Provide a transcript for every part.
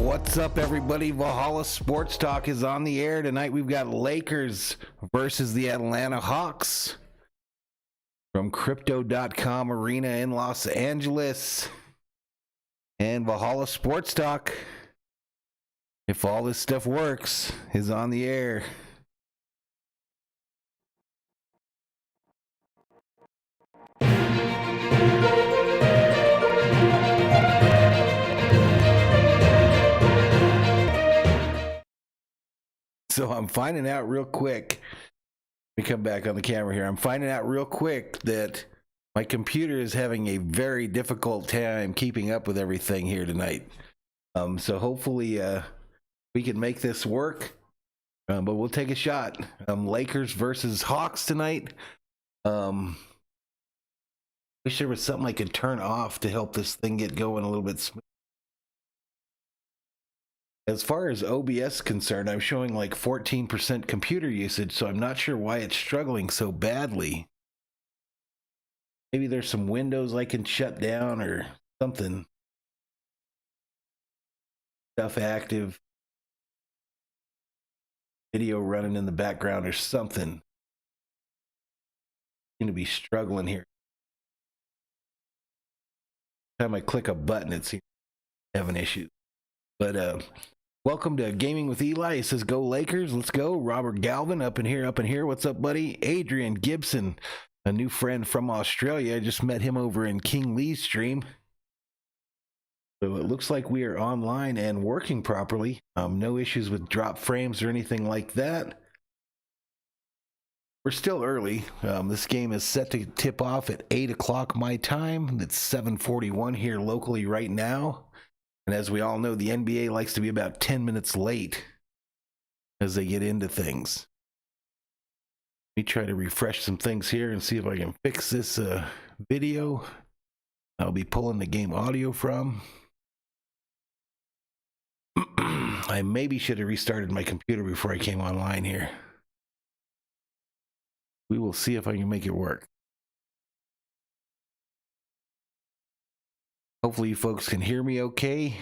What's up, everybody? Valhalla Sports Talk is on the air tonight. We've got Lakers versus the Atlanta Hawks from Crypto.com Arena in Los Angeles. And Valhalla Sports Talk, if all this stuff works, is on the air. So I'm finding out real quick. Let me come back on the camera here. I'm finding out real quick that my computer is having a very difficult time keeping up with everything here tonight. So hopefully we can make this work. But we'll take a shot. Lakers versus Hawks tonight. Wish there was something I could turn off to help this thing get going a little bit smooth. As far as OBS is concerned, I'm showing like 14% computer usage, so I'm not sure why it's struggling so badly. Maybe there's some windows I can shut down or something. Stuff active. Video running in the background or something. Seem to be struggling here. Every time I click a button, it seems to have an issue. But welcome to Gaming with Eli. It says go Lakers. Let's go. Robert Galvin up in here. What's up, buddy? Adrian Gibson, a new friend from Australia. I just met him over in King Lee's stream. So it looks like we are online and working properly. No issues with drop frames or anything like that. We're still early. This game is set to tip off at 8 o'clock my time. It's 7:41 here locally right now. And as we all know, the NBA likes to be about 10 minutes late as they get into things. Let me try to refresh some things here and see if I can fix this video. I'll be pulling the game audio from. I maybe should have restarted my computer before I came online here. We will see if I can make it work. Hopefully you folks can hear me okay.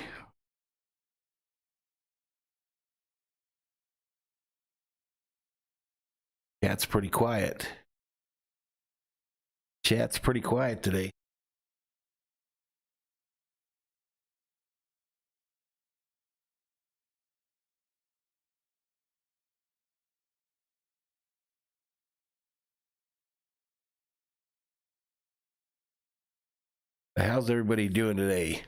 Chat's pretty quiet. Chat's pretty quiet today. How's everybody doing today?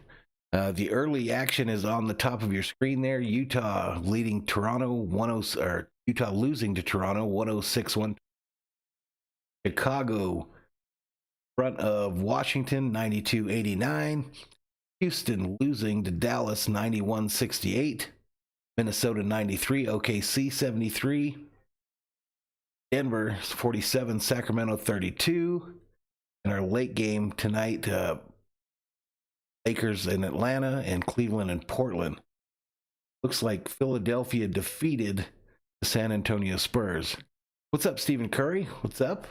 The early action is on the top of your screen there. Utah leading Toronto 1-0, or Utah losing to Toronto 106-1. Chicago front of Washington 92-89. Houston losing to Dallas 91-68. Minnesota 93, OKC 73. Denver 47, Sacramento 32. And our late game tonight, Lakers in Atlanta and Cleveland and Portland. Looks like Philadelphia defeated the San Antonio Spurs. What's up, Stephen Curry? What's up?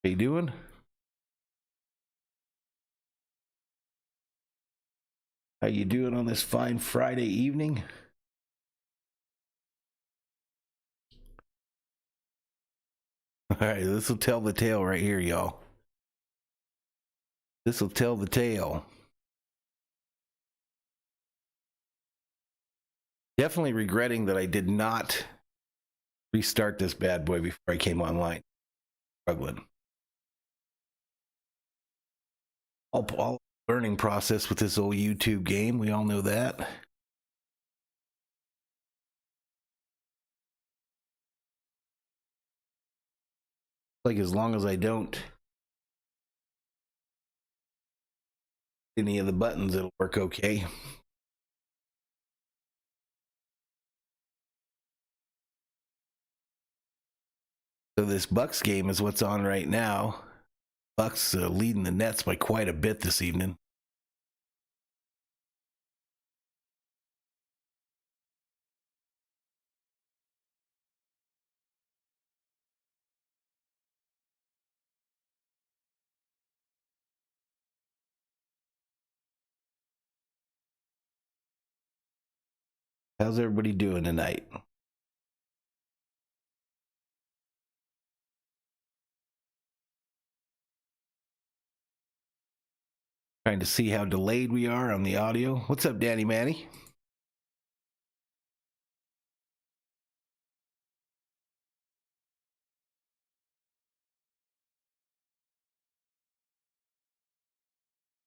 How you doing? How you doing on this fine Friday evening? All right, this will tell the tale right here, y'all. This will tell the tale. Definitely regretting that I did not restart this bad boy before I came online. Struggling. All learning process with this old YouTube game. We all know that. Like as long as I don't any of the buttons, it'll work okay. So this Bucks game is what's on right now. Bucks leading the Nets by quite a bit this evening. How's everybody doing tonight? Trying to see how delayed we are on the audio. What's up, Danny Manny?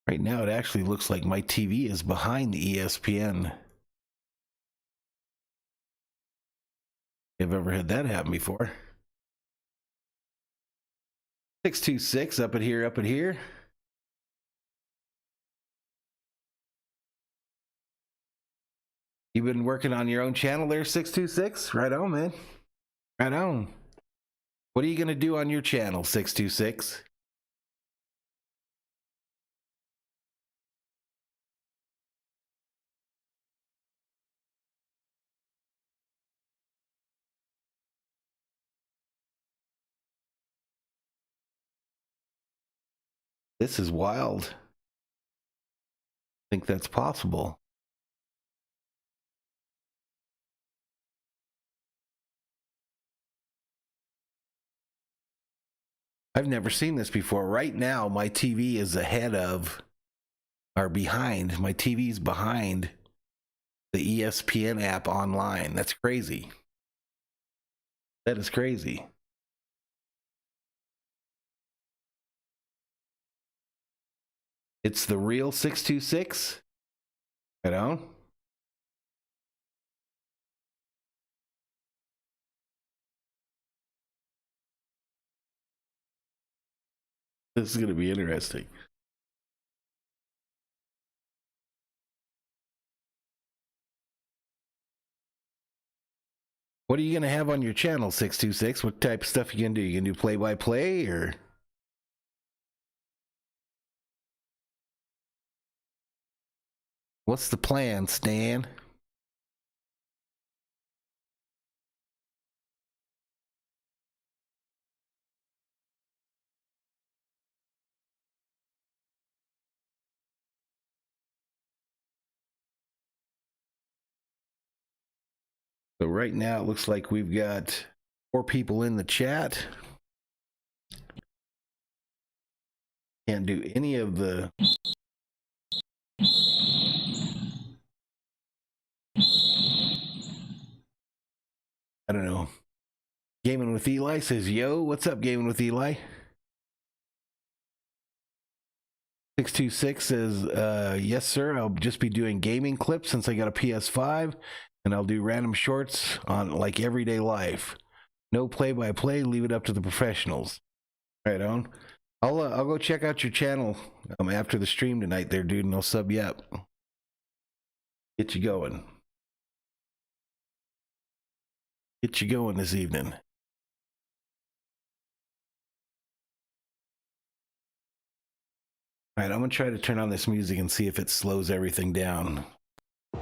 Right now, it actually looks like my TV is behind the ESPN. I've ever had that happen before. 626 up at here, up at here. You've been working on your own channel there, 626? Right on, man. Right on. What are you going to do on your channel, 626? This is wild. I think that's possible. I've never seen this before. Right now, my TV is ahead of, or behind. My TV's behind the ESPN app online. That's crazy. That is crazy. It's the real 626. Right on. This is going to be interesting. What are you going to have on your channel, 626? What type of stuff you going to do? You going to do play-by-play or... What's the plan, Stan? So right now it looks like we've got 4 people in the chat. Can't do any of the... I don't know. Gaming with Eli says, yo, what's up, Gaming with Eli? 626 says, yes, sir. I'll just be doing gaming clips since I got a PS5, and I'll do random shorts on like everyday life. No play-by-play. Leave it up to the professionals. Right on. I'll go check out your channel after the stream tonight there, dude, and I'll sub you up. Get you going. Get you going this evening. All right, I'm going to try to turn on this music and see if it slows everything down. All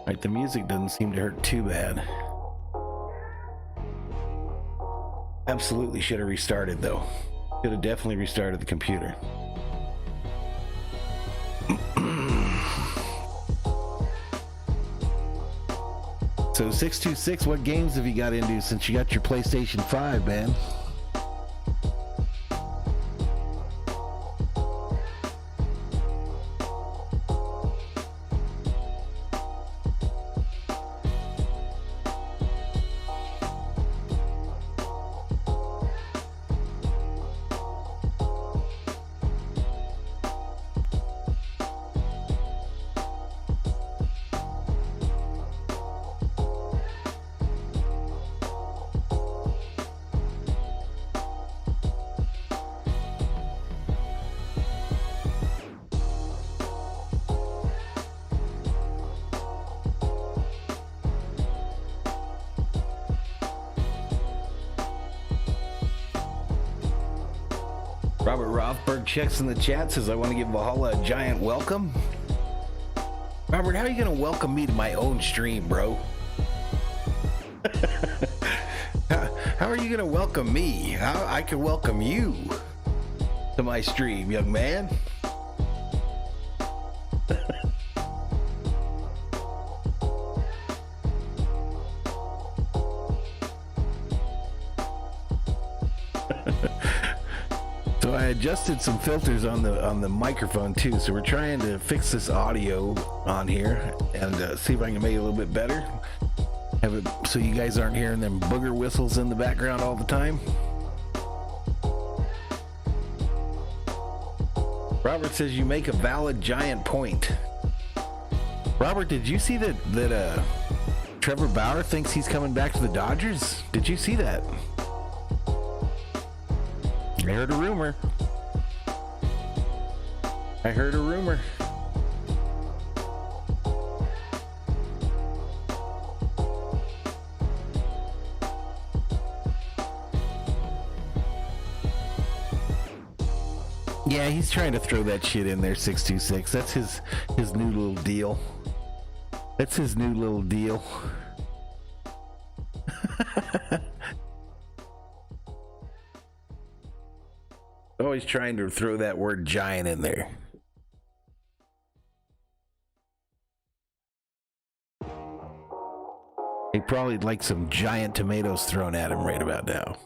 right, the music doesn't seem to hurt too bad. Absolutely should have restarted, though. Should have definitely restarted the computer. So 626, what games have you got into since you got your PlayStation 5, man? Robert Rothberg checks in the chat, says, I want to give Valhalla a giant welcome. Robert, how are you going to welcome me to my own stream, bro? How are you going to welcome me? How I can welcome you to my stream, young man? So I adjusted some filters on the microphone too, so we're trying to fix this audio on here and see if I can make it a little bit better. Have it so you guys aren't hearing them booger whistles in the background all the time. Robert says you make a valid giant point. Robert, did you see that Trevor Bauer thinks he's coming back to the Dodgers? Did you see that? I heard a rumor. Yeah, he's trying to throw that shit in there, 626. That's his new little deal. That's his new little deal. Always trying to throw that word giant in there. He probably like some giant tomatoes thrown at him right about now.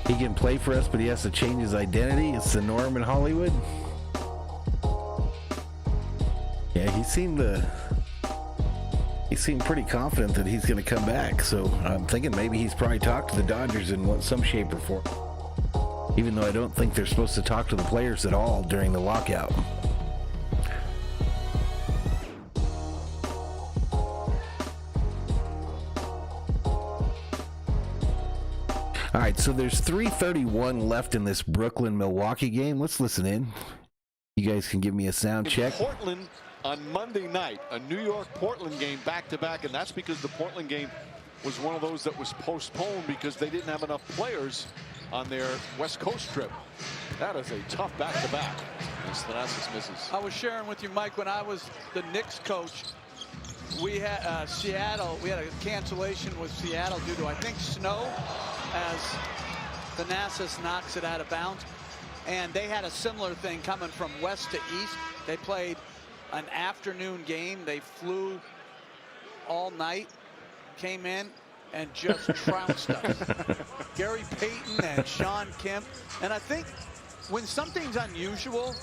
He can play for us, but he has to change his identity. It's the norm in Hollywood. Yeah, he seemed pretty confident that he's going to come back. So I'm thinking maybe he's probably talked to the Dodgers in some shape or form. Even though I don't think they're supposed to talk to the players at all during the lockout. All right, so there's 3:31 left in this Brooklyn-Milwaukee game. Let's listen in. You guys can give me a sound check. Portland on Monday night, a New York-Portland game back-to-back, and that's because the Portland game was one of those that was postponed because they didn't have enough players on their West Coast trip. That is a tough back-to-back. Thanasis misses. I was sharing with you, Mike, when I was the Knicks coach, we had Seattle. We had a cancellation with Seattle due to, I think, snow, as Thanasis knocks it out of bounds. And they had a similar thing coming from west to east. They played an afternoon game. They flew all night, came in, and just trounced us. Gary Payton and Sean Kemp. And I think when something's unusual,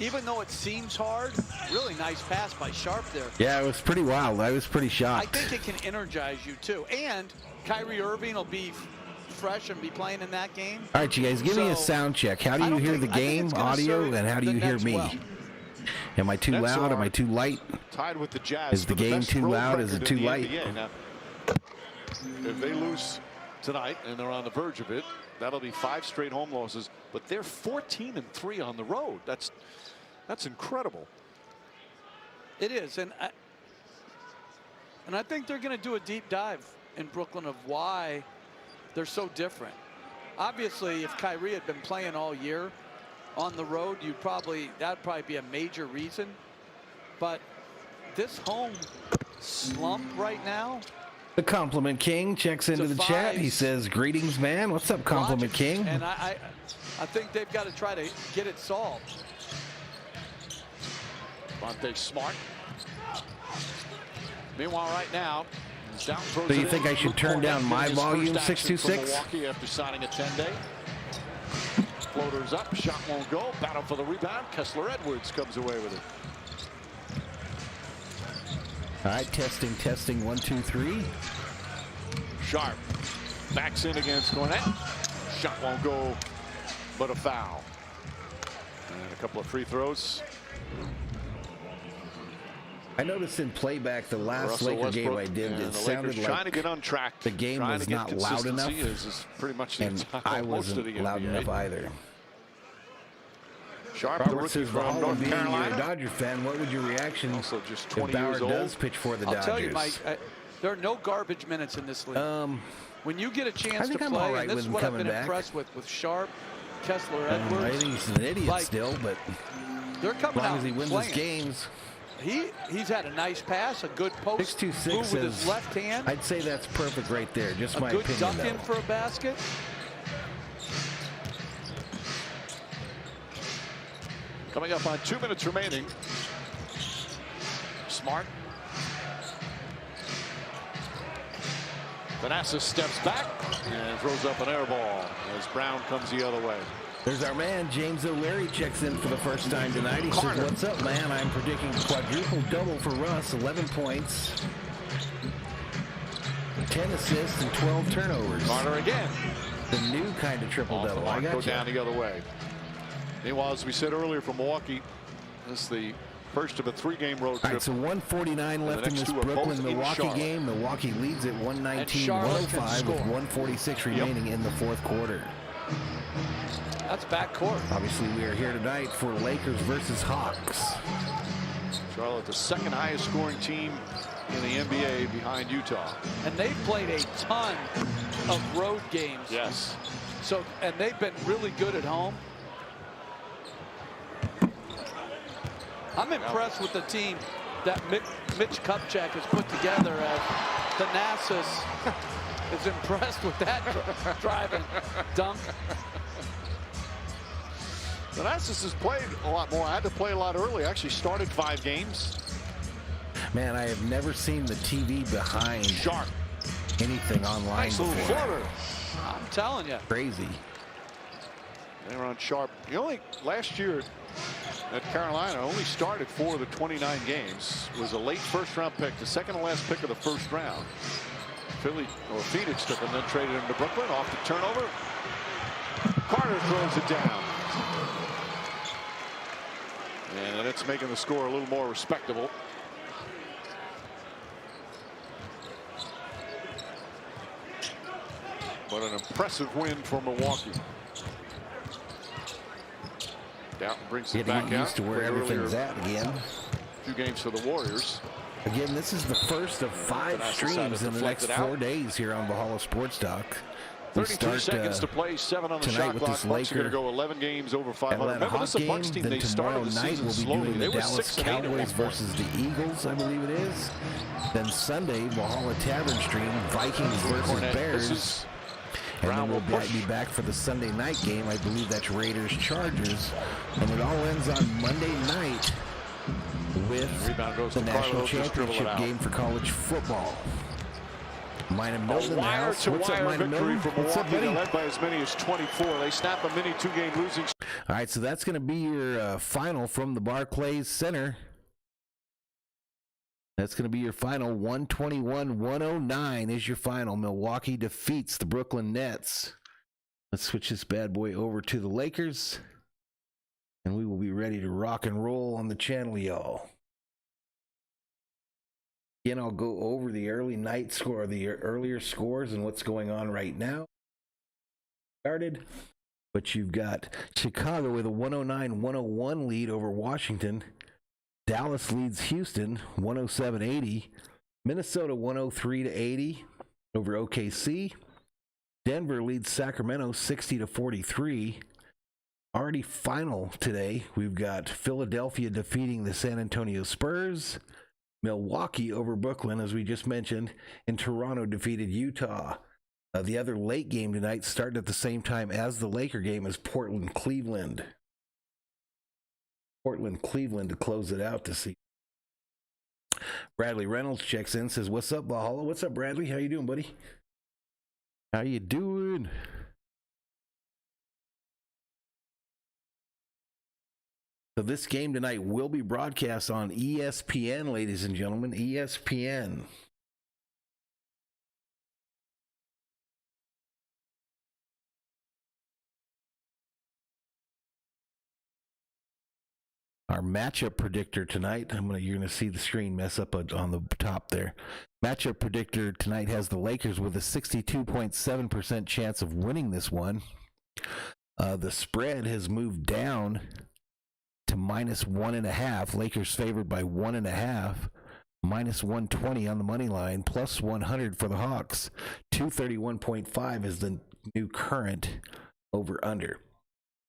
even though it seems hard, really nice pass by Sharp there. Yeah, it was pretty wild. I was pretty shocked. I think it can energize you, too. And Kyrie Irving will be fresh and be playing in that game. All right, you guys, give me a sound check. How do you hear the game audio, and how do you hear me? Well. Am I too loud? Am I too light? Tied with the Jazz. Is the game too loud? Is it too light? Now, if they lose tonight, and they're on the verge of it, that'll be 5 straight home losses. But they're 14-3 on the road. That's incredible. It is, and I think they're going to do a deep dive in Brooklyn of why they're so different. Obviously, if Kyrie had been playing all year on the road, that'd probably be a major reason. But this home slump right now. The Compliment King checks into the chat. He says, "Greetings, man." What's up, Compliment King? And I think they've got to try to get it solved. Monte Smart. Meanwhile, right now, down. So you think I should turn down my volume, 626? Milwaukee after signing a 10-day. Floaters up, shot won't go. Battle for the rebound. Kessler Edwards comes away with it. All right, testing, 1, 2, 3. Sharp backs in against Cornette. Shot won't go, but a foul. And a couple of free throws. I noticed in playback the last Russell Laker Westbrook game I did, and it the sounded Lakers like trying to get on track. the game was not loud enough. Is pretty much the And entire, I most of wasn't the loud NBA. enough either. Sharp, the Robert rookie says, from Valhalla, North being Carolina. you're a Dodger fan, what would your reaction Also just if 20 Bauer years old. does pitch for the Dodgers? I'll tell you, Mike, there are no garbage minutes in this league. When you get a chance to I'm play, all right and this with is him what I've coming been back. impressed with Sharp, Kessler, Edwards. I think he's an idiot still, but they're as coming long out as he wins playing. his games. He's had a nice pass, a good post 626 move with his says, left hand. I'd say that's perfect right there. Just my a good opinion, duck in though. for a basket. Coming up on 2 minutes remaining. Smart. Vanessa steps back and throws up an air ball as Brown comes the other way. There's our man, James O'Leary, checks in for the first time tonight. He says, what's up, man? I'm predicting quadruple double for Russ, 11 points, 10 assists, and 12 turnovers. Carter again. The new kind of triple-double. I got Go you. down the other way. Meanwhile, as we said earlier from Milwaukee, this is the first of a 3-game road trip. All right, so 149 left in this Brooklyn-Milwaukee game. Milwaukee leads at 119-105 with 146 remaining in the fourth quarter. That's backcourt. Obviously, we are here tonight for Lakers versus Hawks. Charlotte, the second highest scoring team in the NBA behind Utah. And they've played a ton of road games. Yes. So, and they've been really good at home. I'm impressed with the team that Mitch Kupchak has put together as Thanasis is impressed with that drive and dunk. Thanasis has played a lot more. I had to play a lot early. I actually started 5 games. Man, I have never seen the TV behind Sharp. anything online Nice little before. floater. I'm telling you. Crazy. They're on Sharp. He only, last year at Carolina, only started 4 of the 29 games. Was a late first-round pick, the second to last pick of the first round. Phoenix took him, then traded him to Brooklyn. Off the turnover. Carter throws it down. And it's making the score a little more respectable. But an impressive win for Milwaukee. Downton brings it back Getting used out. to where Played everything's earlier, at again. 2 games for the Warriors. Again, this is the first of 5 streams in the next 4 days here on Valhalla Sports Talk. 33 seconds to play, 7 on the tonight shot with clock. this Bucks are going to Laker go 11 games over 500. Atlanta Remember, this Hawk is a Bucks game. team. Then They started tomorrow the night season we'll be slowly. doing They the were Dallas 6-8 at one Cowboys point. versus the Eagles, I believe it is. Then Sunday, Valhalla Tavern stream, Vikings versus Bears. And then we'll be back for the Sunday night game. I believe that's Raiders-Chargers. And it all ends on Monday night with the national championship game for college football. Mina Milton in the house. What's up, Mina Milton? What's up, buddy? Led by as many as 24. They snap a mini 2-game losing. All right, so that's going to be your final from the Barclays Center. That's going to be your final. 121-109 is your final. Milwaukee defeats the Brooklyn Nets. Let's switch this bad boy over to the Lakers. And we will be ready to rock and roll on the channel, y'all. Again, I'll go over the early night score, the earlier scores and what's going on right now. Started, but you've got Chicago with a 109-101 lead over Washington. Dallas leads Houston 107-80. Minnesota 103-80 over OKC. Denver leads Sacramento 60-43. Already final today, we've got Philadelphia defeating the San Antonio Spurs. Milwaukee over Brooklyn, as we just mentioned, and Toronto defeated Utah. The other late game tonight started at the same time as the Laker game is Portland-Cleveland. Portland-Cleveland to close it out to see. Bradley Reynolds checks in, says, what's up, Valhalla? What's up, Bradley? How you doing, buddy? How you doing? So this game tonight will be broadcast on ESPN, ladies and gentlemen. ESPN. Our matchup predictor tonight, you're gonna see the screen mess up on the top there. Matchup predictor tonight has the Lakers with a 62.7% chance of winning this one. The spread has moved down to -1.5. Lakers favored by 1.5. -120 on the money line, plus 100 for the Hawks. 231.5 is the new current over under.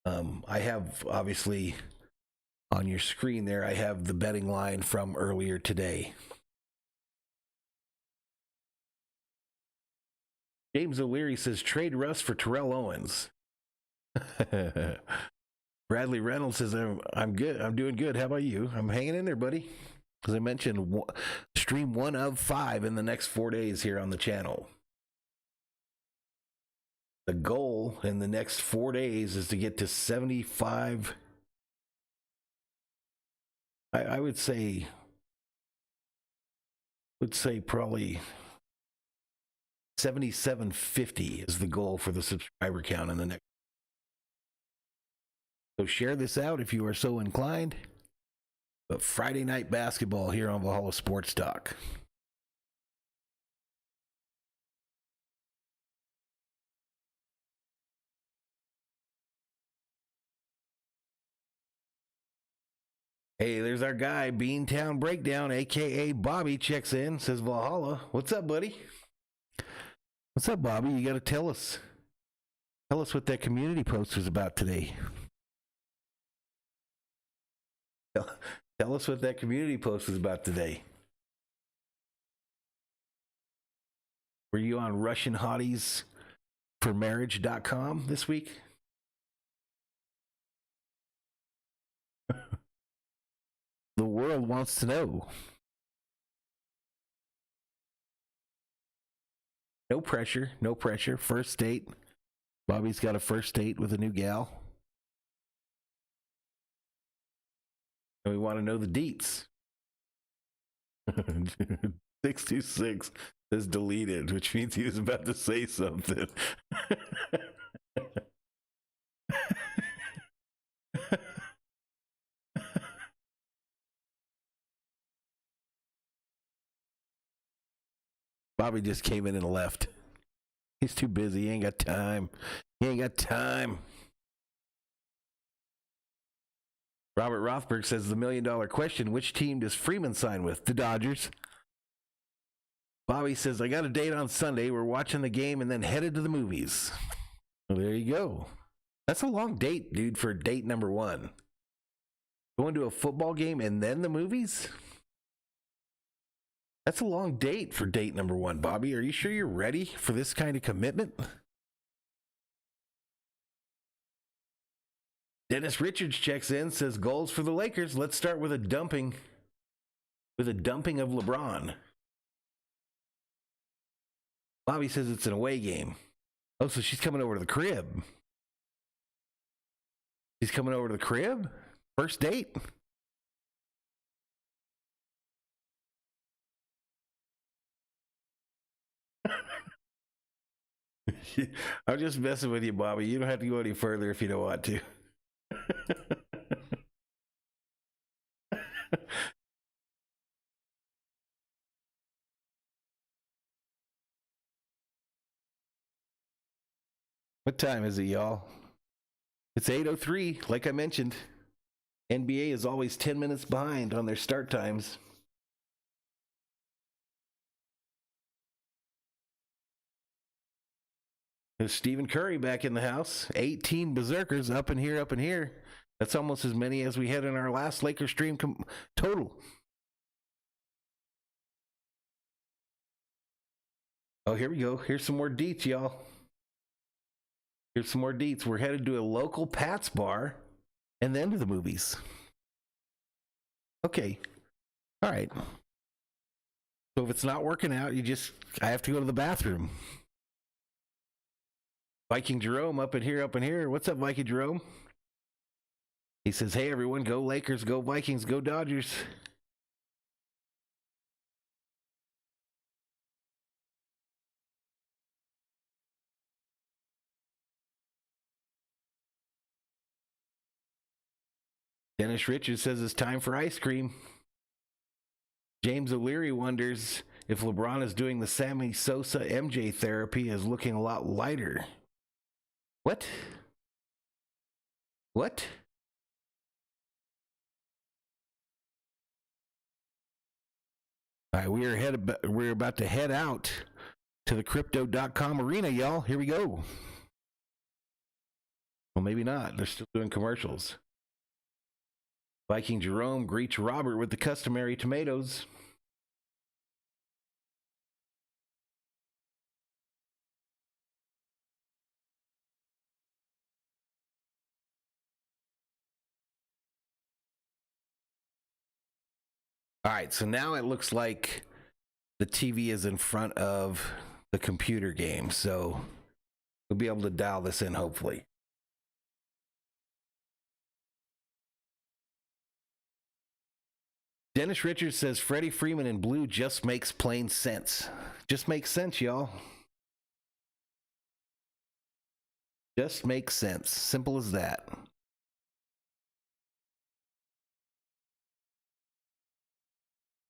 I have, obviously, on your screen there, I have the betting line from earlier today. James O'Leary says, trade Russ for Terrell Owens. Bradley Reynolds says, I'm good. I'm doing good. How about you? I'm hanging in there, buddy. As I mentioned, stream 1 of 5 in the next 4 days here on the channel. The goal in the next 4 days is to get to 75. I would say probably 7750 is the goal for the subscriber count in the next. So share this out if you are so inclined. But Friday night basketball here on Valhalla Sports Talk. Hey, there's our guy, Beantown Breakdown, a.k.a. Bobby, checks in, says, Valhalla, what's up, buddy? What's up, Bobby? You got to tell us what that community post was about today. Tell us what that community post was about today. Were you on RussianHottiesForMarriage.com this week? The world wants to know. No pressure, no pressure. First date. Bobby's got a first date with a new gal. And we want to know the deets. 626 says deleted, which means he was about to say something. Bobby just came in and left. He's too busy. He ain't got time. Robert Rothberg says the $1 million question, which team does Freeman sign with? The Dodgers. Bobby says, I got a date on Sunday. We're watching the game and then headed to the movies. Well, there you go. That's a long date, dude, for date number 1. Going to a football game and then the movies? That's a long date for date number 1, Bobby. Are you sure you're ready for this kind of commitment? Dennis Richards checks in, says goals for the Lakers. Let's start with a dumping of LeBron. Bobby says it's an away game. Oh, so she's coming over to the crib. She's coming over to the crib? First date? I'm just messing with you, Bobby. You don't have to go any further if you don't want to. What time is it, y'all? It's 8:03. Like I mentioned, NBA is always 10 minutes behind on their start times. There's Stephen Curry back in the house. 18 berserkers up in here. That's almost as many as we had in our last Lakers stream total. Oh, here we go. Here's some more deets, y'all. Here's some more deets. We're headed to a local Pat's bar and then to the movies. Okay. All right. So if it's not working out, I have to go to the bathroom. Viking Jerome up in here. What's up, Viking Jerome? He says, hey, everyone, go Lakers, go Vikings, go Dodgers. Dennis Richards says it's time for ice cream. James O'Leary wonders if LeBron is doing the Sammy Sosa MJ therapy, is looking a lot lighter. What? What? All right, we're about to head out to the crypto.com arena, y'all. Here we go. Well, maybe not. They're still doing commercials. Viking Jerome greets Robert with the customary tomatoes. All right, so now it looks like the TV is in front of the computer game, so we'll be able to dial this in, hopefully. Dennis Richards says Freddie Freeman in blue just makes plain sense. Just makes sense, y'all. Just makes sense. Simple as that.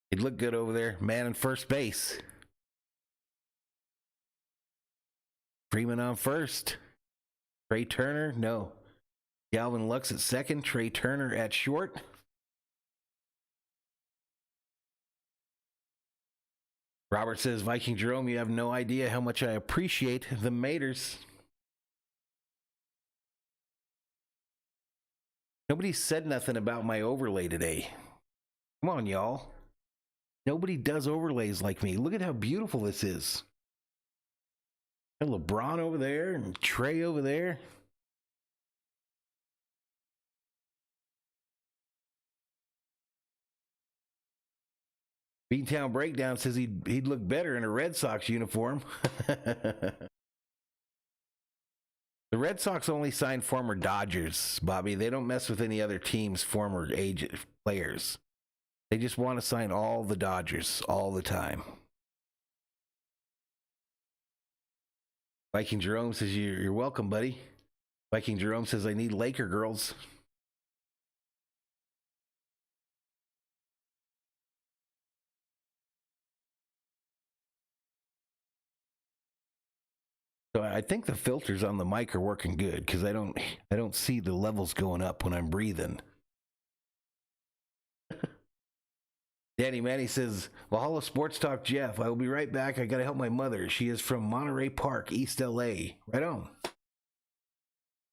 He'd look good over there. Man in first base. Freeman on first. Trey Turner, no. Galvin Lux at second. Trey Turner at short. Robert says, Viking Jerome, you have no idea how much I appreciate the Maters. Nobody said nothing about my overlay today. Come on, y'all. Nobody does overlays like me. Look at how beautiful this is. And LeBron over there and Trey over there. Beantown Breakdown says he'd look better in a Red Sox uniform. The Red Sox only sign former Dodgers, Bobby. They don't mess with any other team's former players. They just want to sign all the Dodgers all the time. Viking Jerome says, you're welcome, buddy. Viking Jerome says, I need Laker girls. So I think the filters on the mic are working good because I don't see the levels going up when I'm breathing. Danny Manny says, Valhalla Sports Talk Jeff, I will be right back. I got to help my mother. She is from Monterey Park, East LA. Right on.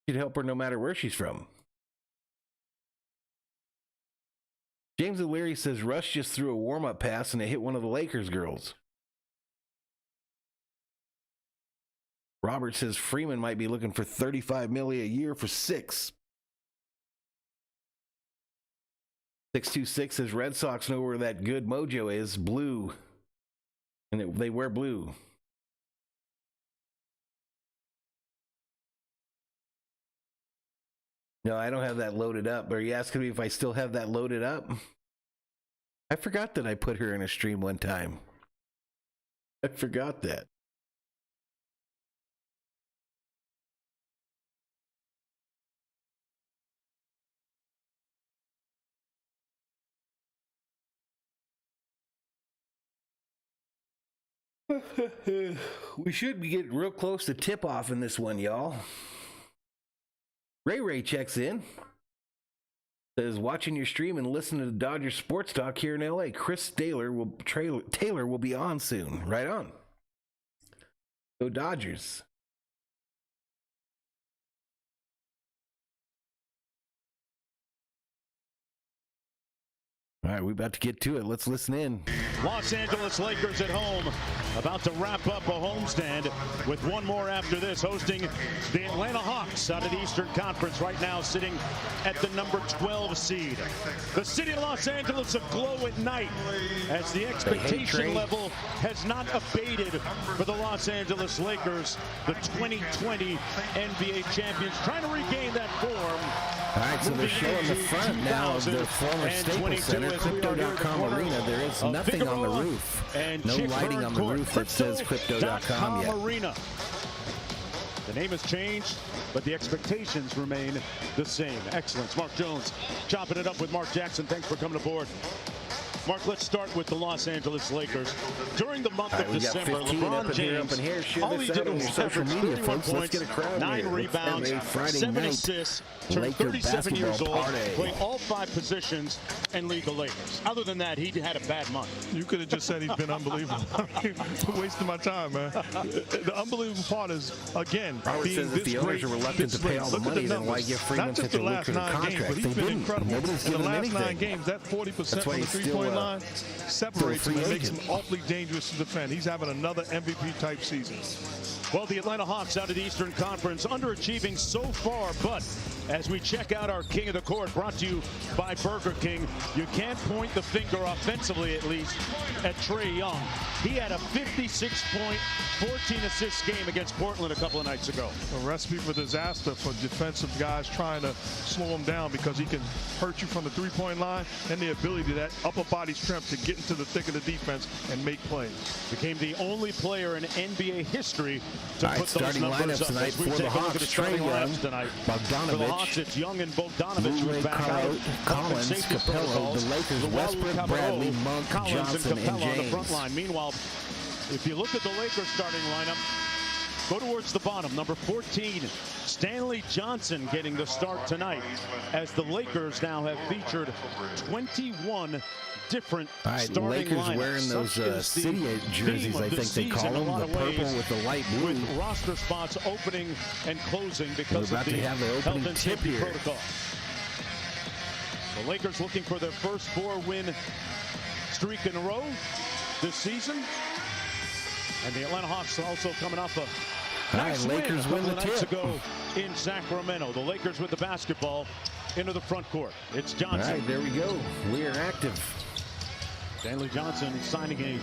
You'd help her no matter where she's from. James O'Leary says, Rush just threw a warm-up pass and it hit one of the Lakers girls. Robert says Freeman might be looking for $35 million a year for 6. 626 says Red Sox know where that good mojo is, blue. And they wear blue. No, I don't have that loaded up. Are you asking me if I still have that loaded up? I forgot that I put her in a stream one time. I forgot that. We should be getting real close to tip-off in this one, y'all. Ray checks in. Says, watching your stream and listening to Dodgers Sports Talk here in LA. Chris Taylor will be on soon. Right on. Go Dodgers. All right, we're about to get to it. Let's listen in. Los Angeles Lakers at home, about to wrap up a homestand with one more after this, hosting the Atlanta Hawks out of the Eastern Conference, right now sitting at the number 12 seed. The city of Los Angeles aglow at night as the expectation level has not abated for the Los Angeles Lakers, the 2020 NBA champions, trying to regain that form. All right, so they're showing the front now of the former Staples Center, Crypto.com Arena. There is nothing on the roof. No lighting on the roof that says Crypto.com yet. The name has changed, but the expectations remain the same. Excellence. Mark Jones chopping it up with Mark Jackson. Thanks for coming aboard. Mark, let's start with the Los Angeles Lakers. During the month of December, LeBron James, all he did was average 31 points, 9 rebounds, 7 assists, turned 37 years old, playing all 5 positions, and lead the Lakers. Other than that, he had a bad month. You could have just said he's been unbelievable. Wasting my time, man. The unbelievable part is, again, being this the owners are reluctant to pay all the money, then why give Freeman such a lucrative contract? But he's been incredible. In the last 9 games, that 40% from the three-point line separates him and makes him awfully dangerous to defend. He's having another MVP-type season. Well, the Atlanta Hawks out of the Eastern Conference, underachieving so far, but as we check out our King of the Court, brought to you by Burger King, you can't point the finger offensively, at least, at Trae Young. He had a 56-point, 14-assist game against Portland a couple of nights ago. A recipe for disaster for defensive guys trying to slow him down, because he can hurt you from the three-point line, and the ability, that upper body strength to get into the thick of the defense and make plays. Became the only player in NBA history to put those numbers up. Tonight for the Hawks, Trae Young, Bogdanovich. For the Hawks, it's Young and Bogdanovich, who's back out. Collins, Capello, the Lakers, Westbrook, Bradley, Monk, Johnson, and on the James. front line. Meanwhile, if you look at the Lakers starting lineup, go towards the bottom. Number 14, Stanley Johnson getting the start tonight, as the Lakers now have featured 21 different starting Lakers lineups. wearing those city jerseys, I think they call them, the purple with the light blue. With roster spots opening and closing because of the health and safety protocol. The Lakers looking for their first 4-win streak in a row this season. And the Atlanta Hawks also coming off a nice Lakers win the nights ago in Sacramento. The Lakers with the basketball into the front court. It's Johnson. All right, there we go. We are active. Stanley Johnson signing a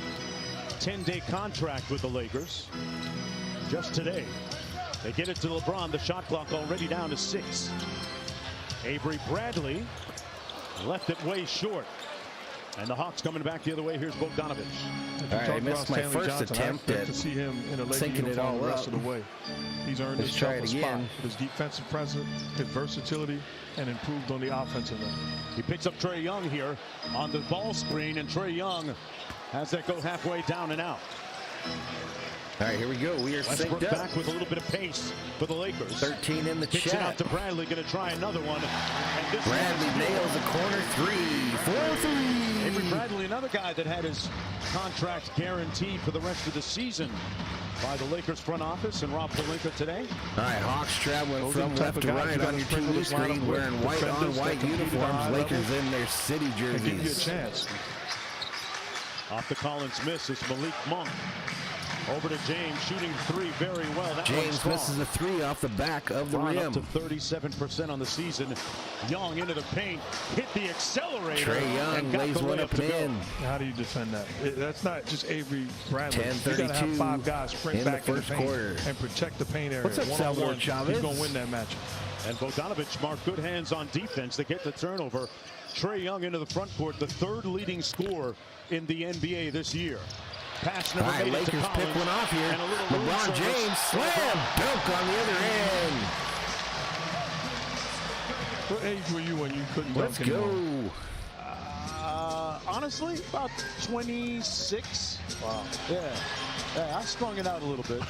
10-day contract with the Lakers just today. They get it to LeBron. The shot clock already down to 6. Avery Bradley left it way short. And the Hawks coming back the other way. Here's Bogdanovich. All right, I missed my first attempt at to see him in a sinking it all the rest up. of the way. He's earned himself a spot. His defensive presence, his versatility, and improved on the offensive end. He picks up Trae Young here on the ball screen, and Trae Young has that go halfway down and out. All right, here we go. We are Westbrook synced up. back with a little bit of pace for the Lakers. 13 in the Kicks chat. it out to Bradley, going to try another one. And this Bradley nails a corner 3. 4-3. Avery Bradley, another guy that had his contract guaranteed for the rest of the season by the Lakers front office and Rob Pelinka today. All right, Hawks traveling from left to right on your TV screen, wearing white on white uniforms. Lakers in their city jerseys. Give you a chance. Off the Collins miss, it's Malik Monk. Over to James, shooting 3 very well. That James misses a 3 off the back of the rim. Up to 37% on the season. Young into the paint, hit the accelerator. Trae Young lays one up and in. How do you defend that? That's not just Avery Bradley. 10-32 you got to have 5 guys sprint back in the paint quarter and protect the paint area. What's up, Salvador Chavez? He's going to win that matchup. And Bogdanovich, Mark, good hands on defense to get the turnover. Trae Young into the front court, the 3rd leading scorer in the NBA this year. Pass never made it to Collins. Pick one off here. LeBron James, slam, dunk on the other end. What age were you when you couldn't dunk anymore? Honestly, about 26. Wow. Yeah, I sprung it out a little bit.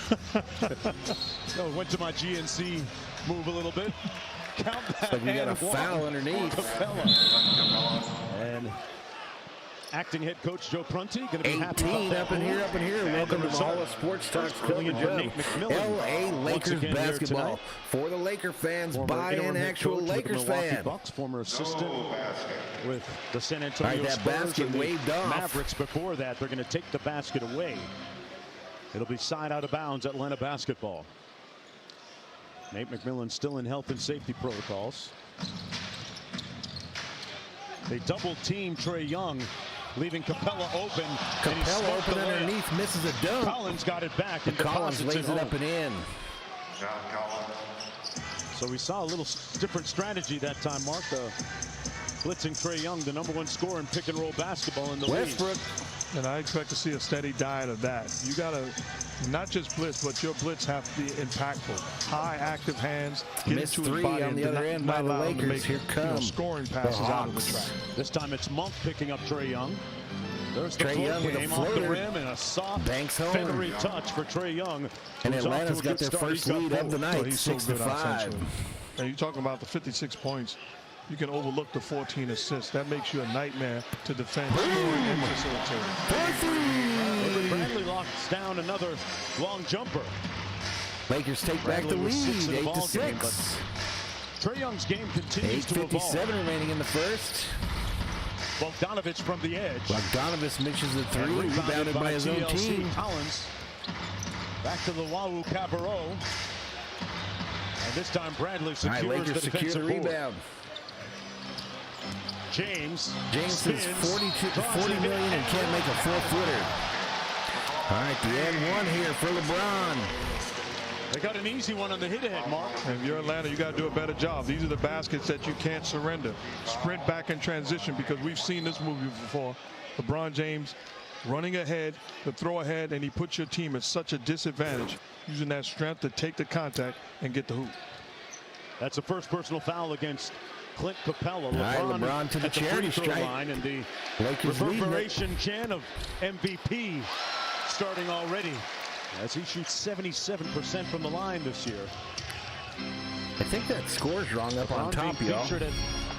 Went to my GNC move a little bit. Count that. Like we got a foul underneath. And acting head coach Joe Prunty going to be happy about that. Up in here. Welcome to Valhalla Sports Talk. LA Lakers basketball for the Laker fans by an actual Lakers fan. Bucks, former assistant with the San Antonio Spurs. That basket waved off. Mavericks before that. They're going to take the basket away. It'll be side out of bounds, Atlanta basketball. Nate McMillan still in health and safety protocols. They double team Trae Young, leaving Capella open. Capella open underneath, misses a dunk. Collins got it back, and Collins lays it up and in. So we saw a little different strategy that time, Mark. Blitzing Trae Young, the #1 scorer in pick and roll basketball in the league. Westbrook And I expect to see a steady diet of that. You got to not just blitz, but your blitz have to be impactful. High, active hands. Missed three on the other end by the Lakers. Here comes scoring passes out of the track. This time it's Monk picking up Trae Young. There's the Trae Young with a off the floater. rim and a soft, Banks home. feathery touch for Trae Young. And Atlanta's got their first lead of the night, 6-5. And you're talking about the 56 points. You can overlook the 14 assists. That makes you a nightmare to defend. Bradley locks down another long jumper. Lakers take back the lead, 8-6. Trae Young's game continues to evolve. 8:57 remaining in the first. Bogdanovich from the edge. Bogdanovich misses the three, rebounded by his own team. Collins back to the Wawu Cabarro. And this time Bradley secures Lakers the secure the defensive board. rebound. James is spins, 40 million and can't make a 4-footer. All right, the end one here for LeBron. They got an easy one on the hit ahead, Mark. And if you're Atlanta, you got to do a better job. These are the baskets that you can't surrender. Sprint back in transition, because we've seen this movie before. LeBron James running ahead, the throw ahead, and he puts your team at such a disadvantage, using that strength to take the contact and get the hoop. That's the first personal foul against Clint Capella. LeBron to the charity stripe. Line, and the Lakers reverberation chant of MVP starting already as he shoots 77% from the line this year. I think that score's wrong up on top, y'all. Featured at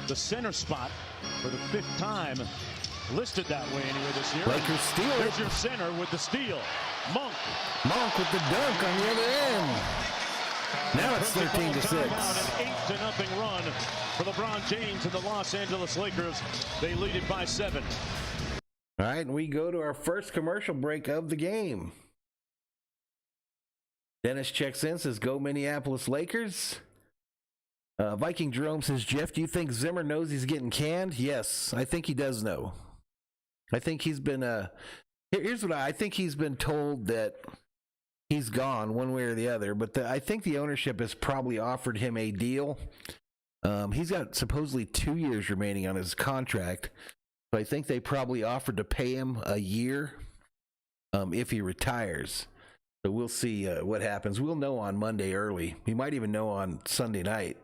the center spot for the 5th time, listed that way anyway this year. Lakers steal it. There's your center with the steal. Monk with the dunk on the other end. Now it's 13-6. An 8-0 run for LeBron James and the Los Angeles Lakers. They lead it by 7. All right, and we go to our first commercial break of the game. Dennis checks in, says, "Go Minneapolis Lakers." Viking Jerome says, "Jeff, do you think Zimmer knows he's getting canned?" Yes, I think he does know. I think he's been here's what I think he's been told that he's gone one way or the other, but I think the ownership has probably offered him a deal. He's got supposedly 2 years remaining on his contract, so I think they probably offered to pay him a year if he retires. So we'll see what happens. We'll know on Monday early. We might even know on Sunday night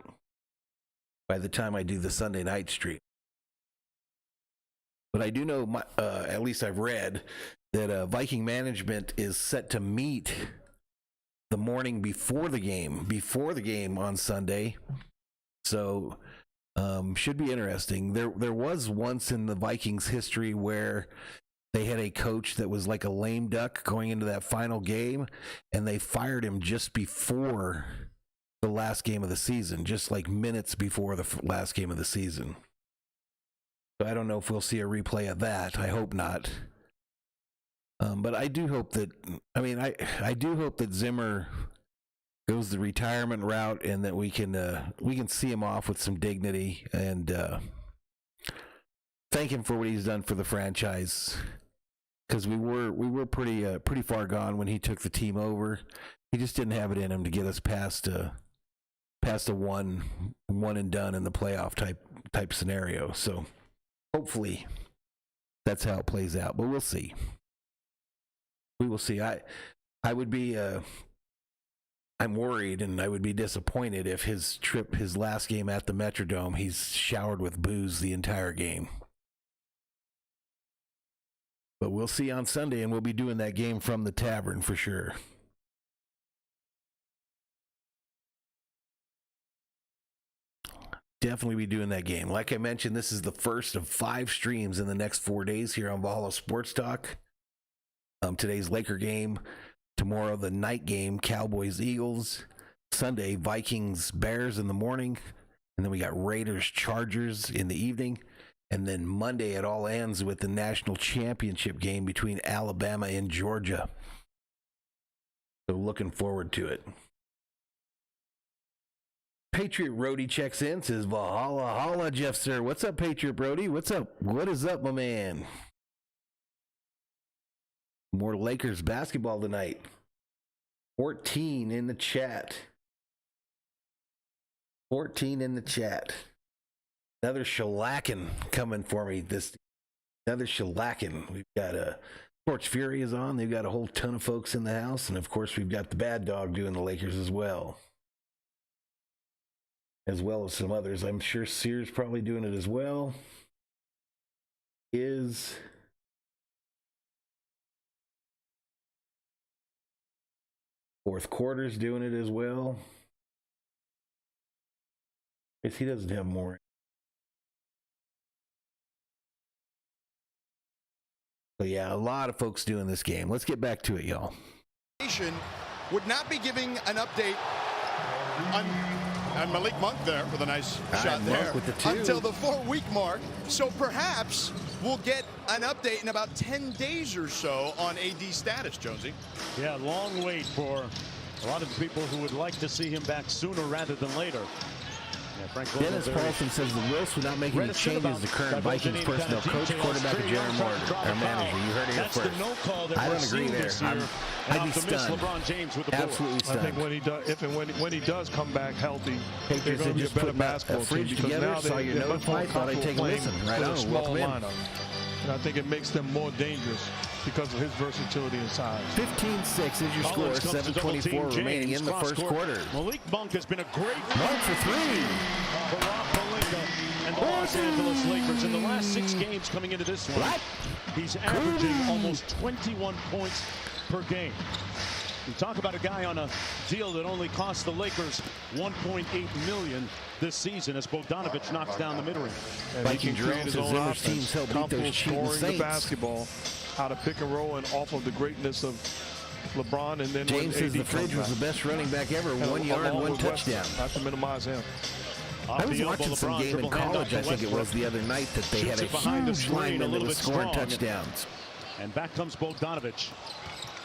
by the time I do the Sunday night stream. But I do know, at least I've read, that Viking management is set to meet the morning before the game on Sunday. So should be interesting. There was once in the Vikings history where they had a coach that was like a lame duck going into that final game, and they fired him just before the last game of the season, just like minutes before the last game of the season. So I don't know if we'll see a replay of that. I hope not. But I do hope that, I do hope that Zimmer goes the retirement route, and that we can see him off with some dignity and thank him for what he's done for the franchise. Because we were pretty far gone when he took the team over. He just didn't have it in him to get us past a one and done in the playoff type scenario. So hopefully that's how it plays out. But we'll see. We will see. I would be I'm worried, and I would be disappointed if his last game at the Metrodome, he's showered with booze the entire game. But we'll see on Sunday, and we'll be doing that game from the tavern for sure. Definitely be doing that game. Like I mentioned, this is the first of 5 streams in the next 4 days here on Valhalla Sports Talk. Today's Laker game. Tomorrow, the night game, Cowboys-Eagles. Sunday, Vikings-Bears in the morning. And then we got Raiders-Chargers in the evening. And then Monday, it all ends with the national championship game between Alabama and Georgia. So looking forward to it. Patriot Brody checks in, says, "Valhalla, holla, Jeff, sir." What's up, Patriot Brody? What's up? What is up, my man? More Lakers basketball tonight. 14 in the chat. 14 in the chat. Another shellacking coming for me. Another shellacking. We've got Sports Fury is on. They've got a whole ton of folks in the house. And, of course, we've got the Bad Dog doing the Lakers as well. As well as some others. I'm sure Sears probably doing it as well. Fourth Quarter's doing it as well. I guess he doesn't have more. But yeah, a lot of folks doing this game. Let's get back to it, y'all. Would not be giving an update on Malik Monk there with a nice shot there with the until the 4-week mark. So perhaps we'll get an update in about 10 days or so on AD status, Jonesy. Yeah, long wait for a lot of the people who would like to see him back sooner rather than later. Dennis Paulson says the Wills would not make any changes to current Vikings personnel coach, quarterback, and general manager. You heard it here first. I don't agree there. I'd be stunned. Absolutely stunned. I think when he does, when he does come back healthy, they're Patriots going to be a just better put basketball a fridge team because together, now saw your they're much more notify, thought I'd take a listen. Right on, small welcome in. lineup. And I think it makes them more dangerous because of his versatility and size. 15-6 is your score. 7:24 remaining in the first quarter. Malik Monk has been a great Monk for three. for Rob Pelinka and the Los Angeles Lakers in the last 6 games coming into this one. He's averaging almost 21 points per game. We talk about a guy on a deal that only cost the Lakers $1.8 million this season as Bogdanovich knocks down the mid-range. And he can create his own offense, comfortable scoring the basketball out of pick and roll and off of the greatness of LeBron. And then James says the Fridge was the best running back ever. 1 yard, 1 touchdown. Not to minimize him. I was watching some game in college, I think it was the other night, that they had a huge lineman that was scoring touchdowns. And back comes Bogdanovich.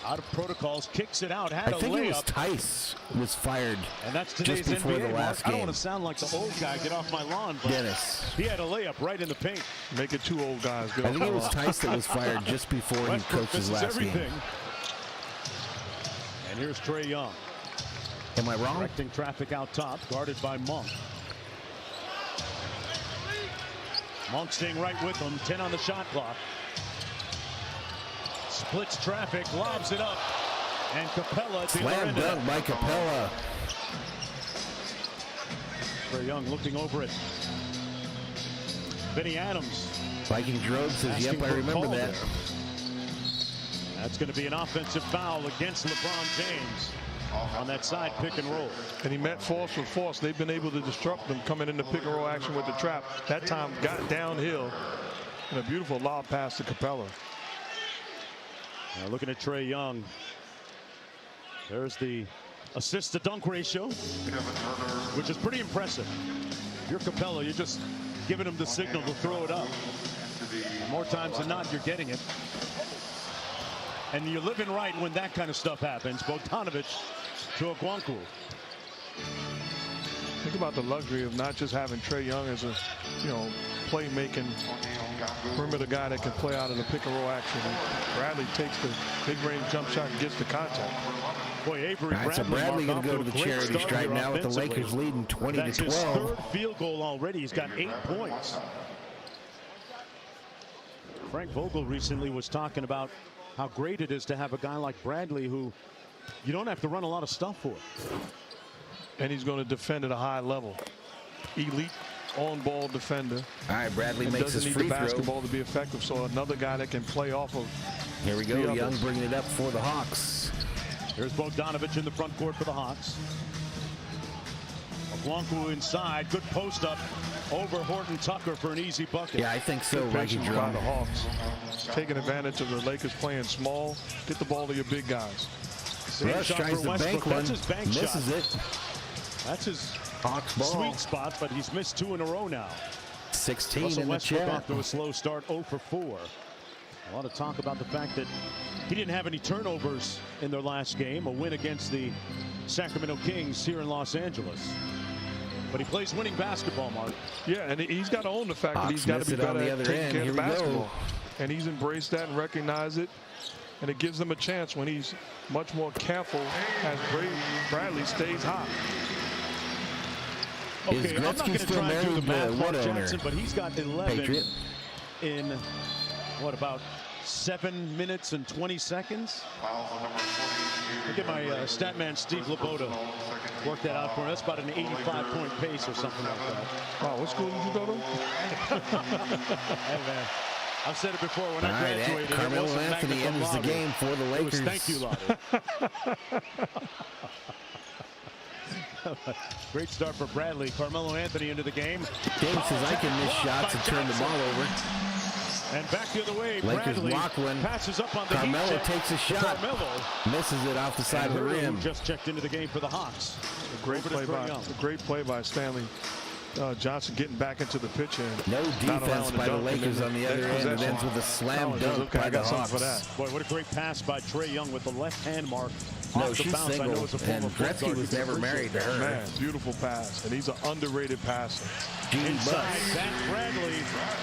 Out of protocols, kicks it out, had a layup. I think it was Tice was fired and that's just before NBA, the last game. I don't game. want to sound like the old guy, get off my lawn, but Dennis. He had a layup right in the paint. Make it 2 old guys. I think it was Tice that was fired just before he coached his last game. And here's Trae Young. Am I wrong? Directing traffic out top, guarded by Monk. Monk staying right with him, 10 on the shot clock. Splits traffic, lobs it up, and Capella. Slam dunk by Capella. Trae Young looking over it. Vinny Adams. Vikings Road says, yep, I remember that. There. That's going to be an offensive foul against LeBron James on that side pick and roll. And he met force with force. They've been able to disrupt them coming into pick and roll action with the trap. That time got downhill. And a beautiful lob pass to Capella. Now looking at Trae Young. There's the assist to dunk ratio, which is pretty impressive. If you're Capella, you're just giving him the signal to throw it up. And more times than not, you're getting it. And you're living right when that kind of stuff happens. Bogdanovich to Okongwu. Think about the luxury of not just having Trae Young as a, playmaking perimeter guy that can play out in the pick and roll action. And Bradley takes the mid-range jump shot and gets the contact. Boy, Avery All right, so Bradley going to go to the charity stripe now with the Lakers leading 20-12. That's his 3rd field goal already. He's got 8 points. Frank Vogel recently was talking about how great it is to have a guy like Bradley who you don't have to run a lot of stuff for. And he's going to defend at a high level. Elite on-ball defender. All right, Bradley makes his free throw. Doesn't need the basketball to be effective, so another guy that can play off of. Here we go, Young bringing it up for the Hawks. Here's Bogdanovich in the front court for the Hawks. Okongwu inside, good post up over Horton Tucker for an easy bucket. Yeah, I think so. Right, the Hawks taking advantage of the Lakers playing small. Get the ball to your big guys. Rush tries the bank one, misses it. That's his Hawks ball. Sweet spot, but he's missed 2 in a row now. 16 Russell in the Westbrook chat. off to a slow start, 0 for 4. A lot of talk about the fact that he didn't have any turnovers in their last game, a win against the Sacramento Kings here in Los Angeles. But he plays winning basketball, Mark. Yeah, and he's got to own the fact that he's got to be better at taking care of the basketball. And he's embraced that and recognized it. And it gives him a chance when he's much more careful as Bradley stays hot. Is Gretzky still married to the math, what owner? Jackson, but he's got 11 Patriot. in what, about 7 minutes and 20 seconds? I'll get my stat man Steve Laboda work that out for me. That's about an 85-point pace or something like that. Oh, what school did you go to? Hey, man. I've said it before. When I graduated, Carmelo Anthony enters the game for the Lakers. Thank you, Lottie. Great start for Bradley. Carmelo Anthony into the game. Dave says I can miss shots and turn the ball over. And back the other way, Lakers Bradley block one. passes up on the Carmelo takes a shot. Carmelo Misses it off the side of the rim. just checked into the game for the Hawks. Great play by Stanley Johnson getting back into the pitch. And no defense by the Lakers on the other end. It ends with a slam dunk by the Hawks. For that. Boy, what a great pass by Trae Young with the left hand mark. No, she's single, and Gretzky was never married to her. Man, beautiful pass, and he's an underrated passer. Inside, Zach Bradley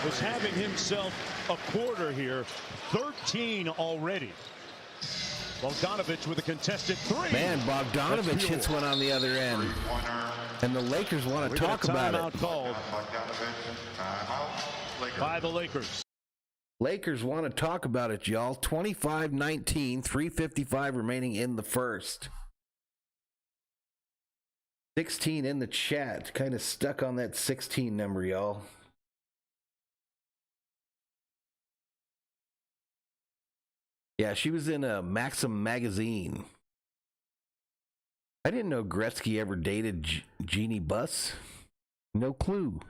is having himself a quarter here, 13 already. Bogdanovich with a contested three. Man, Bogdanovich hits one on the other end. And the Lakers want to talk about it. Called by the Lakers. Lakers want to talk about it, y'all. 25-19, 3:55 remaining in the first. 16 in the chat. Kind of stuck on that 16 number, y'all. Yeah, she was in a Maxim magazine. I didn't know Gretzky ever dated Jeannie Buss. No clue.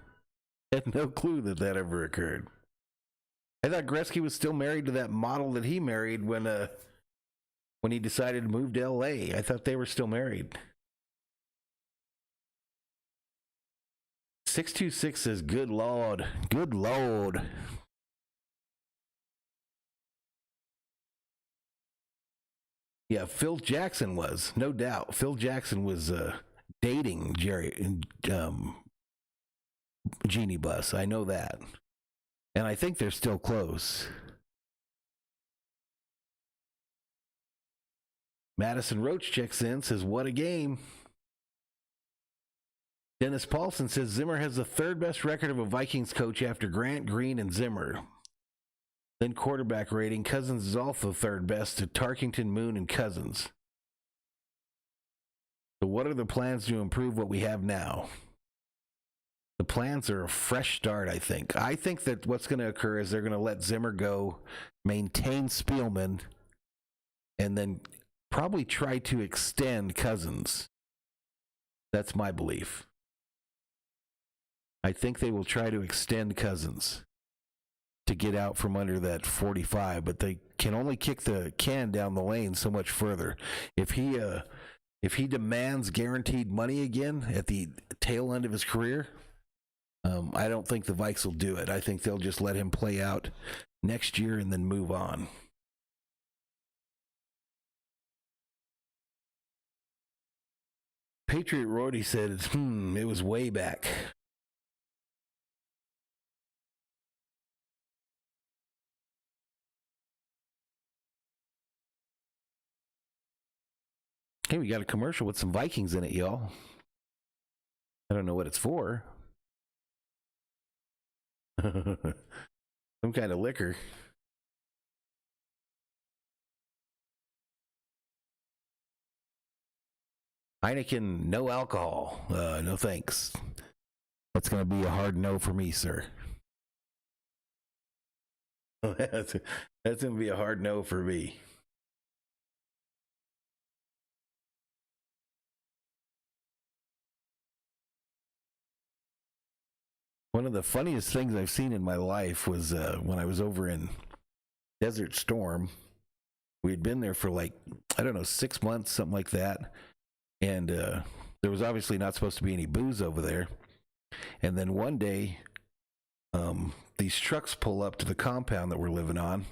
Had no clue that ever occurred. I thought Gretzky was still married to that model that he married when he decided to move to L.A. I thought they were still married. 626 says, good Lord. Good Lord. Yeah, Phil Jackson was, no doubt. Phil Jackson was dating Jeannie Buss. I know that. And I think they're still close. Madison Roach checks in, says, what a game. Dennis Paulson says, Zimmer has the third best record of a Vikings coach after Grant, Green, and Zimmer. Then quarterback rating, Cousins is also third best to Tarkington, Moon, and Cousins. So what are the plans to improve what we have now? The plans are a fresh start, I think. I think that what's going to occur is they're going to let Zimmer go, maintain Spielman, and then probably try to extend Cousins. That's my belief. I think they will try to extend Cousins to get out from under that 45, but they can only kick the can down the lane so much further. If he demands guaranteed money again at the tail end of his career, I don't think the Vikes will do it. I think they'll just let him play out next year and then move on. Patriot Rorty said, it was way back. Hey, we got a commercial with some Vikings in it, y'all. I don't know what it's for. Some kind of liquor. Heineken, no alcohol. No thanks. That's going to be a hard no for me, sir. That's going to be a hard no for me. One of the funniest things I've seen in my life was when I was over in Desert Storm. We had been there for 6 months, something like that. And there was obviously not supposed to be any booze over there. And then one day, these trucks pull up to the compound that we're living on.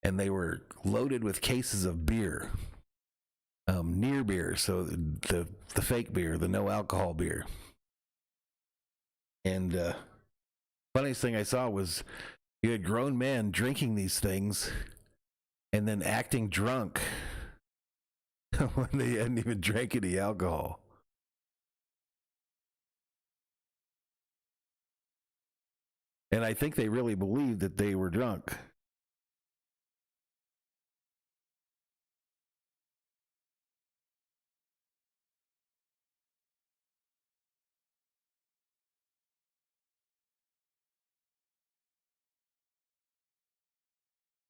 And they were loaded with cases of beer. Near beer, so the fake beer, the no alcohol beer. And funniest thing I saw was you had grown men drinking these things and then acting drunk when they hadn't even drank any alcohol. And I think they really believed that they were drunk.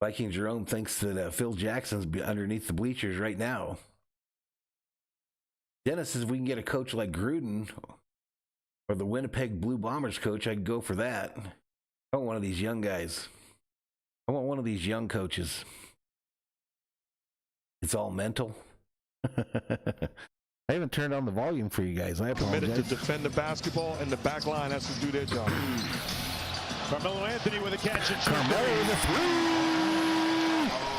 Viking Jerome thinks that Phil Jackson's underneath the bleachers right now. Dennis says we can get a coach like Gruden or the Winnipeg Blue Bombers coach. I'd go for that. I want one of these young guys. I want one of these young coaches. It's all mental. I haven't turned on the volume for you guys. I apologize. Committed to defend the basketball, and the back line has to do their job. Carmelo Anthony with a catch and shoot. Carmelo with a three.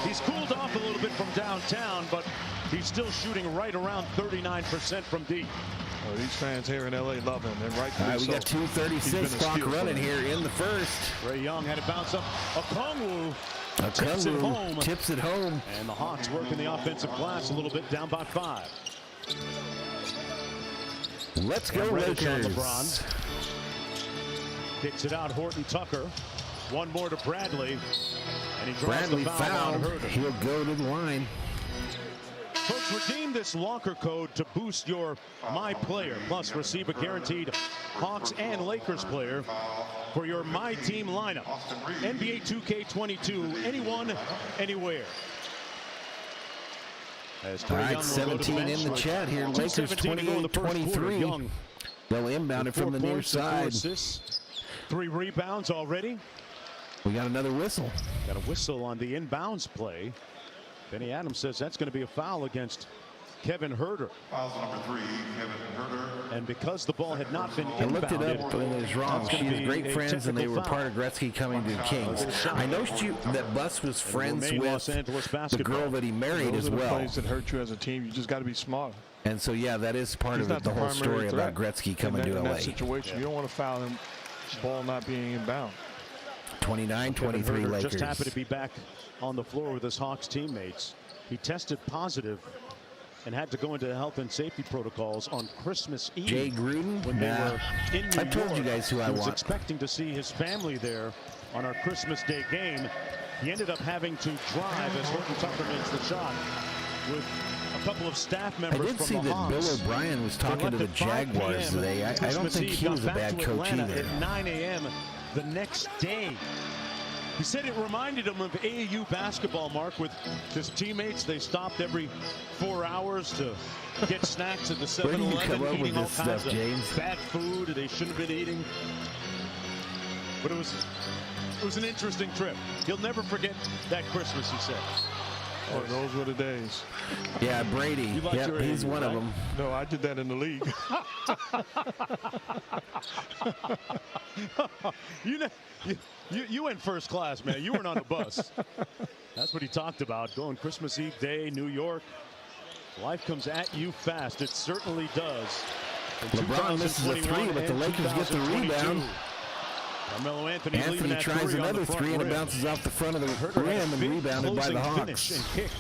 He's cooled off a little bit from downtown, but he's still shooting right around 39% from deep. Oh, these fans here in LA love him, and rightfully All right, we got 2:36 clock running here in the first. Ray Young had it bounce up. Okongwu tips it home. And the Hawks working the offensive glass a little bit, down by 5. Let's go, Lakers. LeBron kicks it out. Horton Tucker. One more to Bradley. And he draws Bradley the foul on fouled. Herder. He'll go to the line. Folks, redeem this locker code to boost your My Player. Plus, receive a guaranteed Hawks and Lakers player for your My Team lineup. NBA 2K22, anyone, anywhere. All right, 17 in the chat here. Lakers 28-23. They'll inbound it from the near side. 3 rebounds already. We got another whistle. Got a whistle on the inbounds play. Benny Adams says that's going to be a foul against Kevin Herder. Foul number 3, Kevin Herder. And because the ball had not been I looked it up and it was wrong. She's great friends, and they were part of Gretzky coming to the Kings. I noticed that Bus was friends with the girl that he married as well. Those are the plays that hurt you as a team. You just got to be smart. And so, yeah, that is part of it, the whole story about Gretzky coming to LA. In that situation, you don't want to foul him, ball not being inbound. 29-23 Lakers. Just happened to be back on the floor with his Hawks teammates. He tested positive and had to go into health and safety protocols on Christmas Eve. Jay Gruden? When they were in New I told York. you guys who I want. He was expecting to see his family there on our Christmas Day game. He ended up having to drive as Horton Tucker makes the shot with a couple of staff members I did from see the that Hawks. Bill O'Brien was talking to the Jaguars today. I don't think he was a bad coach either. At 9 a.m. the next day. He said it reminded him of AAU basketball, Mark, with his teammates. They stopped every 4 hours to get snacks at the 7-Eleven, eating all kinds of bad food they shouldn't have been eating. But it was an interesting trip. He'll never forget that Christmas, he said. Oh, those were the days. Yeah, Brady. Yep, he's one of them. No, I did that in the league. You went first class, man. You weren't on a bus. That's what he talked about. Going Christmas Eve day, New York. Life comes at you fast. It certainly does. LeBron misses a 3, but the Lakers get the rebound. Carmelo Anthony tries another 3, and it bounces off the front of the rim and rebounded by the Hawks. And kick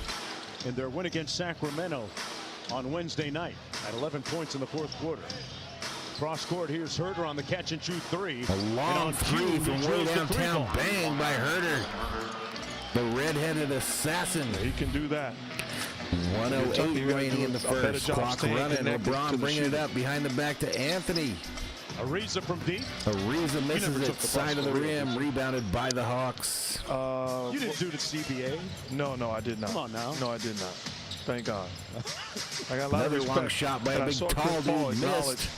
in their win against Sacramento on Wednesday night at 11 points in the 4th quarter. Cross court, here's Herder on the catch and shoot 3. A long 3 from way downtown. Bang by Herder. The red-headed assassin. He can do that. 1:08 remaining in the first. Clock running. LeBron bringing it up behind the back to Anthony. Ariza from deep. Ariza misses it side of the rim. Rebounded by the Hawks. You didn't do the CBA? No, I did not. Come on now. No, I did not. Thank God. I got a lot of respect. Long shot by a big tall dude. Missed.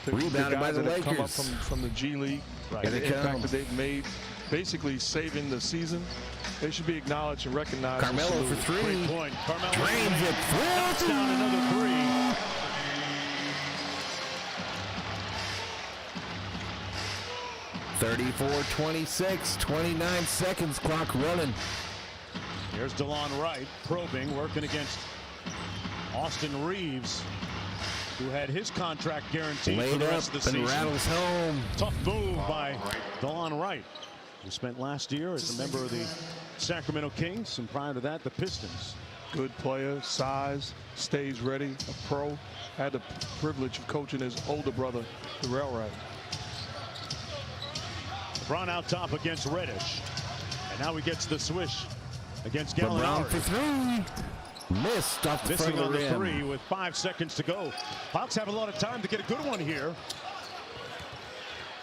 Rebounded by the Lakers. Come up from the G League. Right. And the impact that they've made, basically saving the season. They should be acknowledged and recognized. Carmelo for 3. Great point. Carmelo drains it. Knocks down another 3. (34-26), 29 seconds, clock running. Here's DeLon Wright probing, working against Austin Reeves, who had his contract guaranteed for the rest of the season. And rattles home. Tough move by DeLon Wright, who spent last year as a member of the Sacramento Kings, and prior to that, the Pistons. Good player, size, stays ready, a pro. Had the privilege of coaching his older brother, Darrell Wright. Brown out top against Reddish. And now he gets the swish against Brown Gallinari. for three. Missed off the Missing front on of the the rim. 3 with 5 seconds to go. Hawks have a lot of time to get a good one here.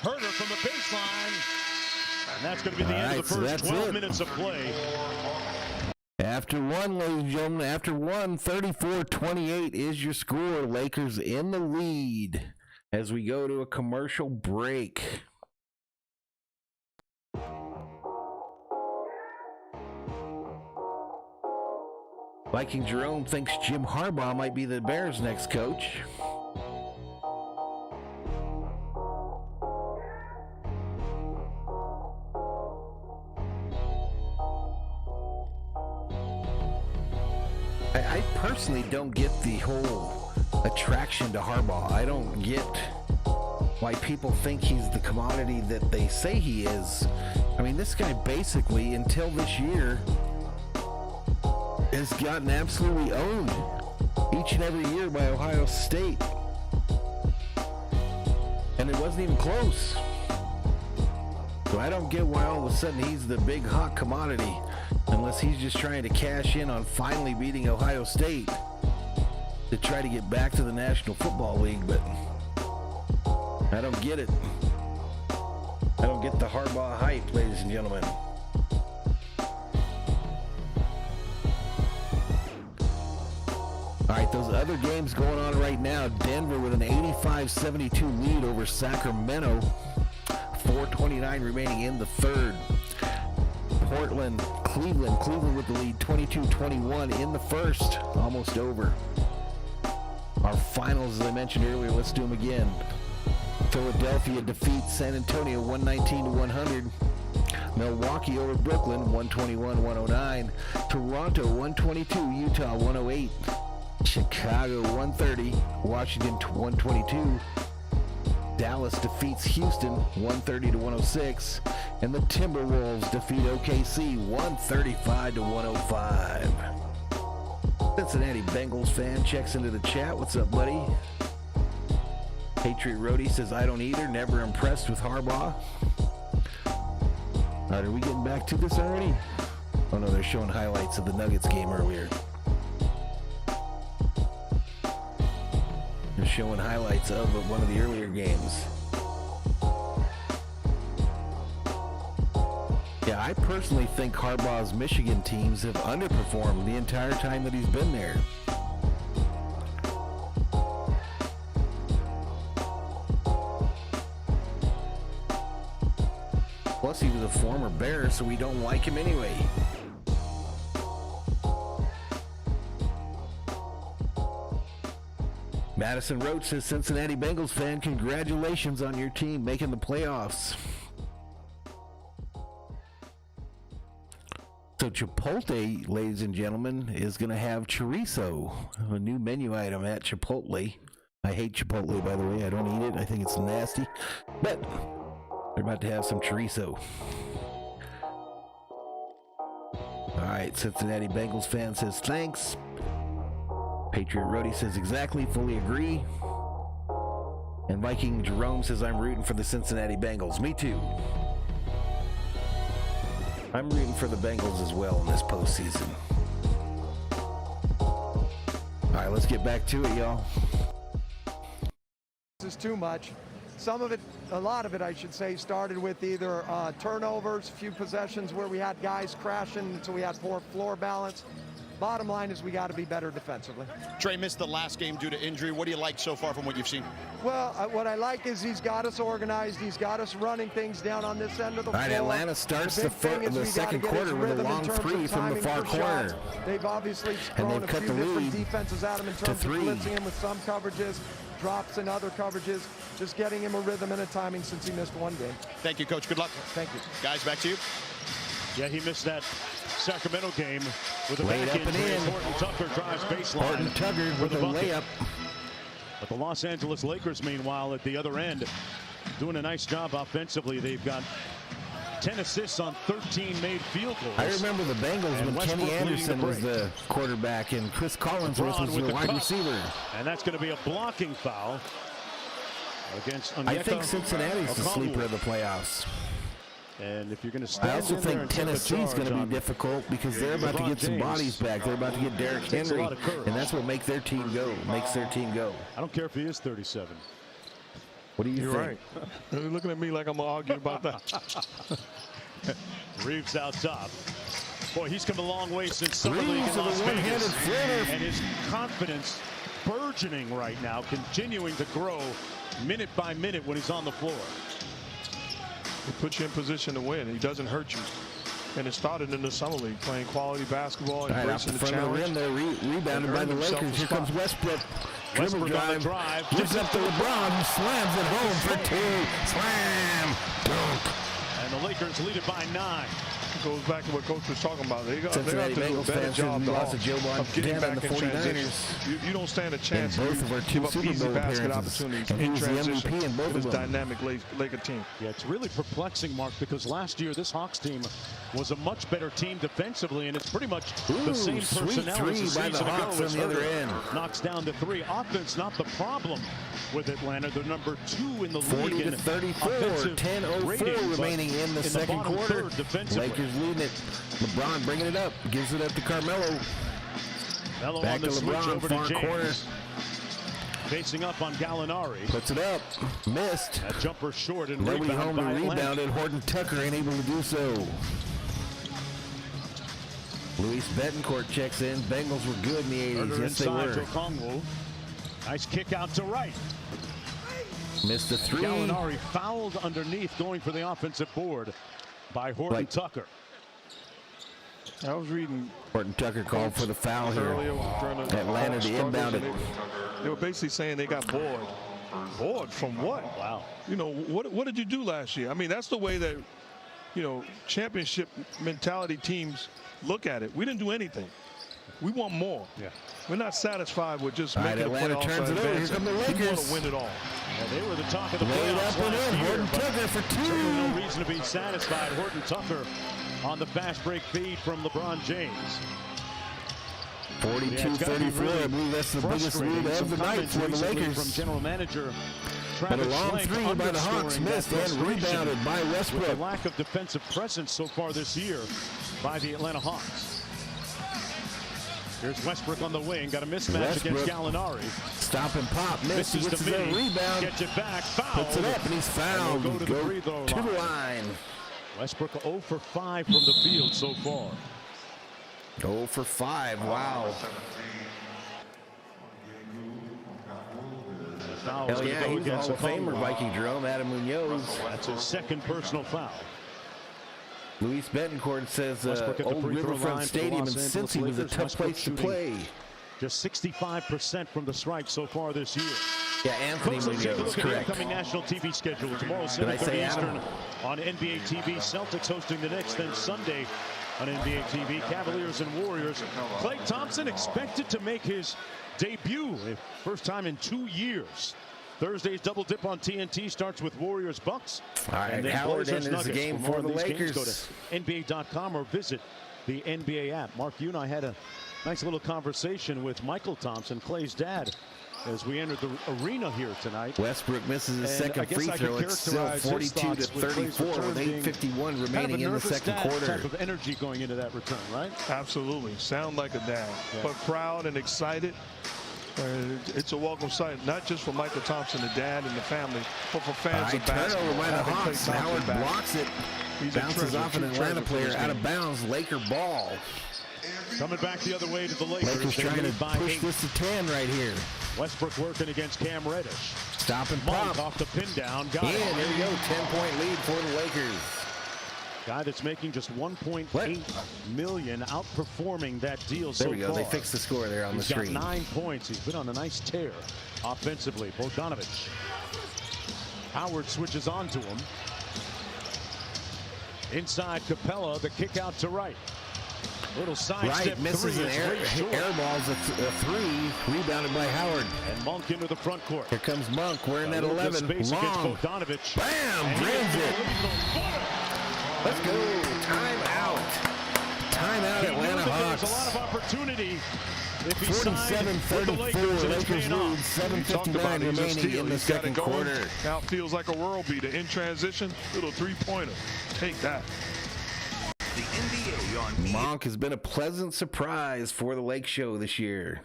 Herder from the baseline. And that's going to be the end of the first 12 minutes of play. After one, ladies and gentlemen, after one, 34-28 is your score. Lakers in the lead as we go to a commercial break. Viking Jerome thinks Jim Harbaugh might be the Bears' next coach. I personally don't get the whole attraction to Harbaugh. I don't get why people think he's the commodity that they say he is. I mean, this guy basically, until this year, has gotten absolutely owned each and every year by Ohio State. And it wasn't even close. So I don't get why all of a sudden he's the big hot commodity, unless he's just trying to cash in on finally beating Ohio State to try to get back to the National Football League. But I don't get it. I don't get the Harbaugh hype, ladies and gentlemen. All right, those other games going on right now. Denver with an 85-72 lead over Sacramento. 4:29 remaining in the third. Portland, Cleveland with the lead, 22-21 in the first. Almost over. Our finals, as I mentioned earlier, let's do them again. Philadelphia defeats San Antonio 119-100. Milwaukee over Brooklyn 121-109. Toronto 122, Utah 108. Chicago 130, Washington 122. Dallas defeats Houston 130-106, and the Timberwolves defeat OKC 135-105. Cincinnati Bengals fan checks into the chat. What's up, buddy? Patriot Roadie says, I don't either. Never impressed with Harbaugh. All right, are we getting back to this already? Oh no, they're showing highlights of the Nuggets game earlier. They're showing highlights of one of the earlier games. Yeah, I personally think Harbaugh's Michigan teams have underperformed the entire time that he's been there. Plus, he was a former Bear, so we don't like him anyway. Madison Roach says, Cincinnati Bengals fan, congratulations on your team making the playoffs. So Chipotle, ladies and gentlemen, is going to have chorizo, a new menu item at Chipotle. I hate Chipotle, by the way. I don't eat it. I think it's nasty. But they're about to have some chorizo. All right, Cincinnati Bengals fan says, thanks. Patriot Roadie says, exactly, fully agree. And Viking Jerome says, I'm rooting for the Cincinnati Bengals. Me too. I'm rooting for the Bengals as well in this postseason. All right, let's get back to it, y'all. This is too much. Some of it, a lot of it, I should say, started with either turnovers, a few possessions where we had guys crashing, so we had poor floor balance. Bottom line is we got to be better defensively. Trey missed the last game due to injury. What do you like so far from what you've seen? Well, what I like is he's got us organized. He's got us running things down on this end of the floor. All right, Atlanta starts the second quarter with a long three from the far corner. They've obviously thrown a few different defenses at him in terms of blitzing him with some coverages, drops in other coverages, just getting him a rhythm and a timing since he missed one game. Thank you, Coach. Good luck. Thank you. Guys, back to you. Yeah, he missed that Sacramento game with a Laid back up and injury. in. Horton Tucker drives baseline. Horton Tucker with a layup. But the Los Angeles Lakers, meanwhile, at the other end, doing a nice job offensively. They've got 10 assists on 13 made field goals. I remember the Bengals when Kenny Anderson was the quarterback and Chris Collinsworth was the wide receiver. And that's going to be a blocking foul against Onyeka. I think Cincinnati's the sleeper of the playoffs. And if you're going to stand I also in there think and take a Tennessee's going to charge be on difficult because they're about to LeBron get some James. bodies back. They're about to get Derrick Takes a Henry, lot of courage. and that's what makes their team go. I don't care if he is 37. What do you You're think? right. You're looking at me like I'm going to argue about that. Reeves out top. Boy, he's come a long way since Summer League in Reeves with Las a one-handed Vegas. flitter. And his confidence burgeoning right now, continuing to grow minute by minute when he's on the floor. He puts you in position to win. He doesn't hurt you. And it started in the Summer League, playing quality basketball, All right, off embracing the the front of the challenge. rim there, rebounded by earned the himself Lakers. a Here spot. comes Westbrook. Westbrook Dribble on the drive. drive. Gives up to LeBron, who slams it home for two. Slam. Dunk. And the Lakers lead it by 9. Goes back to what Coach was talking about. They got to Cincinnati do a Bengals better fans job shouldn't lost to Joe of getting Montana back and the in 49ers. transition. You don't stand a chance In if both of our you two give up Super easy Bowl basket appearances. opportunities And he in was the transition MVP in both with of this them. dynamic Laker team. Yeah, it's really perplexing, Mark, because last year this Hawks team was a much better team defensively, and it's pretty much the same sweet personnel as the three by the season ago. Hawks on the other end. Knocks down the 3. Offense not the problem with Atlanta. They're number 2 in the 40 league to in 34, offensive 10:04 rating, but remaining in the second bottom quarter. third defensively. Lakers leading it. LeBron bringing it up, gives it up to Carmelo. Melo Back on to the switch LeBron, over to far James. corner. Facing up on Gallinari. Puts it up, missed. That jumper short and Nobody rebound home to by Atlanta. rebound, and Horton Tucker ain't able to do so. Luis Betancourt checks in. Bengals were good in the 80s. Herder Yes, they inside were. to Okongwu. Nice kick out to right. Missed the 3. Gallinari fouled underneath, going for the offensive board by Horton Tucker. I was reading Horton Tucker called for the foul here. earlier during the Atlanta to inbound it. They were basically saying they got bored. Bored from what? Wow. You know, what did you do last year? I mean, that's the way that, you know, championship mentality teams look at it. We didn't do anything. We want more. Yeah. We're not satisfied with just All right, making Atlanta a playoff turns it over. Here come the We want Lakers. to win it all. Yeah, they were the talk of the Laid playoffs up and last in. year, Horton but Tucker for 2. certainly no reason to be satisfied. Horton Tucker on the fast break feed from LeBron James. 42-34. I believe that's the biggest lead of the night for the Lakers. From general manager But Travis a long Schlenk, 3 by the Hawks, underscoring missed that and frustration rebounded by with the Westbrook. lack of defensive presence so far this year by the Atlanta Hawks. Here's Westbrook on the wing, got a mismatch against Gallinari. Stop and pop, missed. He Misses gets the his own midi, rebound. gets it back, foul. Puts it up, and he's fouled. Go to the free throw to the line. line. Westbrook 0 for 5 from the field so far. 0 for 5. Wow. Hell yeah, he's a Hall of Famer, Viking Jerome, Adam Munoz. That's his second personal foul. Luis Betancourt says Westbrook at the old free throw Riverfront line for the Stadium in Los Angeles Cincy was a Lakers. tough Westbrook place to shooting play. Just 65% from the stripe so far this year. Yeah, Anthony Folks, let's take a Munoz, look at the correct. upcoming national TV schedule. Tomorrow, Did I 7:30 say Eastern Adam? on NBA TV. Celtics hosting the Knicks. Then Sunday on NBA TV, Cavaliers and Warriors. Klay Thompson expected to make his debut, first time in 2 years. Thursday's double dip on TNT starts with Warriors Bucks. All right, and then Howard Blazers enters the Nuggets. game more for the on these games, Lakers. Go to NBA.com or visit the NBA app. Mark, you and I had a nice little conversation with Michael Thompson, Klay's dad, as we entered the arena here tonight. Westbrook misses his And second I guess free I throw. could It's still characterize his 42 to thoughts with Klay's 34 return with being 8:51 remaining in the second quarter. Type of energy going into that return, right? Absolutely. Sound like a dad, Yeah. but proud and excited. It's a welcome sight, not just for Michael Thompson, the dad and the family, but for fans of basketball. Turnover by the Having Klay Hawks. Thompson Howard back. blocks it. He's a Bounces treasure, off an true Atlanta treasure for player this out game. of bounds. Laker ball. Coming back the other way to the Lakers. Lakers They trying lead to by push 8. this to 10 right here. Westbrook working against Cam Reddish. Stop and Monk pop. off the pin down. Got In, it. there you go. 10-point lead for the Lakers. Guy that's making just $1.8 million, outperforming that deal so There we go. far. They fixed the score there on the He's got screen. 9 points. He's been on a nice tear offensively. Bogdanovich. Howard switches on to him. Inside Capella, the kick out to right. Little side Right, step misses three. an It's way short. air balls a 3, rebounded by Howard. And Monk into the front court. Here comes Monk wearing that A little 11. space against Long. Bogdanovich. Bam! And he Drains hits it. the lethal footer. Let's go. Time out. Timeout, Atlanta Hawks. There's a lot of opportunity. 47-34, Lakers lead, 7:59 remaining in the second quarter. Now it feels like a world beater. In transition, little three-pointer. Take that. The NBA on Monk has been a pleasant surprise for the Lake Show this year.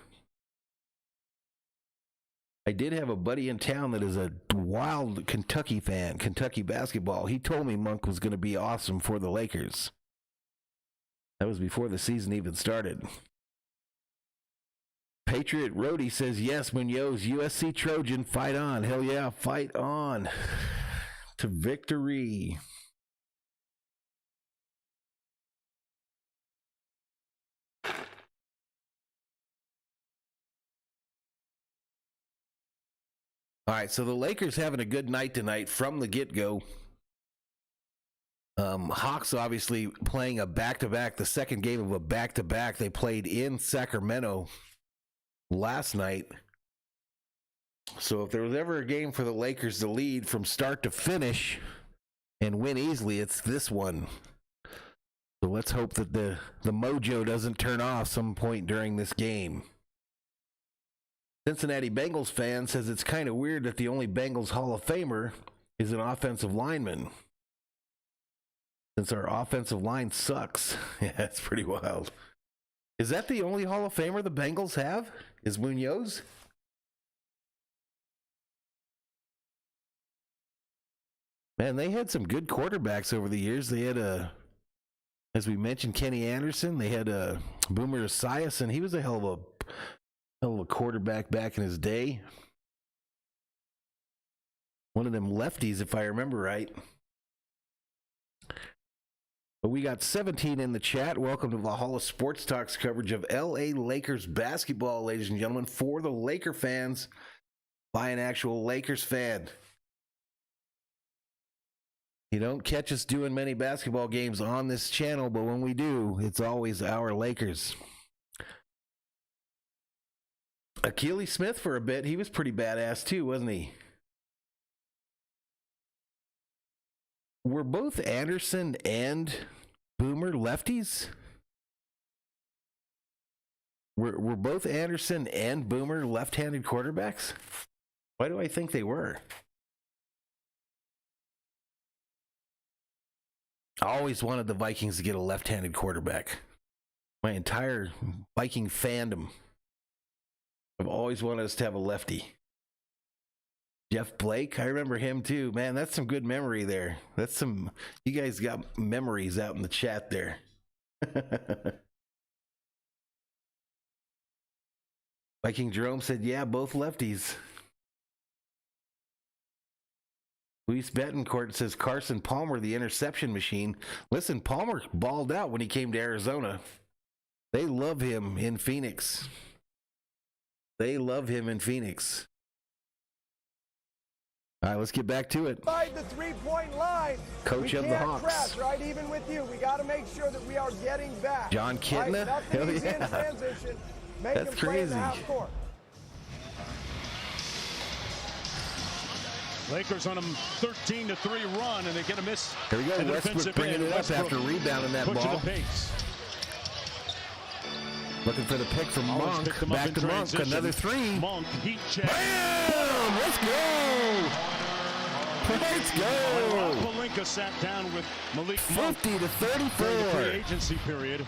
I did have a buddy in town that is a wild Kentucky fan, Kentucky basketball. He told me Monk was going to be awesome for the Lakers. That was before the season even started. Patriot Rhodey says, yes, Munoz, USC Trojan, fight on. Hell yeah, fight on to victory. All right, so the Lakers having a good night tonight from the get-go. Hawks obviously playing a back-to-back, the second game of a back-to-back. They played in Sacramento last night. So if there was ever a game for the Lakers to lead from start to finish and win easily, it's this one. So let's hope that the mojo doesn't turn off some point during this game. Cincinnati Bengals fan says it's kind of weird that the only Bengals Hall of Famer is an offensive lineman, since our offensive line sucks. Yeah, it's pretty wild. Is that the only Hall of Famer the Bengals have? Is Munoz? Man, they had some good quarterbacks over the years. They had as we mentioned, Kenny Anderson. They had Boomer Esiason. He was a hell of a quarterback back in his day. One of them lefties, if I remember right. But we got 17 in the chat. Welcome to Valhalla Sports Talk's coverage of LA Lakers basketball, ladies and gentlemen, for the Laker fans by an actual Lakers fan. You don't catch us doing many basketball games on this channel, but when we do, it's always our Lakers. Akili Smith for a bit, he was pretty badass too, wasn't he? Were both Anderson and Boomer lefties? Were both Anderson and Boomer left-handed quarterbacks? Why do I think they were? I always wanted the Vikings to get a left-handed quarterback. My entire Viking fandom. I've always wanted us to have a lefty. Jeff Blake, I remember him too. Man, that's some good memory there. That's some, you guys got memories out in the chat there. Viking Jerome said, yeah, both lefties. Luis Betancourt says Carson Palmer, the interception machine. Listen, Palmer balled out when he came to Arizona. They love him in Phoenix. They love him in Phoenix. All right, let's get back to it. By the three-point line, coach of the Hawks. Crash, right? Even with you, we got to make sure that we are getting back. John Kitna? Right? Hell yeah. In transition. Make That's him play crazy. in the half court. Lakers on a 13-3 run, and they get a miss. Here we go. Westbrook bringing it up after rebounding that ball. Looking for the pick from Monk. Back to Monk. Another three. Monk, heat check. Bam! Let's go! Let's go! Pelinka sat down with Malik Monk 50-34. during the free agency period.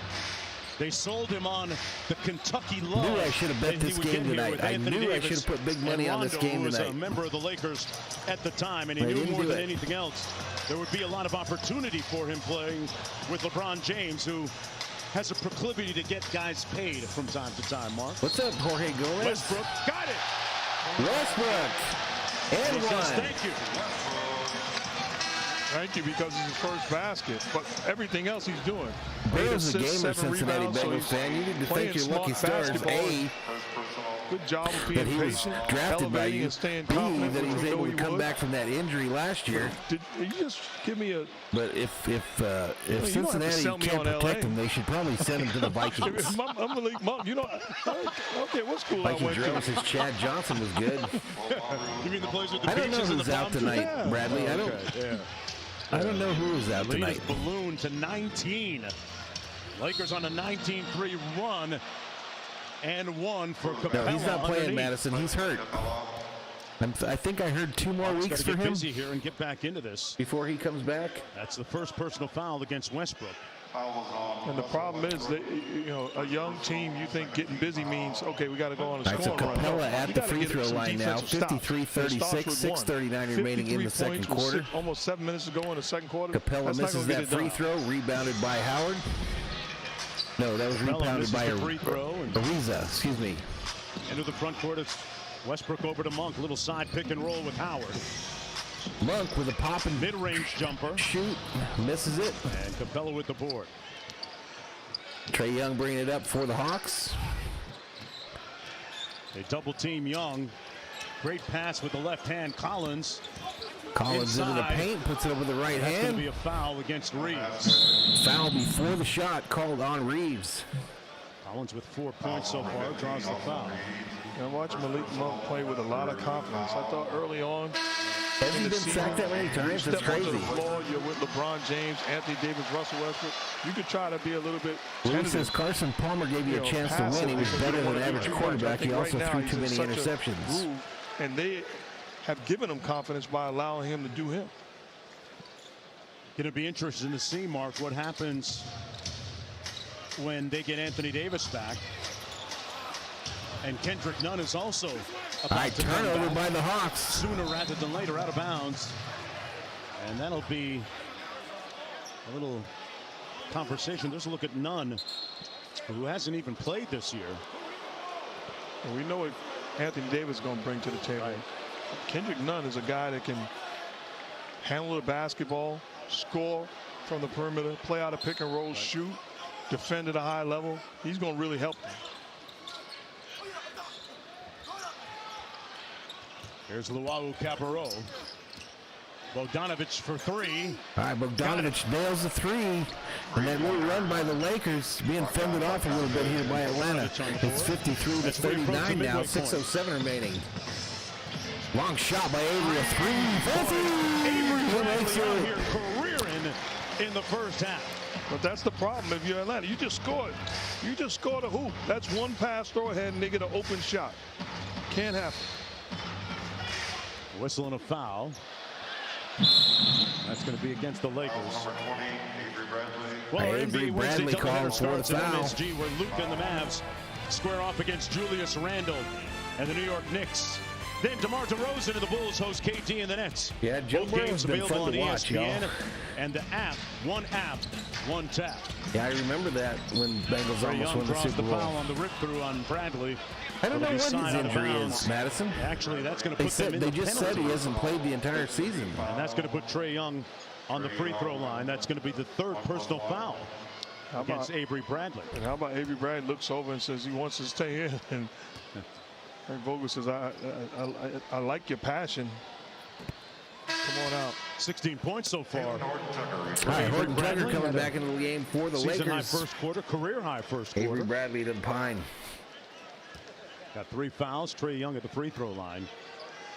They sold him on the Kentucky love. I knew I should have bet this game tonight. I knew I should have put big money on this game tonight. Rondo was a member of the Lakers at the time, and he knew more than anything else there would be a lot of opportunity for him playing with LeBron James, who has a proclivity to get guys paid from time to time, Mark. What's up, Jorge Gomez? Westbrook got it. Westbrook. And he one. says, thank you. Thank you, because it's his first basket. But everything else he's doing. Bill's a gamer, Cincinnati Bengals fan. You need to thank your lucky stars. A, good job of being that he was patient, drafted by you. B, that he was able to come back from that injury last year. Did you just give me a... But if Cincinnati can't protect him, they should probably send him to the Vikings. I'm Malik Monk. You know, okay, what school I Viking went Jerome to? says Chad Johnson was good. You mean the place with the I don't know beaches and who's the out palm trees? tonight, Yeah. Bradley. I don't know who is out Lead tonight. is ballooned to 19. Lakers on a 19-3 run. And one for Capella. No, he's not playing, underneath. Madison. He's hurt. I think I heard 2 more weeks for him. Busy here and get back into this before he comes back. That's the first personal foul against Westbrook. And the problem is that, you know, a young team, you think getting busy means, okay, we got to go on a scoring so Capella run. at the free throw line now. 53-36, 6:39 remaining in the second quarter. Almost 7 minutes to go in the second quarter. Capella misses that free throw, rebounded by Howard. No, that was rebounded by Ariza, excuse me. Into the front court, it's Westbrook over to Monk. Little side pick and roll with Howard. Monk with a popping mid-range jumper. Shoot, misses it. And Capella with the board. Trae Young bringing it up for the Hawks. They double team Young. Great pass with the left hand. Collins into the paint, puts it over the right hand. That's going to be a foul against Reeves. Foul before the shot called on Reeves. Collins with 4 points so far, draws the foul. I watched Malik Monk play with a lot of confidence. I thought early on, has he been sacked that many times? That's crazy. The floor, you're with LeBron James, Anthony Davis, Russell Westbrook. You could try to be a little bit Luke says Carson Palmer gave you a chance to win. He was better than an average quarterback. He also threw too many interceptions. And they have given him confidence by allowing him to do him. Going to be interesting to see, Mark, what happens when they get Anthony Davis back. And Kendrick Nunn is also about to turnover by the Hawks. Sooner rather than later, out of bounds. And that'll be a little conversation. There's a look at Nunn, who hasn't even played this year. And we know what Anthony Davis is going to bring to the table. Right. Kendrick Nunn is a guy that can handle the basketball, score from the perimeter, play out of pick and roll, shoot, defend at a high level. He's going to really help them. Here's Luau Cabarro. Bogdanovich for 3. All right, Bogdanovich nails the 3. And that little run by the Lakers being fended off a little bit here by Atlanta. It's 53-39 now, 6:07 remaining. Long shot by Avery, a 3. Avery makes it here, careering in the first half. But that's the problem if you're Atlanta. You just scored. You just scored a hoop. That's one pass, throw ahead, and they get an open shot. Can't happen. Whistle and a foul. That's going to be against the Lakers. Well, Avery Bradley calls for the foul. MSG, where Luke and the Mavs square off against Julius Randle and the New York Knicks. Then DeMar DeRozan and the Bulls host KD and the Nets. Yeah, Joe both games been available fun on to watch, ESPN and the app, one tap. Yeah, I remember that when Bengals almost won the Super Bowl. The foul on the rip through on Bradley. I don't know what his injury is, Madison. Actually, that's going to put them in They the just said he hasn't played the entire season. And that's going to put Trae Young on the free throw line. That's going to be the 3rd personal foul against Avery Bradley. And how about Avery Bradley looks over and says he wants to stay in, and Vogel says, I like your passion. Come on out. 16 points so far. All right, Horton Tucker coming back into the game for the Lakers. Season high first quarter, career high first quarter. Avery Bradley to the pine. Got 3 fouls. Trae Young at the free throw line.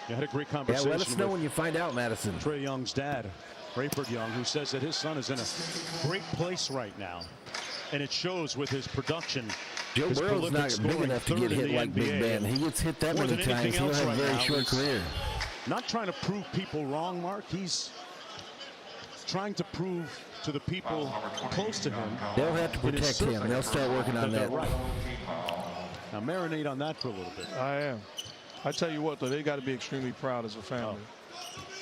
You had a great conversation. Yeah, let us know when you find out, Madison. Trae Young's dad, Rayford Young, who says that his son is in a great place right now. And it shows with his production. Joe Burrow's not big enough to get hit like Big Ben. He gets hit that many times, he'll have a very short career. Not trying to prove people wrong, Mark. He's trying to prove to the people close to him. They'll have to protect him. They'll start working on that. Right. Now marinate on that for a little bit. I am. I tell you what, though, they got to be extremely proud as a family.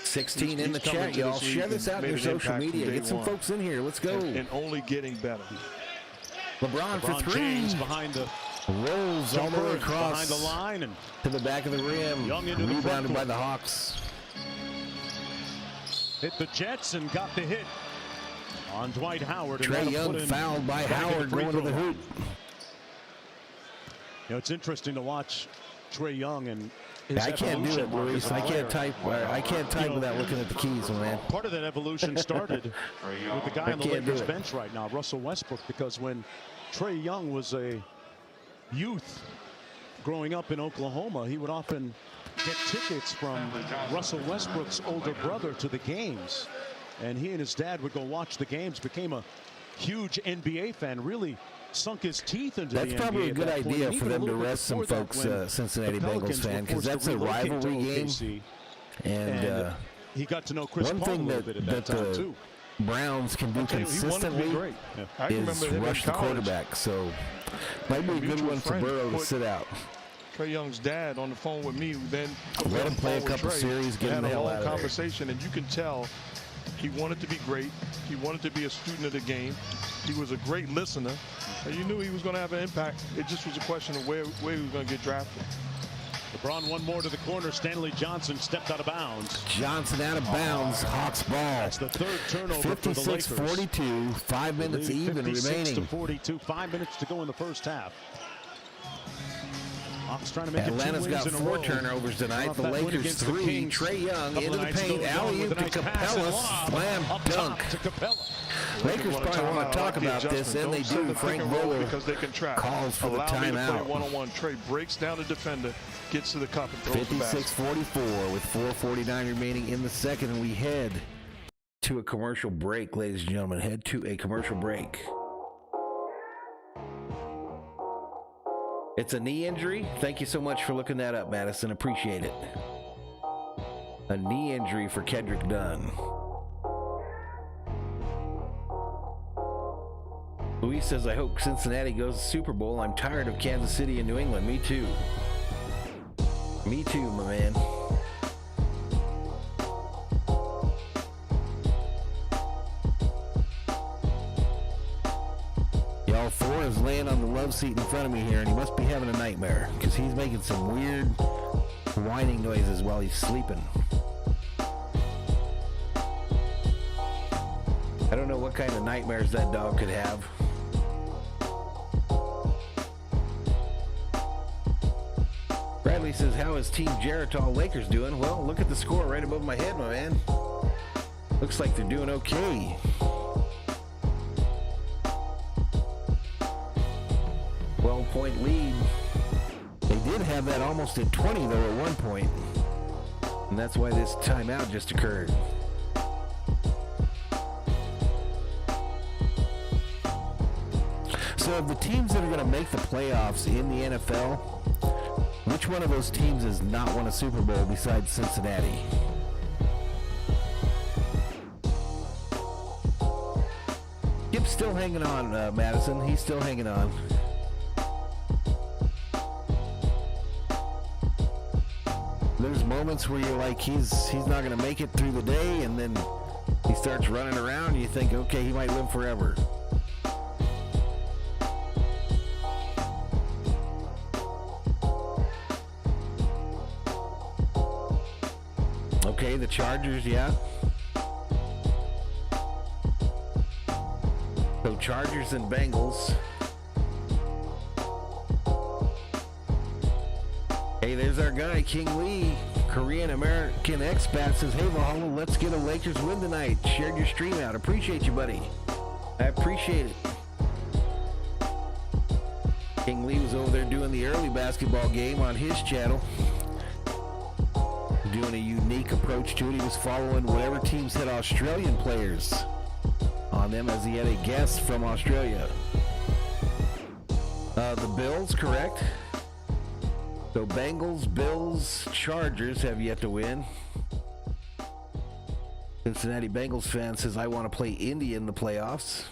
16 in the chat, y'all. Share this out in your social media. Get some folks in here. Let's go. And only getting better. LeBron for 3. James behind the rolls all the way across behind the line and to the back of the rim. Young into rebounded by the Hawks. Hit the Jets and got the hit on Dwight Howard. Trae Young fouled by Howard going to the hoop. You know, it's interesting to watch Trae Young and I can't do it, Luis. I can't type. I can't type without looking at the keys, man. Part of that evolution started with the guy on the Lakers bench right now, Russell Westbrook, because when Trae Young was a youth growing up in Oklahoma, he would often get tickets from Russell Westbrook's older brother to the games, and he and his dad would go watch the games. Became a huge NBA fan, really sunk his teeth into that's the NBA. That's probably a good idea for them to rest some before folks, Cincinnati Bengals fan, because that's a rivalry game. And he got to know Chris one Paul thing a little bit at that time, too. Browns can do consistently is rush the quarterback. So might be a good one for Burrow to sit out. Trey Young's dad on the phone with me, then let him play a couple series, get him the hell out of there. Conversation, and you can tell he wanted to be great. He wanted to be a student of the game. He was a great listener, and you knew he was going to have an impact. It just was a question of where he was going to get drafted. LeBron one more to the corner. Stanley Johnson stepped out of bounds. Johnson out of bounds. Hawks ball. That's the third turnover for the Lakers. 56-42. 5 minutes even remaining. 56-42. 5 minutes to go in the first half. Hawks trying to make Atlanta's got 4 turnovers tonight. The Lakers 3. Trey Young into the paint. Alley-oop to Capella. Slam dunk. Lakers probably want to talk about this, and they do. Frank Vogel because they can track. Calls for the timeout. One-on-one. Trey breaks down the defender, gets to the cup, and throws the basket. 56-44 with 4:49 remaining in the second, and we head to a commercial break, ladies and gentlemen. Head to a commercial break. It's a knee injury. Thank you so much for looking that up, Madison. Appreciate it. A knee injury for Kendrick Dunn. Luis says, I hope Cincinnati goes to the Super Bowl. I'm tired of Kansas City and New England. Me too. Me too, my man. Y'all, Thor is laying on the love seat in front of me here, and he must be having a nightmare because he's making some weird whining noises while he's sleeping. I don't know what kind of nightmares that dog could have. Bradley says, how is Team Geritol Lakers doing? Well, look at the score right above my head, my man. Looks like they're doing okay. Point lead. They did have that almost at 20 though at one point, and that's why this timeout just occurred. So of the teams that are going to make the playoffs in the NFL, which one of those teams has not won a Super Bowl besides Cincinnati? Skip's still hanging on, Madison. He's still hanging on. There's moments where you're like, he's not going to make it through the day, and then he starts running around, and you think, okay, he might live forever. Okay, the Chargers, yeah. So Chargers and Bengals. Hey, there's our guy, King Lee, Korean-American expat, says, hey, Valhalla, let's get a Lakers win tonight. Shared your stream out. Appreciate you, buddy. I appreciate it. King Lee was over there doing the early basketball game on his channel. Doing a unique approach to it. He was following whatever teams had Australian players on them, as he had a guest from Australia. The Bills, correct? So Bengals, Bills, Chargers have yet to win. Cincinnati Bengals fan says, I want to play Indy in the playoffs.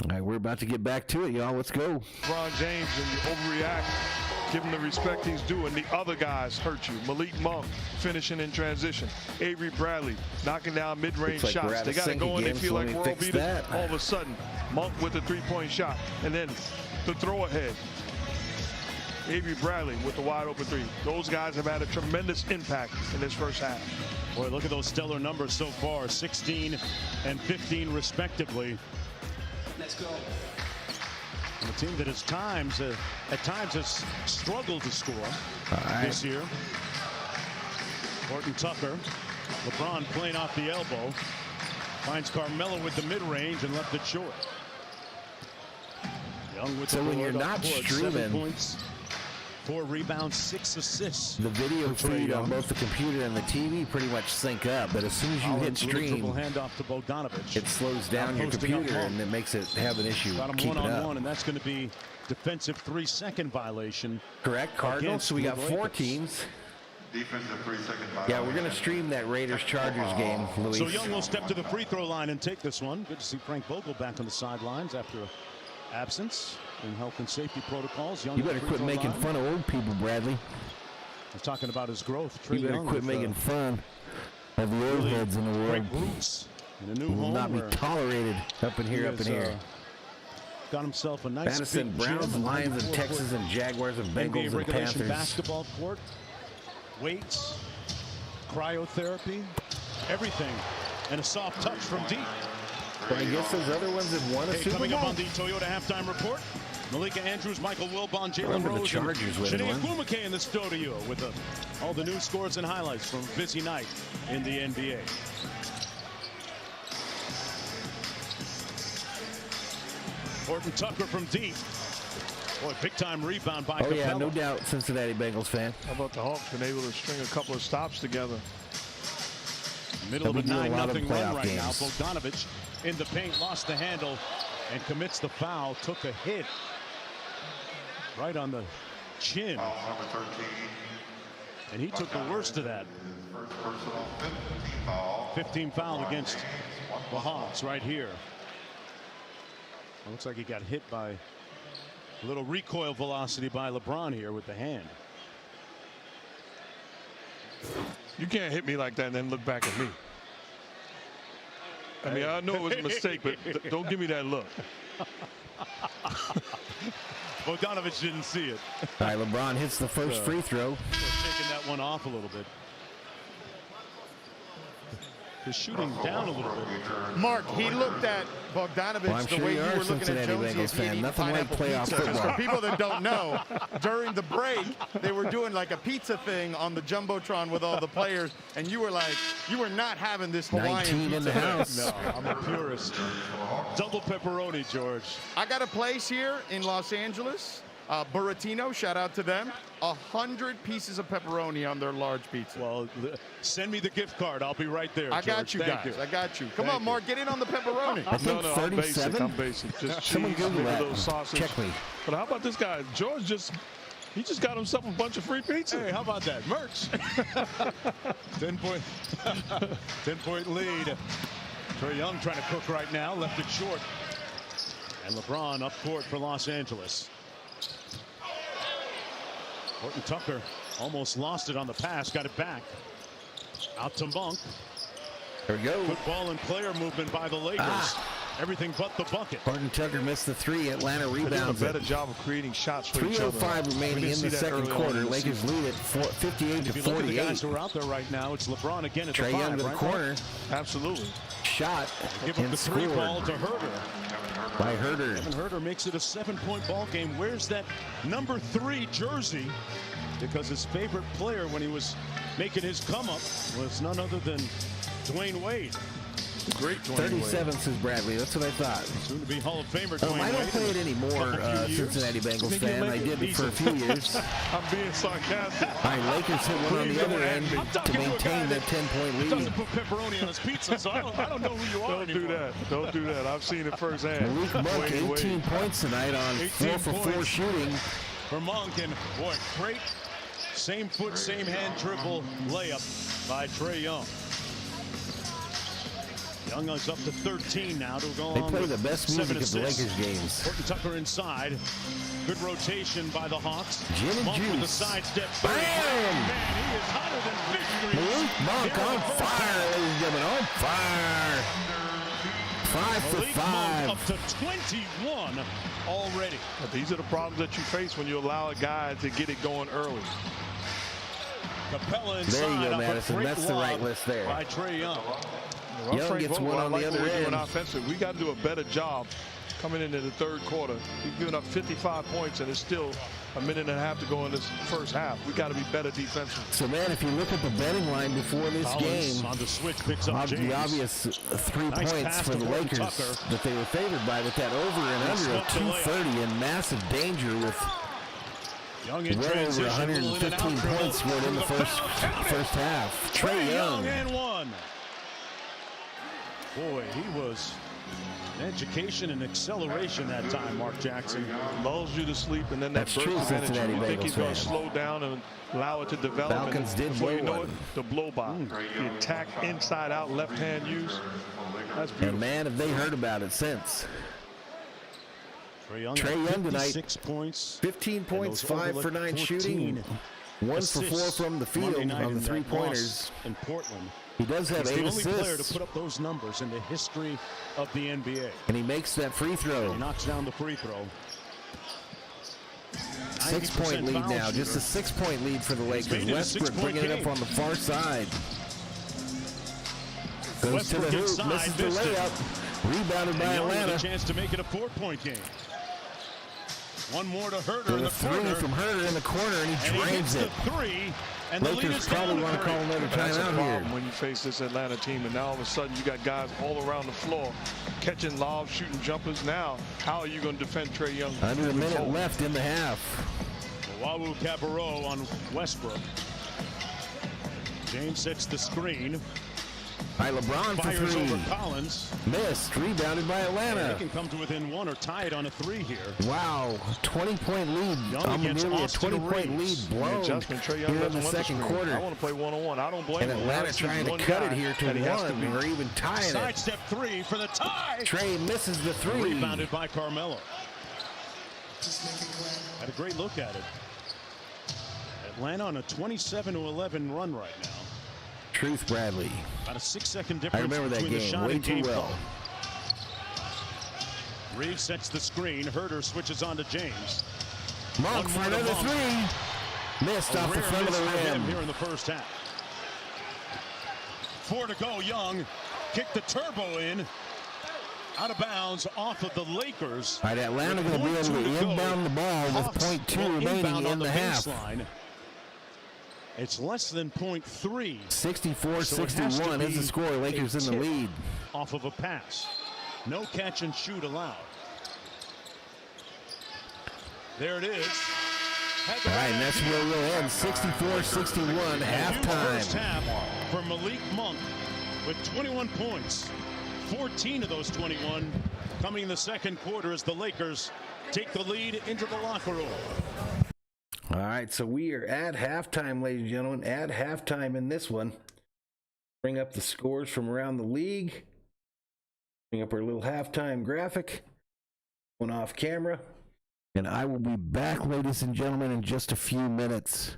All right, we're about to get back to it, y'all. Let's go. LeBron James, and you overreact. Give him the respect he's due, and the other guys hurt you. Malik Monk finishing in transition. Avery Bradley knocking down mid-range shots. They got to go in, they feel like world beaters. All of a sudden, Monk with a three-point shot. And then the throw ahead. Avery Bradley with the wide open three. Those guys have had a tremendous impact in this first half. Boy, look at those stellar numbers so far, 16 and 15 respectively. Let's go. And a team that at times has struggled to score this year. Horton Tucker, LeBron playing off the elbow, finds Carmelo with the mid-range and left it short. Young with so when you're not streaming, 4 rebounds, 6 assists. The video feed on both the computer and the TV pretty much sync up, but as soon as you hit stream, handoff to Bogdanovich. it slows down your computer and it makes it have an issue Got him keeping up. 1-on-1, and that's going to be defensive 3-second violation. Correct, Cardinals. So we got 4 teams. Defensive 3-second violation. Yeah, we're going to stream that Raiders-Chargers game, Luis. So Young will step to the free throw line and take this one. Good to see Frank Vogel back on the sidelines after an absence in health and safety protocols. Young You better quit making fun of old people, Bradley. We're talking about his growth. You better quit making fun of the old heads in the world. Great roots in a new Will home. not be tolerated up in here, Got himself a nice Madison, big Browns, gym, Lions, and 94 Texas, and Jaguars, and NBA Bengals, and regulation Panthers. basketball court, weights, cryotherapy, everything, and a soft touch from deep. But I guess those other ones have won a Super Coming Bowl. up on the Toyota halftime report, Malika Andrews, Michael Wilbon, Jalen Remember the Rose, Chargers and winning Shanae one. Kumake in the studio with all the news, scores, and highlights from a busy night in the NBA. Horton Tucker from deep. Boy, big-time rebound by Capella. Yeah, no doubt, Cincinnati Bengals fan. How about the Hawks been able to string a couple of stops together? Middle of a They'll be doing a lot of 9-0 run playoff right now. games. Bogdanovich in the paint, lost the handle, and commits the foul. Took a hit right on the chin. Foul number 13. And he took the worst of that. First personal 15 foul. 15 foul against the Hawks right here. It looks like he got hit by a little recoil velocity by LeBron here with the hand. You can't hit me like that and then look back at me. I mean, I know it was a mistake, but don't give me that look. Bogdanovich didn't see it. All right, LeBron hits the first free throw. Taking that one off a little bit. His shooting down a little bit. Mark, he looked at Bogdanovich Well, I'm the sure way you you are were looking Cincinnati at Jonesy Bengals if he had fan. eaten Nothing like pineapple playoff pizza. 'Cause football. for people that don't know, during the break, they were doing like a pizza thing on the Jumbotron with all the players, and you were like, you were not having this Hawaiian 19 pizza. in the house. No, I'm a purist. Double pepperoni, George. I got a place here in Los Angeles, Buratino, shout out to them, 100 pieces of pepperoni on their large pizza. Well, send me the gift card. I'll be right there. I got George. you Thank guys. you. I got you. Come Thank on, Mark, get in on the pepperoni. I think I'm basic. 37. I'm basic. Just Someone cheese, Google maybe a that. little sausage. Check me. But how about this guy? George he just got himself a bunch of free pizza. Hey, how about that? Merch. 10-point lead. Trae Young trying to cook right now. Left it short. And LeBron up court for Los Angeles. Horton Tucker almost lost it on the pass. Got it back. Out to Monk. There we go. Good ball and player movement by the Lakers. Everything but the bucket. Horton Tucker missed the 3. Atlanta They're doing a rebounds better it. job of creating shots for each other. 3:05 We remaining didn't in see the that second early on quarter. in the Lakers season. lead at 58 to If you look at the guys 48. who are out there right now, it's LeBron again at the Trae 5, Young to the right? corner. Absolutely. Shot Give up and the 3 ball scored to Herter. by Herter. Kevin Herter makes it a 7-point ball game. Where's that number 3 jersey? Because his favorite player when he was making his come up was none other than Dwayne Wade. Great 37, says Bradley. That's what I thought. Soon to be Hall of Famer Dwayne I don't Wade. play it anymore, Cincinnati Bengals fan. I did it for a few years. I'm being sarcastic. All right, Lakers hit one on the other end I'm to talking to a maintain guy that 10-point lead. Doesn't put pepperoni on his pizza, so I don't know who you are Don't do anymore. that. Don't do that. I've seen it firsthand. Malik Monk, Wade, 18 points tonight on 4 for 4 points. shooting. For Monk, and boy, great same foot, same hand dribble layup by Trae Young. Young is up to 13 now to go They on play with the best 7 music at the assists. Lakers games. Horton Tucker inside. Good rotation by the Hawks. Gin and Monk with the juice. sidestep. Bam! Man, he is hotter than fish grease. Malik Monk Here on we go. fire, ladies and gentlemen, on fire. 5 for Malik Monk 5. up to 21 already. But these are the problems that you face when you allow a guy to get it going early. Capella There inside. you go, off a Madison. great That's the right lob list there. By Trae Young. Well, Young Frank gets Vogel, one I on like the what other we're doing end. offensively. We got to do a better job coming into the third quarter. He's given up 55 points, and it's still a minute and a half to go in this first half. We got to be better defensively. So, man, if you look at the betting line before this Collins game, on the switch picks up James. the obvious 3 Nice points pass for to the Horton Lakers Tucker. that they were favored by with that over and under of swept the layup. 230 and massive danger with Young in well over transition, 115 points scored in the first half. Trae Young. And one. Boy, he was an education and acceleration that time, Mark Jackson. Lulls you to sleep, and then that That's burst true, of energy. Cincinnati You think Bengals he's going to fan. slow down and allow it to develop. Falcons and did before blow you know one. it, the blow by. The attack inside out, left hand use. That's beautiful. And man, have they heard about it since. Trae Young tonight, 6 points. 15 points, 5 for 9 shooting, 1 for 4 from the field on the three-pointers. In Portland. He does have 8 the only assists. player to put up those numbers in the history of the NBA. And he makes that free throw. He knocks down the free throw. 6-point lead now, just a 6-point lead for the Lakers. Westbrook bringing it up on the far side. Goes to the hoop, misses the layup. Rebounded by Atlanta. A chance to make it a 4-point game. One more to Herter in the three corner. from Herter in the corner, and he drains it. And the lead Lakers is probably down want to call another timeout here. When you face this Atlanta team, and now all of a sudden you got guys all around the floor catching lobs, shooting jumpers. Now, how are you going to defend Trae Young? Under a minute left in the half. Wawu Cabarro on Westbrook. James sets the screen. By LeBron for Fires 3. over Collins. Missed. Rebounded by Atlanta. They can come to within 1 or tie it on a 3 here. Wow. 20-point lead. Nearly a 20-point lead blown here in the second quarter. I want to play one-on-one. I don't blame him. And Atlanta trying to cut it here to 1 or even tying it. Sidestep 3 for the tie. Trae misses the 3. Rebounded by Carmelo. Had a great look at it. Atlanta on a 27-11 run right now. Truth Bradley. About a 6-second difference. I remember that between the game shot way and too game well. clock. Reeves sets the screen. Herter switches on to James. Monk for another 3. Missed off the front of the rim. Here in the first half. 4 to go. Young kicked the turbo in. Out of bounds off of the Lakers. All right, Atlanta going to be able to inbound the ball with .2 remaining in the half. It's less than .3. 64-61 is the score. Lakers in the lead. Off of a pass. No catch and shoot allowed. There it is. All right, and that's where we'll end. 64-61 halftime. First half for Malik Monk with 21 points. 14 of those 21 coming in the second quarter as the Lakers take the lead into the locker room. All right, so we are at halftime, ladies and gentlemen. At halftime in this one. Bring up the scores from around the league. Bring up our little halftime graphic. One off camera. And I will be back, ladies and gentlemen, in just a few minutes.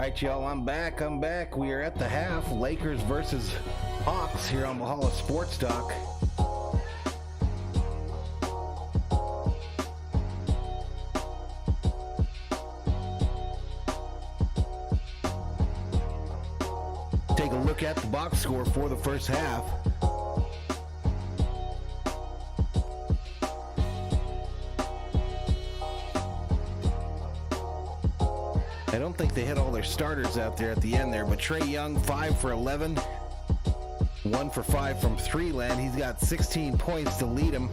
right, y'all, I'm back. We are at the half. Lakers versus Hawks here on Valhalla Sports Talk. Take a look at the box score for the first half. I don't think they had all their starters out there at the end there, but Trae Young, 5 for 11, 1 for 5 from three land. He's got 16 points to lead him.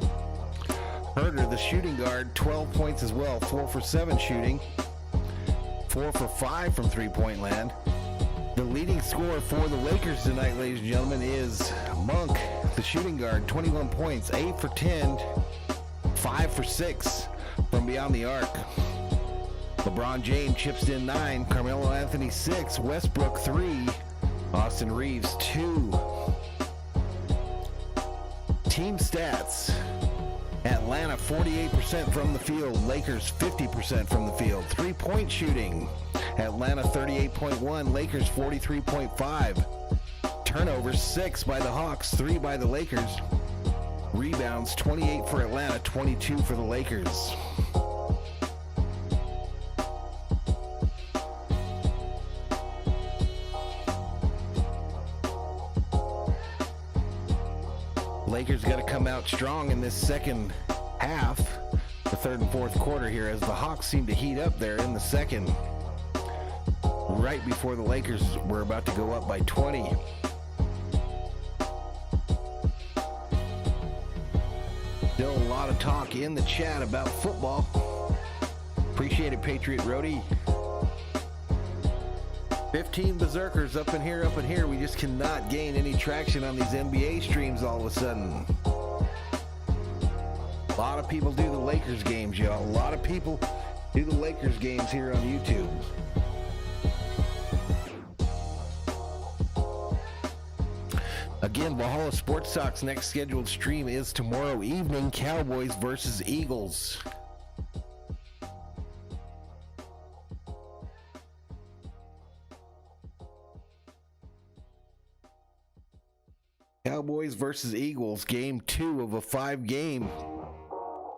Herter, the shooting guard, 12 points as well, 4 for 7 shooting, 4 for 5 from three-point land. The leading scorer for the Lakers tonight, ladies and gentlemen, is Monk, the shooting guard, 21 points, 8 for 10, 5 for 6 from beyond the arc. LeBron James chips in 9, Carmelo Anthony 6, Westbrook 3, Austin Reeves 2. Team stats: Atlanta 48% from the field, Lakers 50% from the field. 3-point shooting: Atlanta 38.1, Lakers 43.5. Turnovers 6 by the Hawks, 3 by the Lakers. Rebounds 28 for Atlanta, 22 for the Lakers. Lakers got to come out strong in this second half, the third and fourth quarter here, as the Hawks seem to heat up there in the second, right before the Lakers were about to go up by 20. Still a lot of talk in the chat about football. Appreciate it, Patriot Roadie. 15 berserkers up in here. We just cannot gain any traction on these NBA streams all of a sudden. A lot of people do the Lakers games, y'all. A lot of people do the Lakers games here on YouTube. Again, Valhalla Sports Talk's next scheduled stream is tomorrow evening, Cowboys versus Eagles. Cowboys versus Eagles, game 2 of a 5-game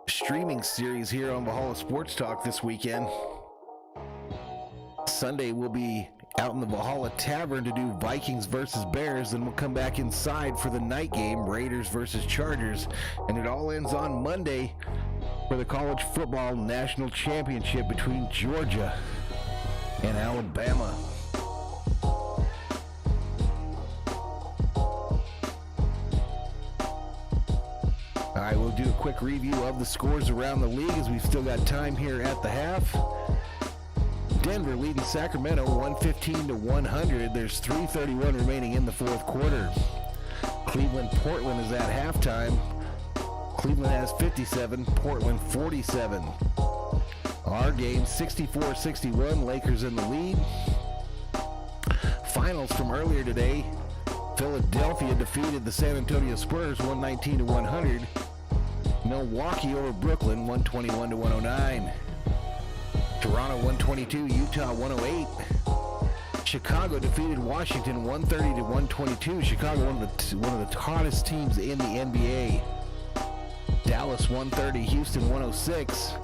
streaming series here on Valhalla Sports Talk this weekend. Sunday we'll be out in the Valhalla Tavern to do Vikings versus Bears, then we'll come back inside for the night game, Raiders versus Chargers, and it all ends on Monday for the college football national championship between Georgia and Alabama. All right, we'll do a quick review of the scores around the league as we've still got time here at the half. Denver leading Sacramento 115-100. There's 3:31 remaining in the fourth quarter. Cleveland-Portland is at halftime. Cleveland has 57, Portland 47. Our game 64-61, Lakers in the lead. Finals from earlier today: Philadelphia defeated the San Antonio Spurs 119-100. Milwaukee over Brooklyn 121-109. Toronto 122, Utah 108. Chicago defeated Washington 130-122. Chicago one of the hottest teams in the NBA. Dallas 130, Houston 106,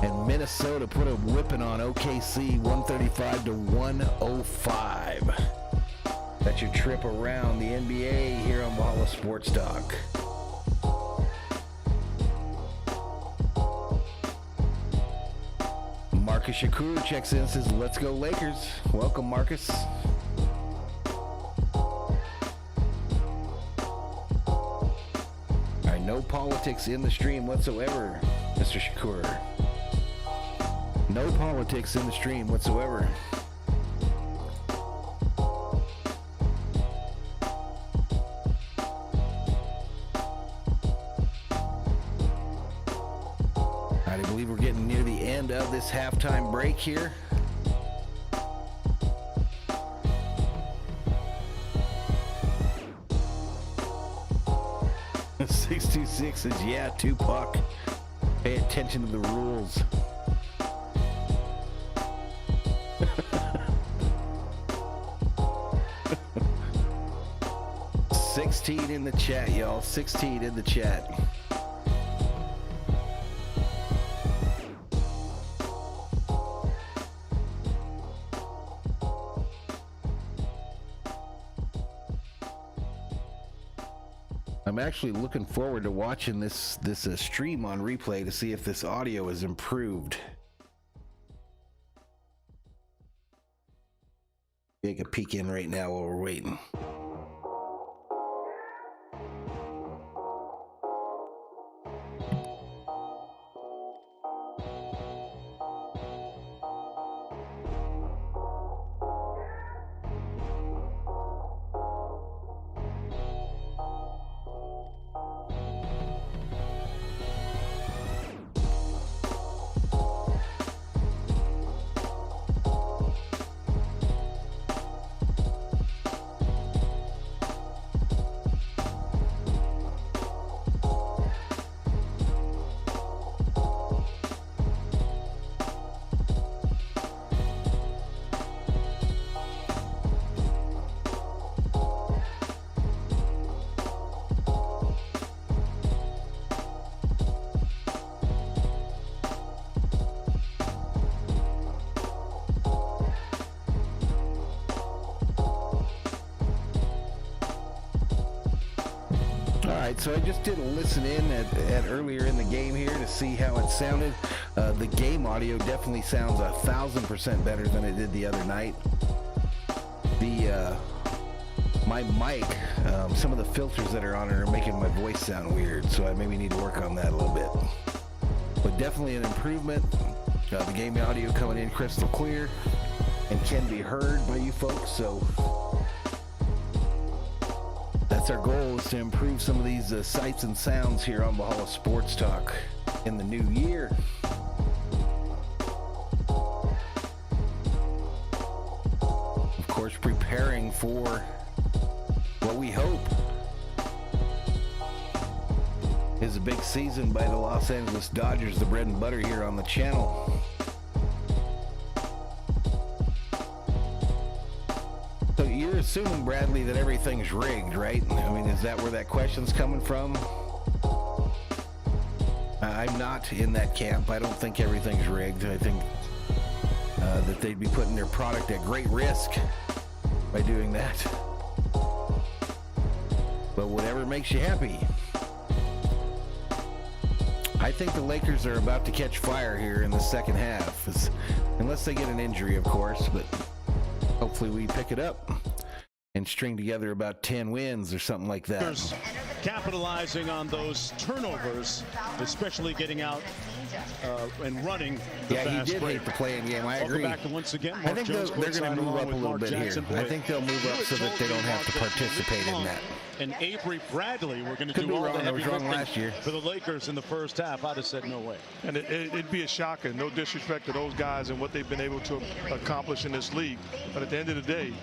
and Minnesota put a whipping on OKC 135-105. That's your trip around the NBA here on Valhalla Sports Talk. Marcus Shakur checks in and says, "Let's go Lakers." Welcome, Marcus. All right, no politics in the stream whatsoever, Mr. Shakur. No politics in the stream whatsoever. I believe we're getting near the end of this halftime break here. "626 says, yeah, Tupac. Pay attention to the rules." 16 in the chat, y'all. 16 in the chat. I'm actually looking forward to watching this stream on replay to see if this audio is improved. Take a peek in right now while we're waiting. So I just did a listen in at earlier in the game here to see how it sounded. The game audio definitely sounds 1,000% better than it did the other night. My mic, some of the filters that are on it are making my voice sound weird, so I maybe need to work on that a little bit. But definitely an improvement. The game audio coming in crystal clear and can be heard by you folks, so that's our goal, is to improve some of these sights and sounds here on Valhalla Sports Talk in the new year. Of course, preparing for what we hope is a big season by the Los Angeles Dodgers, the bread and butter here on the channel. You're assuming, Bradley, that everything's rigged, right? I mean, is that where that question's coming from? I'm not in that camp. I don't think everything's rigged. I think that they'd be putting their product at great risk by doing that. But whatever makes you happy. I think the Lakers are about to catch fire here in the second half, unless they get an injury, of course, but hopefully we pick it up and string together about 10 wins or something like that. Capitalizing on those turnovers, especially getting out and running the fast he did break. hate the play-in game. I agree. Back to once again, I think they're going to move up a little bit here. I think they'll move up so that they don't have to participate in that. And Avery Bradley were going to Could do be all wrong. the I heavy was wrong lifting last year for the Lakers in the first half. I'd have said no way. And it'd be a shocker. No disrespect to those guys and what they've been able to accomplish in this league. But at the end of the day,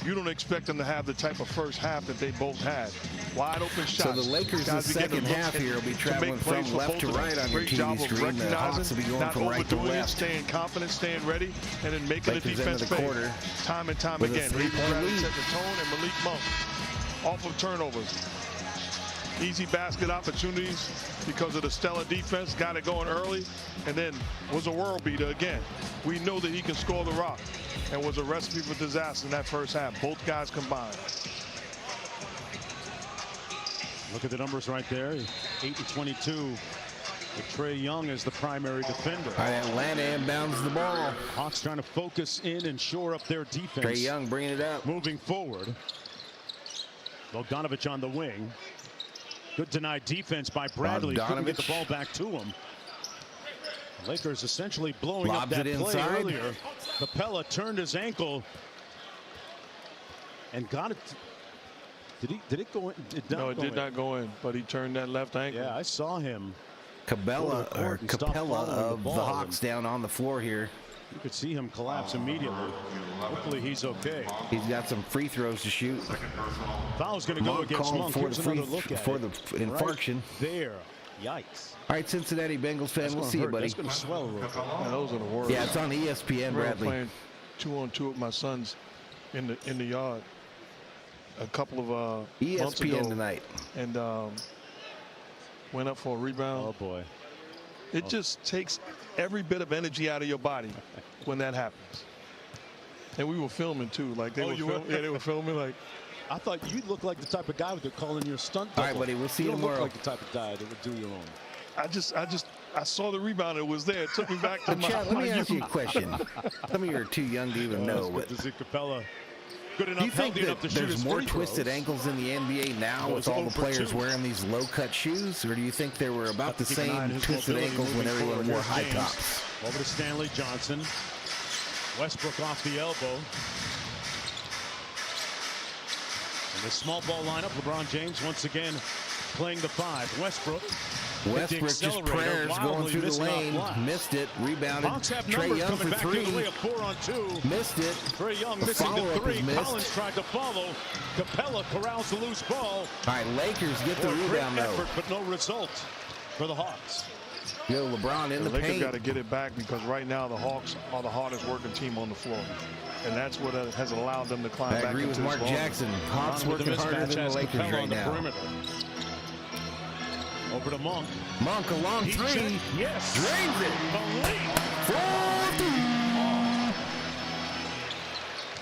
you don't expect them to have the type of first half that they both had. Wide open shots. So the Lakers, the second half here, will be traveling from left to right on your TV screen. The Hawks will be going from right to left. Staying confident, staying ready, and then making the defense pay. Time and time again. Avery Bradley set the tone, and Malik Monk off of turnovers. Easy basket opportunities because of the stellar defense. Got it going early, and then was a world beater again. We know that he can score the rock, and was a recipe for disaster in that first half. Both guys combined. Look at the numbers right there. 8-22. With Trae Young as the primary defender. All right, Atlanta inbounds the ball. Hawks trying to focus in and shore up their defense. Trae Young bringing it up. Moving forward. Bogdanovich on the wing. Good denied defense by Bradley. Couldn't get the ball back to him. The Lakers essentially blowing up that play earlier. Capella turned his ankle and got it. Did it go in? No, it did not go in, but he turned that left ankle. Yeah, I saw him. Capella of the Hawks down on the floor here. You could see him collapse immediately. Hopefully he's okay. He's got some free throws to shoot. Foul's going to go against Monk. For the infarction. Right there. Yikes. All right, Cincinnati Bengals fan, we'll see you, buddy. That's going to swell a little bit. Yeah, those are the worst. Yeah, it's on ESPN, Bradley. Playing 2-on-2 with my sons in the yard. a couple of months ESPN ago tonight. and went up for a rebound. Oh boy. It just takes every bit of energy out of your body when that happens. And we were filming too. Like they they were filming like. I thought you looked like the type of guy that they're calling your stunt double. All right, buddy, we'll see you don't tomorrow. look like the type of guy that would do your own. I saw the rebound. It was there. It took me back to Chad, let my me ask you a youth. question. Some of you are too young to even know. But But to see Capella good enough, do you think healthy enough that to shoot there's his more free twisted throws? ankles in the NBA now Oh, with it's all the 0 for players 2. wearing these low-cut shoes? Or do you think they were about the Keep an eye on same his twisted mobility ankles when moving everyone forward. wore Here's high James. tops? Over to Stanley Johnson. Westbrook off the elbow. In the small ball lineup, LeBron James once again playing the 5. Westbrook Just prayers going through the lane. Missed it. Rebounded. Hawks have Trae numbers Young coming for back the 3. other way, a 4-on-2. Missed it. Trae Young The missing the follow-up 3. is missed. Collins tried to follow. Capella corrals the loose ball. All right, Lakers get the Great rebound, though. effort, but no result for the Hawks. Yo, LeBron in the Lakers paint. got to get it back because right now the Hawks are the hardest working team on the floor. And that's what has allowed them to climb I back agree with into Mark this ball. Jackson. Hawks With the working harder mismatch than the has Lakers Capella right on the now. perimeter. Over to Monk. Monk, a long He 3. checked. Yes. Drains it.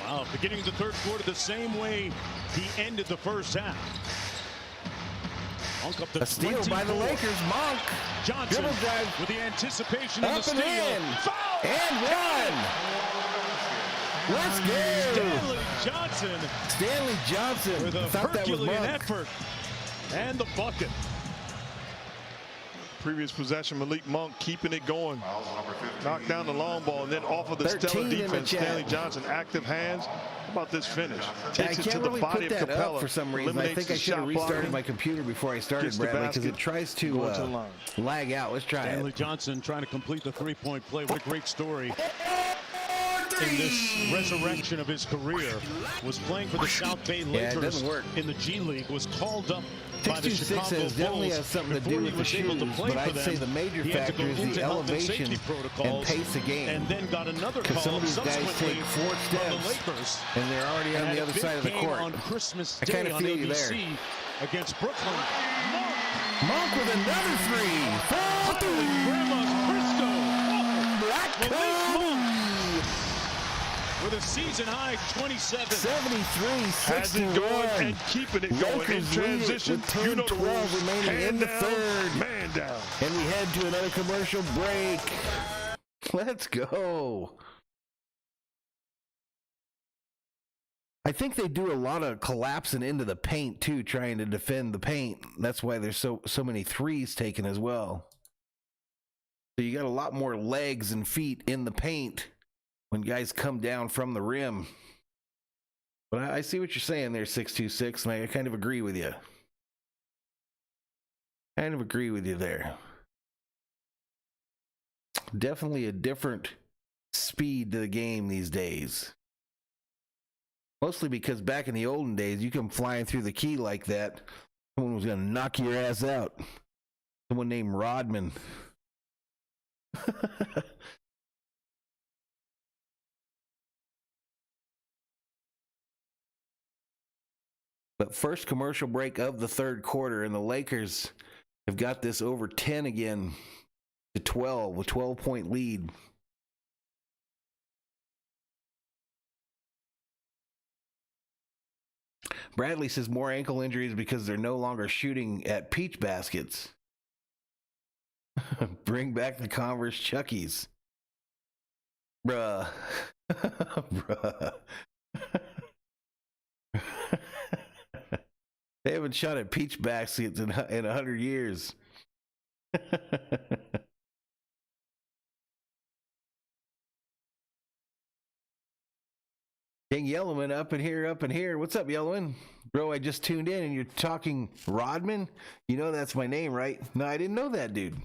Wow, beginning the third quarter the same way he ended the first half. Monk up to A steal by the 24. Lakers. Monk. Johnson Dribble drive. with the anticipation of Up the and steal. in. Foul! And 1. Let's go. Stanley Johnson Stanley Johnson. with I a thought that was Herculean Monk. effort. And the bucket. Previous possession, Malik Monk keeping it going. Fouls number 15. Knocked down the long ball and then off of the 13 stellar in the defense. chat. Stanley Johnson, active hands. How about this finish? I Takes it to can't the really body put of that Capella. up for some reason. I eliminates think I the should have shot restarted blocking. my computer before I started, Gets the Bradley, because it basket, tries to going to the line. lag out. Let's try Stanley it. Johnson trying to complete the three-point play. What a great story. In this resurrection of his career, was playing for the South Bay Yeah, it Lakers doesn't work. in the G League, was called up by the 626 Chicago definitely Bulls has something to before do he with the was able to shoes, play but for I'd say them. the major He had to factor go is the into health and elevation safety protocols and pace of game. and then got another Because some call of these guys subsequently take 4 from the steps, Lakers. and they're already on Had the a other big side of the game court. on Christmas I Day kinda on feel you ABC there. against Brooklyn. Monk Monk with another 3. piling Grandma's Cristo. Black Malik Monk. With a season-high 27. 73, Has it 61. going and keeping it going in Lakers lead it transition. with 10, You know the 12 rules. remaining in Hand the down, third. man down. And we head to another commercial break. Let's go. I think they do a lot of collapsing into the paint too, trying to defend the paint. That's why there's so many threes taken as well. So you got a lot more legs and feet in the paint when guys come down from the rim. But I see what you're saying there, 626, and I kind of agree with you. Kind of agree with you there. Definitely a different speed to the game these days. Mostly because back in the olden days, you come flying through the key like that, someone was going to knock your ass out. Someone named Rodman. But first commercial break of the third quarter, and the Lakers have got this over 10 again to 12, a 12-point lead. Bradley says more ankle injuries because they're no longer shooting at peach baskets. Bring back the Converse Chuckies. Bruh. Bruh. They haven't shot at peach baskets in 100 years. King Yellowman up in here. What's up, Yellowman? Bro, I just tuned in and you're talking Rodman? You know that's my name, right? No, I didn't know that, dude.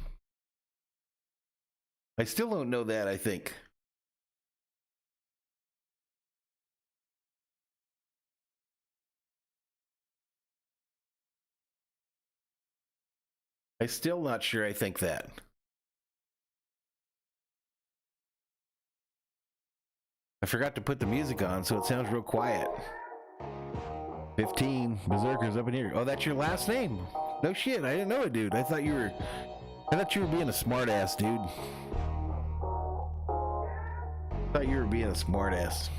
I still don't know that, I think. I'm still not sure I think that. I forgot to put the music on, so it sounds real quiet. 15 Berserkers up in here. Oh, that's your last name. No shit, I didn't know it, dude. I thought you were being a smart ass, dude. I thought you were being a smart ass.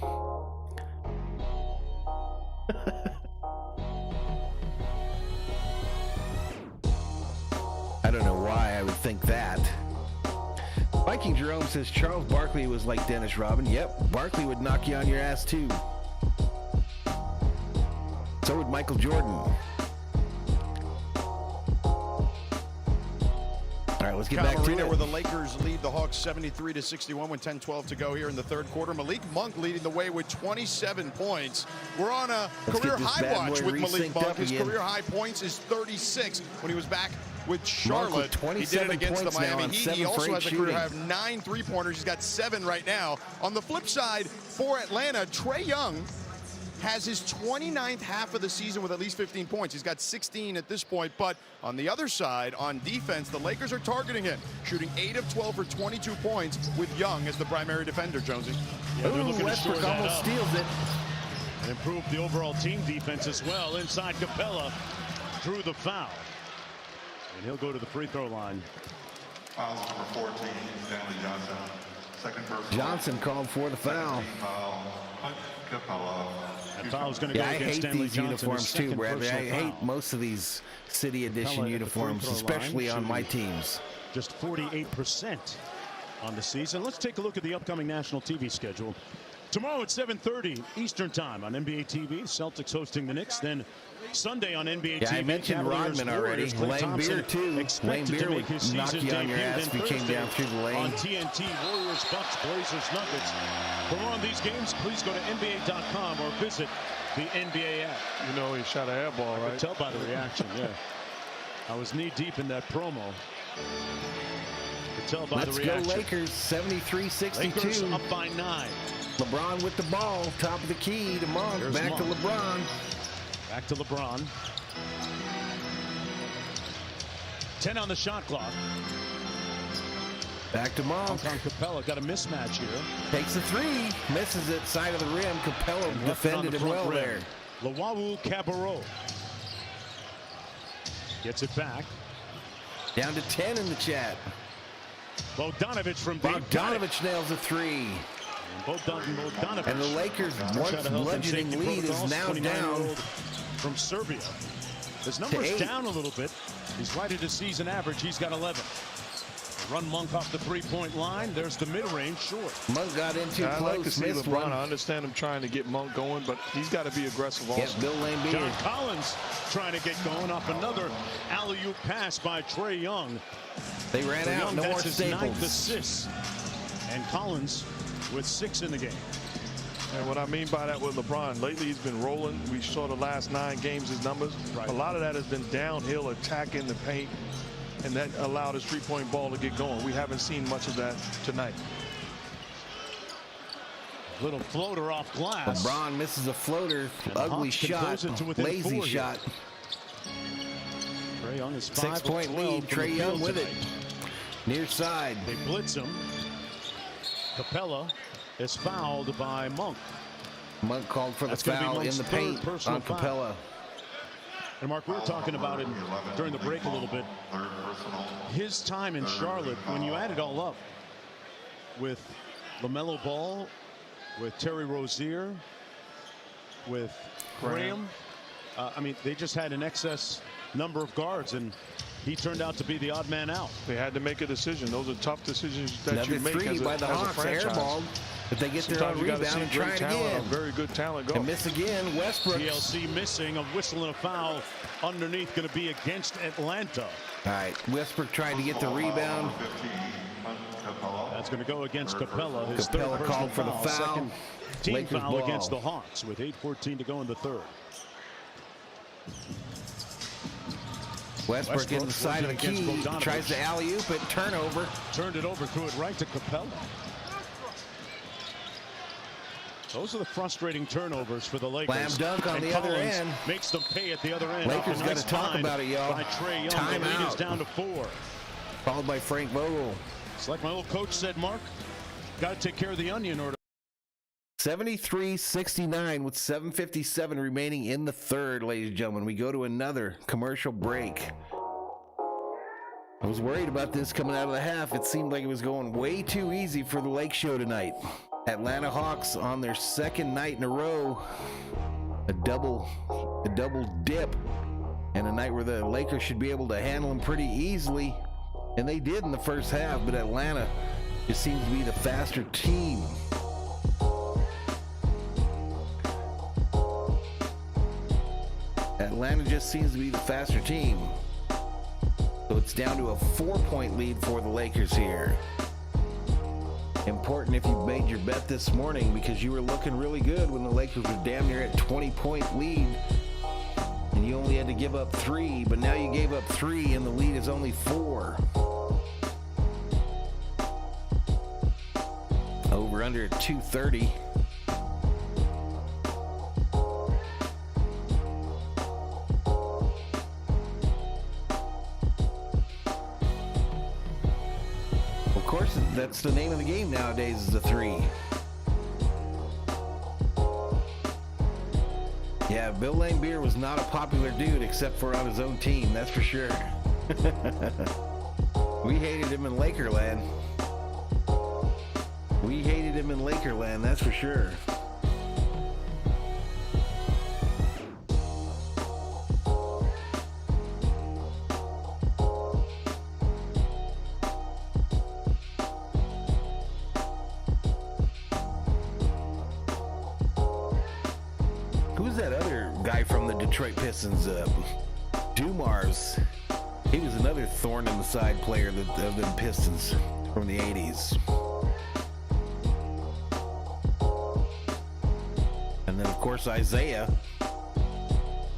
I don't know why I would think that. Viking Jerome says Charles Barkley was like Dennis Rodman. Yep, Barkley would knock you on your ass too. So would Michael Jordan. All right, let's get back to it. Where the Lakers lead the Hawks 73-61 with 10-12 to go here in the third quarter. Malik Monk leading the way with 27 points. We're on a career high watch with Malik Monk. His career high points is 36 when he was back with Charlotte. He did it against the Miami Heat. He also has a career high of 9 3-pointers. He's got 7 right now. On the flip side, for Atlanta, Trae Young has his 29th half of the season with at least 15 points. He's got 16 at this point, but on the other side, on defense, the Lakers are targeting him, shooting 8 of 12 for 22 points with Young as the primary defender, Jonesy. Yeah, they're looking Westbrook to almost steals it. And improve the overall team defense as well. Inside Capella, drew the foul. And he'll go to the free throw line. Foul number 14, Stanley Johnson. Second personal. Johnson called for the foul. Foul, Capella. That foul's going to go I against hate Stanley these Johnson. uniforms too, Bradley. I hate most of these City Edition uniforms, especially on my teams. Just 48% on the season. Let's take a look at the upcoming national TV schedule. Tomorrow at 7:30 Eastern Time on NBA TV, Celtics hosting the Knicks. Then Sunday on NBA TV. I mentioned Rodman already. Lane Beer too. Lane Beer would knock you on your ass if he came down through the lane. On TNT, Warriors, Bucks, Blazers, Nuggets. For more on these games, please go to NBA.com or visit the NBA app. You know he shot an air ball, right? I could tell by the reaction, yeah. I was knee deep in that promo. Could tell by Let's the reaction. go Lakers, 73-62. Lakers up by 9. LeBron with the ball, top of the key to Monk. Here's Back Monk. to LeBron. Back to LeBron. 10 on the shot clock. Back to Monk. On Capella, got a mismatch here. Takes a 3, misses it, side of the rim. Capella defended him well there. Lawawu Cabarro gets it back. Down to 10 in the chat. Bogdanovich from deep. Bogdanovich nails a 3. Bogdanovich. And the Lakers' once bludgeoning lead is now down. From Serbia. His numbers down a little bit. He's right at his season average. He's got 11. Run Monk off the three-point line. There's the mid-range short. Monk got in too close. I like to see missed LeBron. one. I understand him trying to get Monk going, but he's got to be aggressive also. Yes, Bill Lane John Collins trying to get going off another alley-oop pass by Trae Young. They ran out. No more That's his 9th Staples. assist. And Collins with 6 in the game. And what I mean by that with LeBron, lately he's been rolling. We saw the last 9 games, his numbers. Right. A lot of that has been downhill, attacking the paint, and that allowed his three-point ball to get going. We haven't seen much of that tonight. Little floater off glass. LeBron misses a floater. And Ugly Hawks can shot. close it to within Lazy 4 here. shot. Trae Young is 5 6-point of 12 lead. from the Trae Young field with it. tonight. Near side. They blitz him. Capella is fouled by Monk. Monk called for the That's gonna be foul in Monk's the third paint personal on foul. Capella. And Mark, we were talking about it during the break a little bit. His time in Charlotte, when you add it all up, with LaMelo Ball, with Terry Rozier, with Graham, I mean, they just had an excess number of guards, and he turned out to be the odd man out. They had to make a decision. Those are tough decisions that Another you make 3 as a, by the as a Hawks. franchise. Airballed. If they get their own Sometimes you gotta rebound see and try great it talent, again. or very good talent go. And miss again. Westbrook. TLC missing, a whistle and a foul underneath, going to be against Atlanta. All right. Westbrook trying to get the rebound. That's going to go against Capella. His Capella third called for the personal foul. Second team Lakers foul ball. against the Hawks with 8:14 to go in the third. Westbrook in the side of the against key. Bogdanovich. Tries to alley-oop it. Turnover. Turned it over, threw it right to Capella. Those are the frustrating turnovers for the Lakers. Slam dunk on And the other Collins end. makes them pay at the other end. Lakers got to talk about it, y'all. By Trae Young. Time The lead out. is down to 4. Followed by Frank Vogel. It's like my old coach said, Mark, got to take care of the onion or 73-69 with 7:57 remaining in the third, ladies and gentlemen. We go to another commercial break. I was worried about this coming out of the half. It seemed like it was going way too easy for the Lake Show tonight. Atlanta Hawks on their second night in a row. A double dip. And a night where the Lakers should be able to handle them pretty easily. And they did in the first half, but Atlanta just seems to be the faster team. Atlanta just seems to be the faster team. So it's down to a 4-point lead for the Lakers here. Important if you made your bet this morning, because you were looking really good when the Lakers were damn near at 20-point lead. And you only had to give up 3, but now you gave up 3 and the lead is only 4. Over under at 230. Of course, that's the name of the game nowadays, is the 3. Yeah, Bill Laimbeer was not a popular dude except for on his own team, that's for sure. We hated him in Lakerland. We hated him in Lakerland, that's for sure. Who's that other guy from the Detroit Pistons? Dumars. He was another thorn in the side player of the Pistons from the 80s. And then, of course, Isaiah.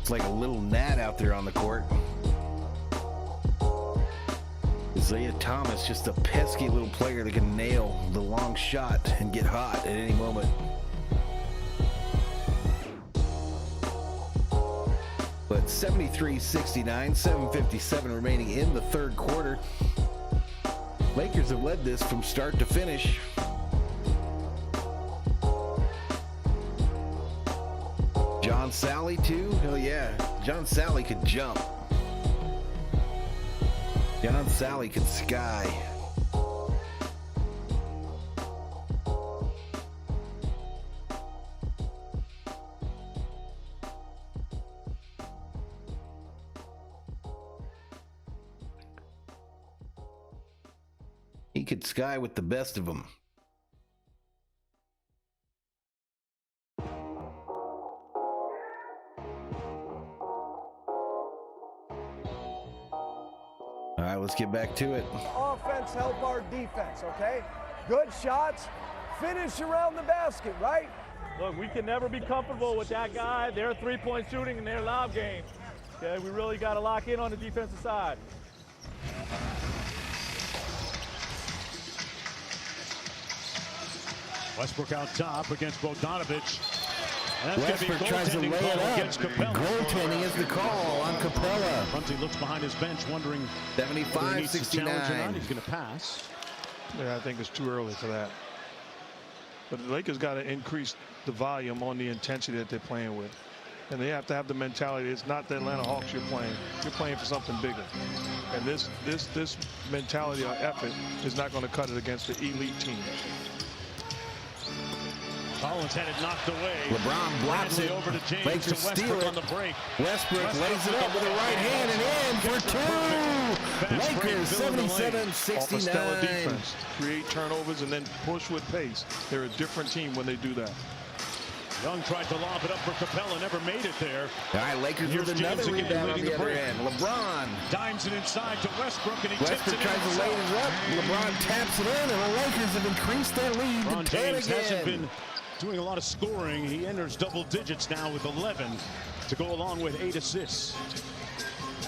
It's like a little gnat out there on the court. Isaiah Thomas, just a pesky little player that can nail the long shot and get hot at any moment. But 73-69, 7:57 remaining in the third quarter. Lakers have led this from start to finish. John Sally too? Hell yeah. John Sally could jump. John Sally could sky. He could sky with the best of them. All right, let's get back to it. Offense help our defense, okay? Good shots, finish around the basket, right? Look, we can never be comfortable with that guy, their three-point shooting and their lob game. Okay, we really got to lock in on the defensive side. Westbrook out top against Bogdanovich. Westbrook tries to lay it up. Goaltending is the call on Capella. Hunty looks behind his bench wondering 75-69. He's going to pass. Yeah, I think it's too early for that. But the Lakers got to increase the volume on the intensity that they're playing with. And they have to have the mentality. It's not the Atlanta Hawks you're playing. You're playing for something bigger. And this mentality or effort is not going to cut it against the elite team. Collins had it knocked away. LeBron blocks it. Over to James. Lakers steal it. On the break. Westbrook lays it up with a right hand and in for 2. Lakers 77-69. Stellar defense. Create turnovers and then push with pace. They're a different team when they do that. Young tried to lob it up for Capella, never made it there. All right, Lakers with another rebound on the other end. LeBron dimes it inside to Westbrook, and he Westbrook tries to lay it up. LeBron taps it in, and the Lakers have increased their lead to 10 again. Hasn't been doing a lot of scoring. He enters double digits now with 11 to go along with 8 assists.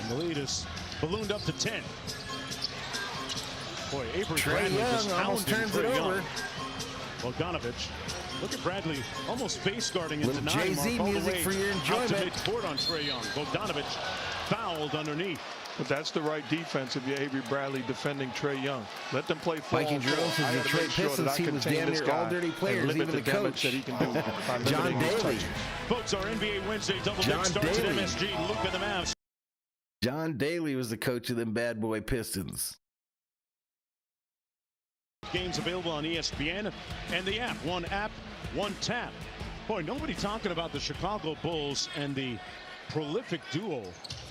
And the lead is ballooned up to 10. Boy, Avery Bradley just almost turns it over. Bogdanovich. Look at Bradley almost face guarding into 9. Jay-Z music for your enjoyment. Out to midcourt on Trae Young. Bogdanovich fouled underneath. But that's the right defense if you're Avery Bradley defending Trey Young. Let them play 4 Viking Drones is the Detroit Pistons. He was damn near all dirty players, even the coach. That he can do John Daly. Folks, our NBA Wednesday double dip starts at MSG. Luke and the Mavs. John Daly was the coach of them bad boy Pistons. Games available on ESPN and the app. One app, one tap. Boy, nobody talking about the Chicago Bulls and the prolific duo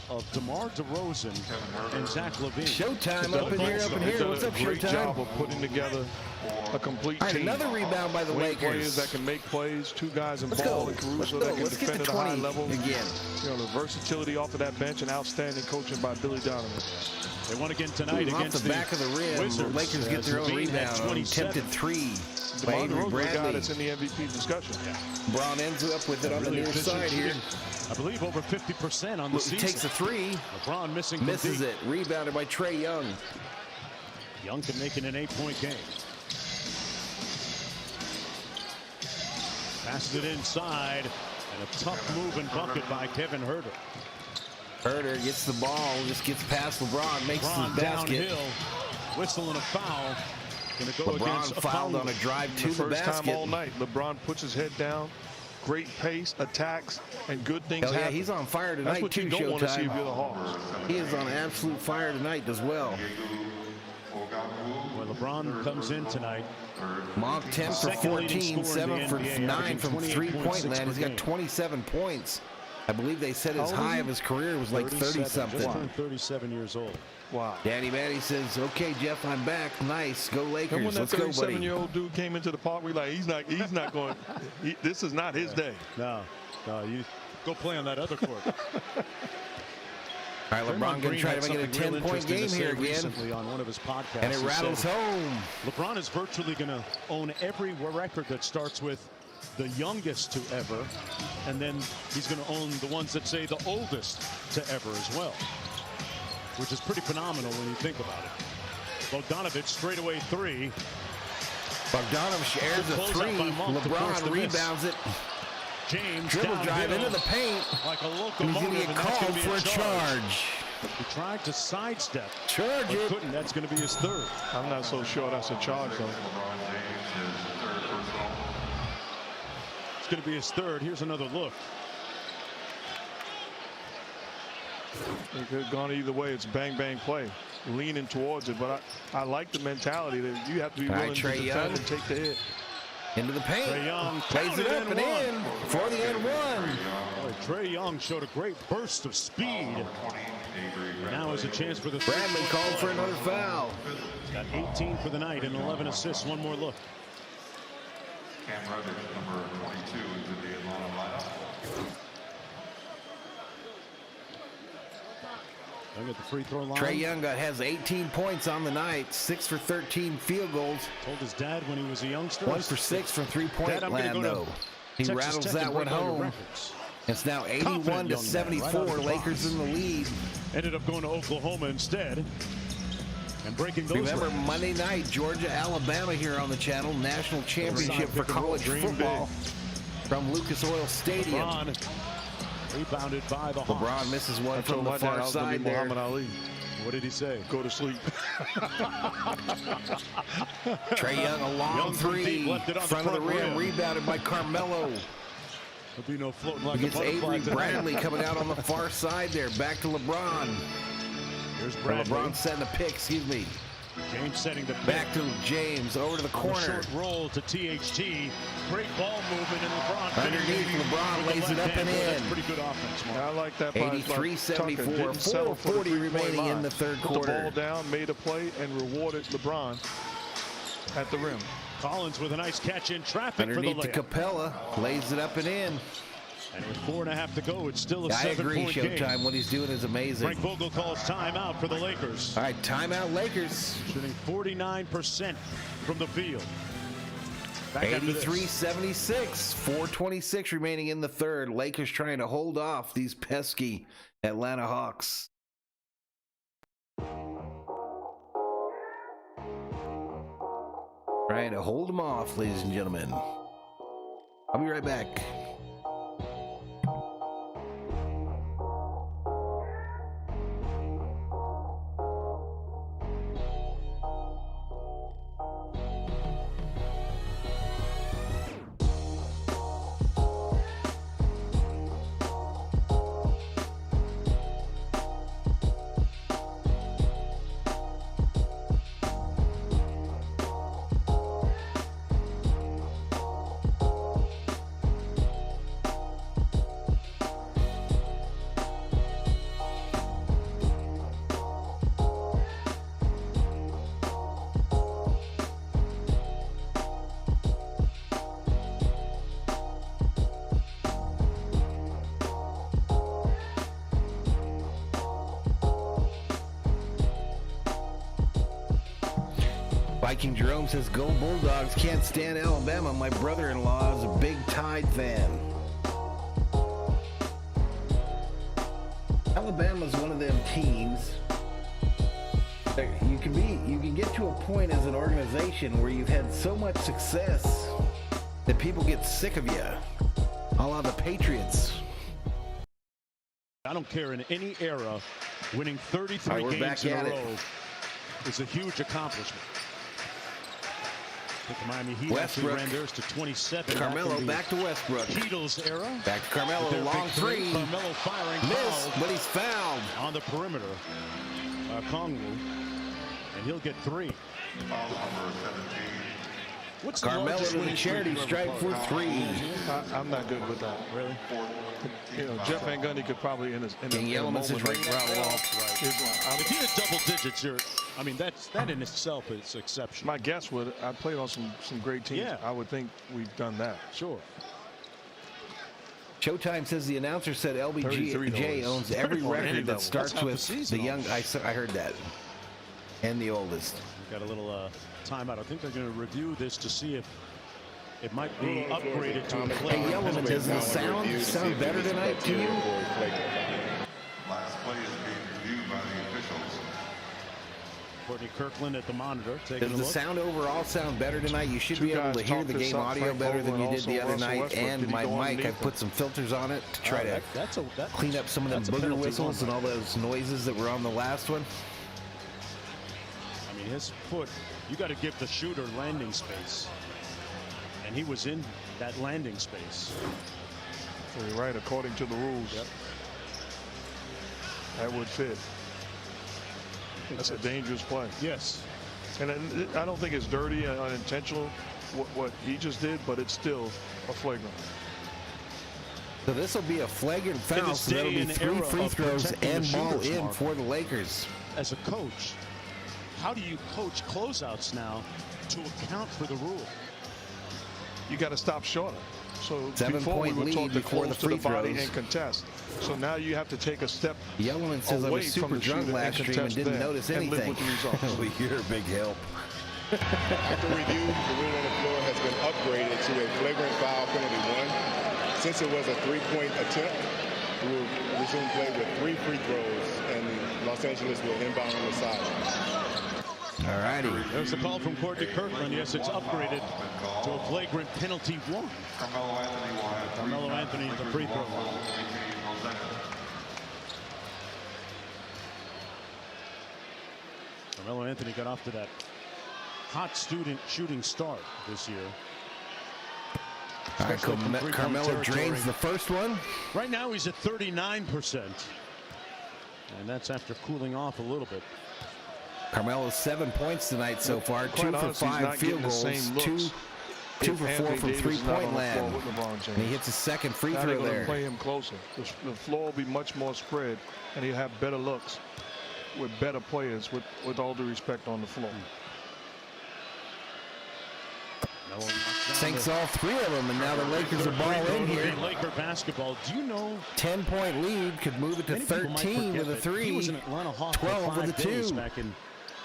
of DeMar DeRozan and Zach LaVine. Showtime up in here, What's up, Great Showtime? job of putting together a complete team. Another rebound by the Lakers. Players that can make plays, 2 guys in ball and Caruso that can defend at a high level. Again. You know, the versatility off of that bench and outstanding coaching by Billy Donovan. They won again tonight against off the back of the rim. Wizards. The Lakers get their own rebound on attempted 3 by Avery Bradley. The guy that's in the MVP discussion. Yeah. Brown ends up with it on the near side here. I believe over 50% on the season. Takes a 3. LeBron misses it. Rebounded by Trey Young. Young can make it an 8-point game. Passes it inside, and a tough move and bucket by Kevin Huerter. Huerter gets the ball, just gets past LeBron, makes his basket. Downhill, whistle and a foul. Gonna go LeBron against fouled on a drive to the basket. First time all night, LeBron puts his head down. Great pace, attacks, and good things happen. Yeah, he's on fire tonight. That's what you don't want to see if you're the Hawks. He is on absolute fire tonight as well. When LeBron comes in tonight, Monk 10 for 14, 7 for 9 from 3-point land. He's got 27 points. I believe they said his high of his career was like 30-something. Just turned 37 years old. Wow. Danny Manny says, "Okay, Jeff, I'm back. Nice, go Lakers. And when that Let's go, buddy." 37-year-old dude came into the park, we like, he's not going. This is not his day. No, you go play on that other court. All right, LeBron going to try to make it a 10-point game here again. On one of his podcasts, and it rattles home. LeBron is virtually going to own every record that starts with the youngest to ever, and then he's going to own the ones that say the oldest to ever as well, which is pretty phenomenal when you think about it. Bogdanovic straightaway 3. Bogdanovic airs a 3. LeBron rebounds it. James dribble drive into the paint. Like a locomotive. He's going to get called for a charge. He tried to sidestep. Charge it. Couldn't. That's going to be his 3rd. I'm not so sure that's a charge, though. It's going to be his 3rd. Here's another look. It could have gone either way. It's bang, bang play. Leaning towards it, but I like the mentality that you have to be willing to defend and take the hit. Into the paint. Trey Young plays it up and in for the end one. Trey Young showed a great burst of speed. Now is a chance for the Bradley called for another foul. He's got 18 for the night and 11 assists. One more look. Cam Reddish, number 22, into the Atlanta lineup. Look at the free throw line. Trey Young has 18 points on the night, 6 for 13 field goals. Told his dad when he was a youngster. 1 for 6 from 3-point land, though. He rattles that one home. It's now 81-74. Lakers in the lead. Ended up going to Oklahoma instead and breaking those. Remember Monday night, Georgia, Alabama here on the channel. National championship for college football from Lucas Oil Stadium. LeBron rebounded by the Hawks. LeBron misses one from the far side there. Muhammad Ali. What did he say? Go to sleep. Trey Young, a long 3, front of the rim, rebounded by Carmelo. There'll be no floating like he gets Avery Bradley coming out on the far side there. Back to LeBron. Here's Bradley. LeBron setting the pick, excuse me. James setting the pick. Back to James, over to the corner. Short roll to THT. Great ball movement, and LeBron. Underneath, LeBron lays it up and in. That's pretty good offense, Mark. I like that. 83-74, 4:40 remaining in the third quarter. Put the ball down, made a play, and rewarded LeBron at the rim. Collins with a nice catch in traffic underneath for the layup. Capella, lays it up and in. And with 4.5 to go, it's still a 7-point game. I agree, Showtime. What he's doing is amazing. Frank Vogel calls timeout for the Lakers. All right, timeout Lakers. Shooting 49% from the field. 83-76, 4:26 remaining in the third. Lakers trying to hold off these pesky Atlanta Hawks. Trying to hold them off, ladies and gentlemen. I'll be right back. Viking Jerome says, go Bulldogs, can't stand Alabama. My brother-in-law is a big Tide fan. Alabama's one of them teams. You can get to a point as an organization where you've had so much success that people get sick of you. A la the Patriots. I don't care in any era, winning 33 games in a row is a huge accomplishment. I think Miami Heat actually ran theirs to 27. Carmelo back to Westbrook. Heatles era. Back to Carmelo, long three. Carmelo firing. Missed, but he's fouled. On the perimeter. Kongwu. And he'll get 3. What's Carmelo to the charity stripe for 3. I'm not good with that. Really? You know, Jeff Van Gundy could probably in a moment rattle off. If he had double digits, that in itself is exceptional. My guess would, I played on some great teams. Yeah. I would think we've done that. Sure. Showtime says the announcer said LBJ owns every record that starts with the young. I heard that. And the oldest. We've got a little timeout. I think they're going to review this to see if it might be upgraded to a play. Hey, Yellowman, does the sound better tonight to you? Last play is being reviewed by the officials. Courtney Kirkland at the monitor. Does the sound overall sound better tonight? You should be able to hear the game audio better than you did the other night. And my mic, I put some filters on it to try to clean up some of them booger whistles and all those noises that were on the last one. I mean, his foot, you got to give the shooter landing space. And he was in that landing space. So you're right, according to the rules. Yep. That would fit. That's a dangerous play. Yes. And I don't think it's dirty and unintentional what he just did, but it's still a flagrant. So this will be a flagrant foul, so that'll be 3 free throws and ball in for the Lakers. As a coach, how do you coach closeouts now to account for the rule? You got to stop short. So 7-point lead before the free throws and contest. So now you have to take a step. Yellowman says I was super drunk last stream and didn't notice anything. You're a big help. After review, the rule on the floor has been upgraded to a flagrant foul penalty 1. Since it was a 3-point attempt, we will resume play with 3 free throws, and Los Angeles will inbound on the sideline. All righty. There's the call from Courtney Kirkland. Yes, it's upgraded to a flagrant penalty 1. Carmelo Anthony at the free throw line. Carmelo Anthony got off to that hot shooting start this year. All right, Carmelo drains the first one. Right now he's at 39%. And that's after cooling off a little bit. Carmelo's 7 points tonight so far. 2 for 5 field goals. 2 for 4 from 3-point land. And he hits his second free throw there. Play him closer. The floor will be much more spread, and he'll have better looks with better players, with all due respect, on the floor. Sinks all 3 of them, and now the Lakers are ball in here. Laker basketball. Do you know? 10-point lead could move it to 13 with a 3. He was an Atlanta Hawk 12 with a 2 back in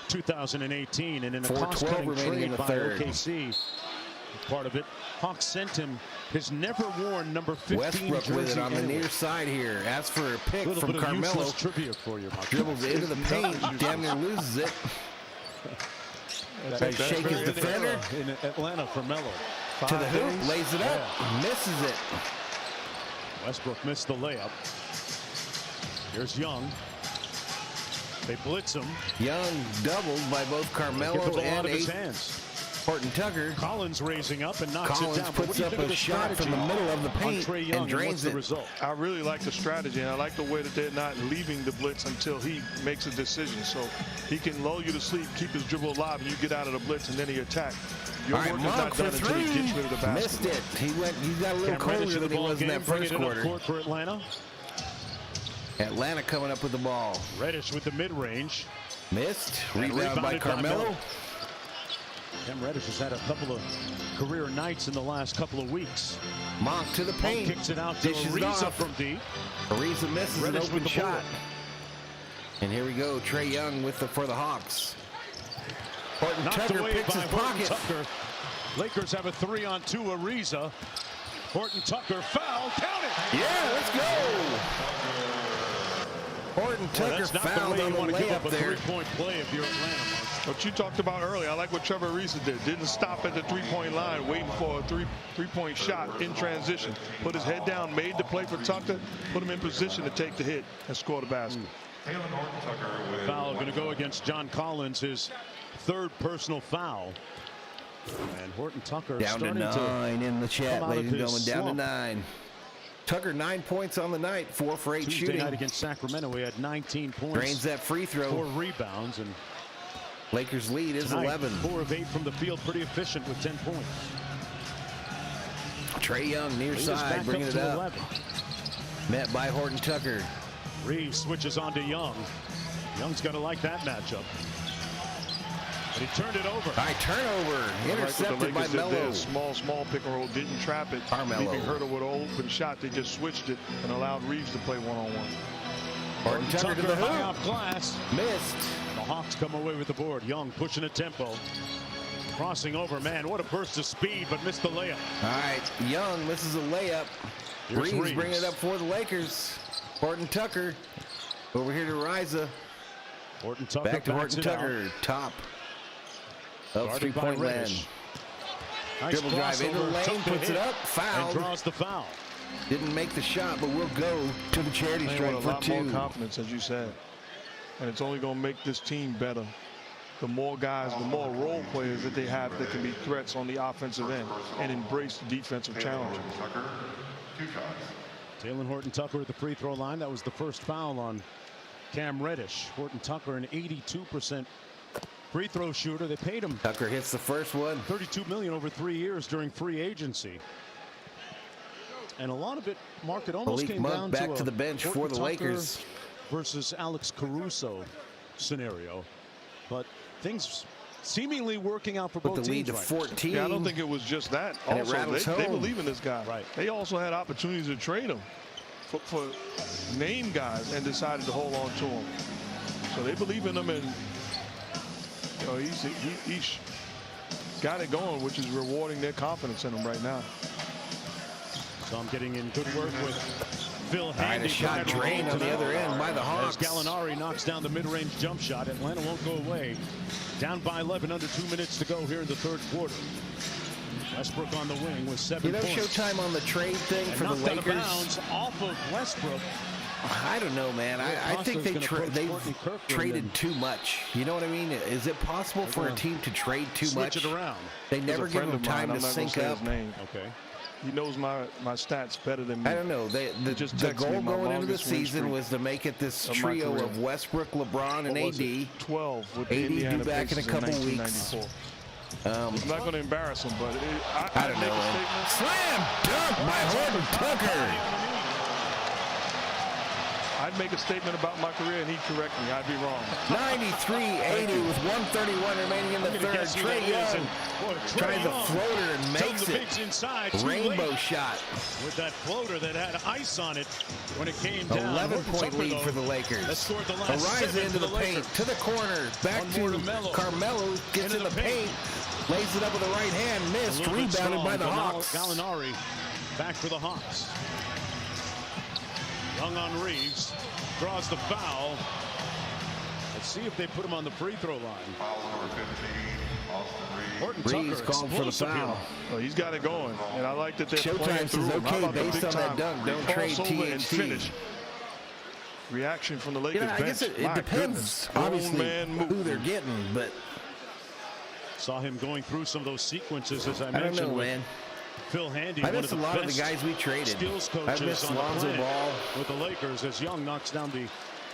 2018, and in a 4-12 remaining in the third. OKC, part of it, Hawks sent him his never-worn number 15 Westbrook with it on the near side here. Asks for a pick from Carmelo. Trivia for you, dribbles into the paint, damn near loses it. Tries to shake his defender. In Atlanta for Melo. To the hoop, lays it up, misses it. Westbrook missed the layup. Here's Young. They blitz him. Young doubled by both Carmelo and Horton Tucker. Collins raising up and knocks it down. Puts up a shot from the middle of the paint and drains it. Result? I really like the strategy, and I like the way that they're not leaving the blitz until he makes a decision. So he can lull you to sleep, keep his dribble alive, and you get out of the blitz, and then he attack. Your work is not done until he gets rid of the basketball. Missed it. He got a little colder than he was in that first quarter. Court for Atlanta. Atlanta coming up with the ball. Reddish with the mid-range. Missed. Rebound by Carmelo. Cam Reddish has had a couple of career nights in the last couple of weeks. Monk to the paint. Kicks it out to Ariza from deep. Ariza misses an open shot. And here we go. Trae Young for the Hawks. Horton Tucker picks his pocket. Tucker. Lakers have a 3-on-2. Ariza. Horton Tucker foul. Count it. Yeah, let's go. Horton Tucker fouled on the layup there. 3-point play if you're Atlanta. What you talked about earlier, I like what Trevor Ariza did. Didn't stop at the three-point line waiting for a three-point shot in transition. Put his head down, made the play for Tucker, put him in position to take the hit and score the basket. Foul going to go against John Collins, his 3rd personal foul. And Horton Tucker down to 9 in the chat, ladies and gentlemen. Down to 9. Tucker 9 points on the night, 4 for 8 Tuesday shooting. Night against Sacramento, we had 19 points. Drains that free throw. 4 rebounds, and Lakers lead is 11. 4 of 8 from the field, pretty efficient with 10 points. Trey Young near side, bringing it up. 11. Met by Horton Tucker. Reeves switches on to Young. Young's got to like that matchup. And he turned it over. Turnover. Intercepted by Melo. Small pick and roll, didn't trap it. Carmelo. Leaving Herter with an open shot. They just switched it and allowed Reeves to play one-on-one. Horton Tucker to the hoop. Off glass. Missed. The Hawks come away with the board. Young pushing a tempo. Crossing over. Man, what a burst of speed, but missed the layup. All right. Young misses a layup. Reeves bringing it up for the Lakers. Horton Tucker over here to Ariza. Horton Tucker back to Horton Tucker. Top of 3-point land. Nice dribble drive into the lane, puts it up, foul. And draws the foul. Didn't make the shot, but we'll go to the charity stripe for 2. A lot more confidence, as you said. And it's only going to make this team better. The more guys, the more role players that they have that can be threats on the offensive end and embrace the defensive challenge. Talen Horton Tucker at the free throw line. That was the first foul on Cam Reddish. Horton Tucker, an 82% free throw shooter. They paid him. Tucker hits the first one. $32 million over 3 years during free agency. And a lot of it, Mark, it almost came down back to the bench for the Lakers versus Alex Caruso scenario. But things seemingly working out for both teams. The lead to 14. Yeah, I don't think it was just that. And also, they believe in this guy. Right. They also had opportunities to trade him for name guys and decided to hold on to him. So they believe in him, and you know, he's got it going, which is rewarding their confidence in him right now. So I'm getting in good work with Phil Handy. A shot drained on the other end by the Hawks. As Gallinari knocks down the mid-range jump shot. Atlanta won't go away. Down by 11, under 2 minutes to go here in the 3rd quarter. Westbrook on the wing with 7 points. Showtime on the trade thing for the Lakers. Out of bounds off of Westbrook. I don't know, man. I think they traded too much. You know what I mean? Is it possible for a team to trade too much? Switch it around. They never give them time to sync up. Okay. He knows my stats better than me. I don't know. The goal going into the season was to make it this trio of Westbrook, LeBron, and AD. 12 with AD Indiana due back in a couple weeks. I'm not going to embarrass him, but I don't know. Slam dunk by Horton Tucker. I'd make a statement about my career, and he'd correct me. I'd be wrong. 93-80 with 1:31 remaining in the 3rd. Trey Young tries a floater and makes it. Inside, rainbow shot. With that floater that had ice on it when it came down. 11-point lead for the Lakers. Ariza into the paint, to the corner, back to Carmelo, gets in the paint, lays it up with the right hand, missed, rebounded by the Hawks. Gallinari back for the Hawks. Young on Reeves, draws the foul. Let's see if they put him on the free throw line. Foul number 15, Austin Reeves. Reeves called for the foul. Well, he's got it going, and I like that they're Showtime says okay based on that dunk. Don't trade THT. Reaction from the Lakers bench. I guess it depends, obviously, who they're getting, but saw him going through some of those sequences, as I mentioned. I don't know, man. Phil Handy, I missed a lot of the guys we traded. Skills I coaches missed on Lonzo the Ball with the Lakers as Young knocks down the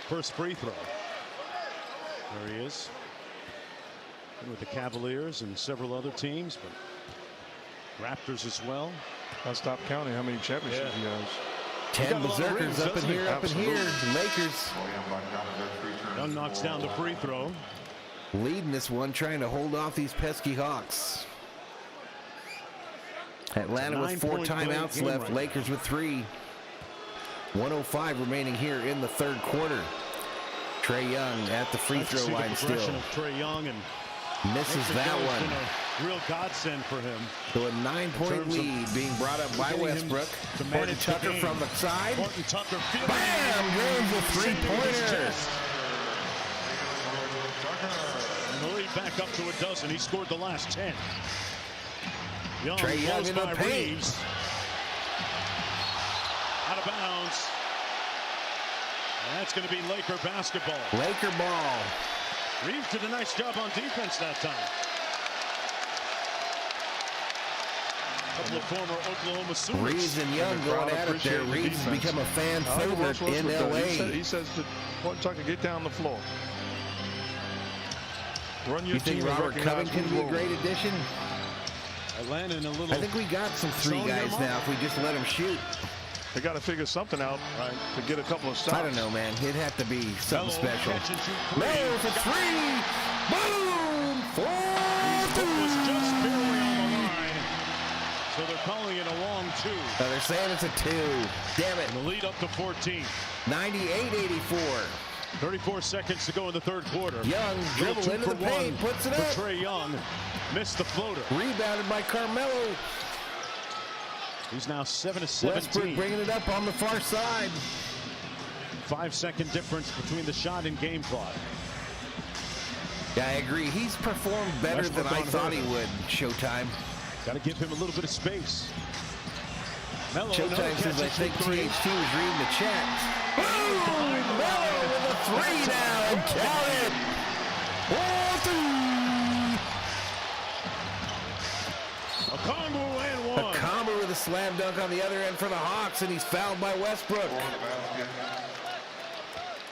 first free throw. There he is. With the Cavaliers and several other teams, but Raptors as well. I stopped counting how many championships he has. 10 berserkers up in here, Lakers. Young knocks down the free throw. Leading this one, trying to hold off these pesky Hawks. Atlanta with 4 timeouts left. Right, Lakers with 3. 1:05 remaining here in the 3rd quarter. Trey Young at the free throw line still. Of Trey Young, and Misses that one. Been a real godsend for him. So a 9-point lead being brought up by Westbrook. Horton Tucker from the side. Horton Tucker. Bam! Drains a three-pointer. And the lead back up to a dozen. He scored the last 10. Young Trae Young blows in the by paint. Reeves. Out of bounds. And that's going to be Laker basketball. Laker ball. Reeves did a nice job on defense that time. A couple of former Oklahoma Sooners. Reeves and Young going at it there. Reeves has become a fan favorite in L.A. He says to Horton Tucker, get down the floor. Run your You think team. Robert Covington would be a great addition? Atlanta in a little. I think we got some three guys now if we just let them shoot. They got to figure something out to get a couple of stops. I don't know, man. It'd have to be something special. Melo for three. Boom! 4-2. Was just barely on the line. So they're calling it a long two. They're saying it's a 2. Damn it. And the lead up to 14. 98-84. 34 seconds to go in the third quarter. Young dribble into the paint, puts it up. Trae Young missed the floater. Rebounded by Carmelo. He's now 7 of 17. Westbrook bringing it up on the far side. 5-second difference between the shot and game clock. Yeah, I agree. He's performed better than I thought he would. Showtime. Got to give him a little bit of space. Melo, Showtime says I think THT was reading the chat. Boom! Melo with a 3 now. Count it. 4-3. A combo and one. A combo with a slam dunk on the other end for the Hawks, and he's fouled by Westbrook.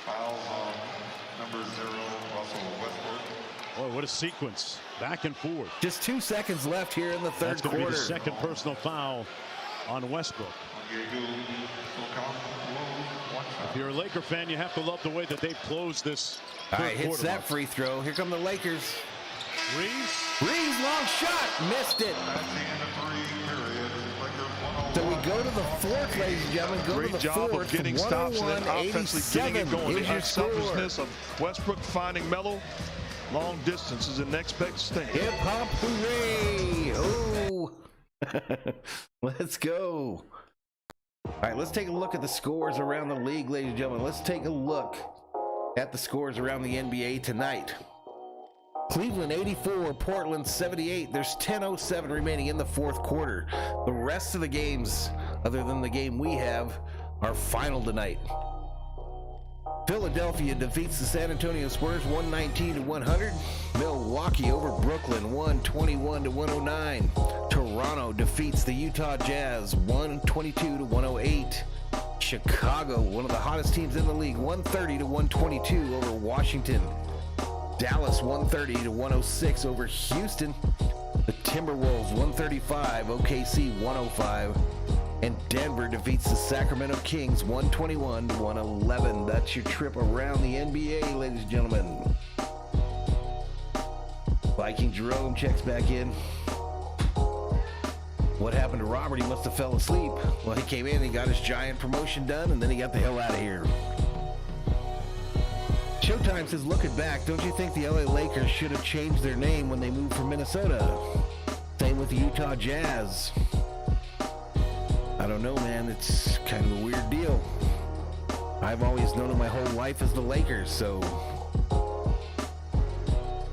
Fouls on number 0, Russell Westbrook. Boy, what a sequence. Back and forth. Just 2 seconds left here in the third That's going to quarter. be the second personal foul on Westbrook. If you're a Laker fan, you have to love the way that they've closed this All right, hits quarter. that free throw. Here come the Lakers. Reeves, long shot. Missed it. So we go to the fourth, ladies and gentlemen. Go Great to the job fourth. of getting stops and then offensively getting it going. The unselfishness of Westbrook finding Melo. Long distance is the next best thing. Hip hop hooray! Oh, let's go. All right, let's take a look at the scores around the league, ladies and gentlemen. Let's take a look at the scores around the NBA tonight. Cleveland 84, Portland 78. There's 10:07 remaining in the fourth quarter. The rest of the games, other than the game we have, are final tonight. Philadelphia defeats the San Antonio Spurs 119-100. Milwaukee over Brooklyn 121-109. Toronto defeats the Utah Jazz 122-108. Chicago, one of the hottest teams in the league, 130-122 over Washington. Dallas 130-106 over Houston. The Timberwolves 135, OKC 105. And Denver defeats the Sacramento Kings 121-111. That's your trip around the NBA, ladies and gentlemen. Viking Jerome checks back in. What happened to Robert? He must have fell asleep. Well, he came in, he got his giant promotion done, and then he got the hell out of here. Showtime says, looking back, don't you think the LA Lakers should have changed their name when they moved from Minnesota? Same with the Utah Jazz. I don't know, man. It's kind of a weird deal. I've always known them my whole life as the Lakers, so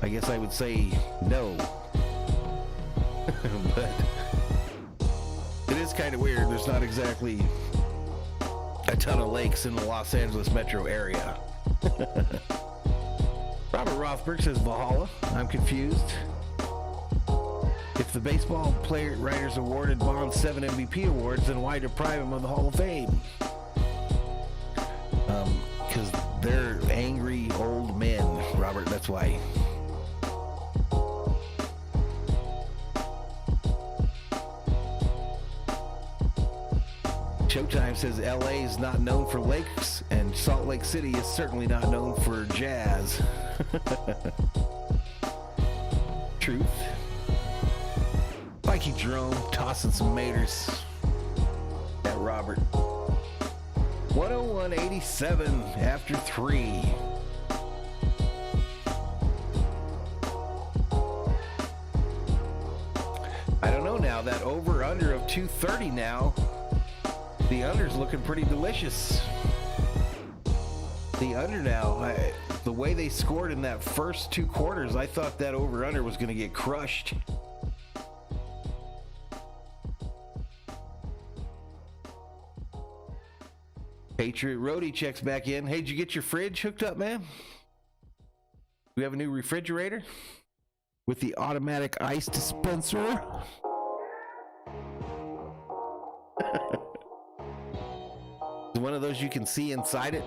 I guess I would say no. But it is kind of weird. There's not exactly a ton of lakes in the Los Angeles metro area. Robert Rothberg says Valhalla. I'm confused. If the Baseball Player Writers Award had won 7 MVP awards, then why deprive him of the Hall of Fame? Because they're angry old men, Robert. That's why. Showtime says LA is not known for lakes, and Salt Lake City is certainly not known for jazz. Truth. Viking Jerome tossing some maters at Robert. 101-87 after 3. I don't know now. That over-under of 230 now. The under's looking pretty delicious. The under now, the way they scored in that first 2 quarters, I thought that over-under was going to get crushed. Patriot Roadie checks back in. Hey, did you get your fridge hooked up, man? We have a new refrigerator with the automatic ice dispenser. It's one of those you can see inside it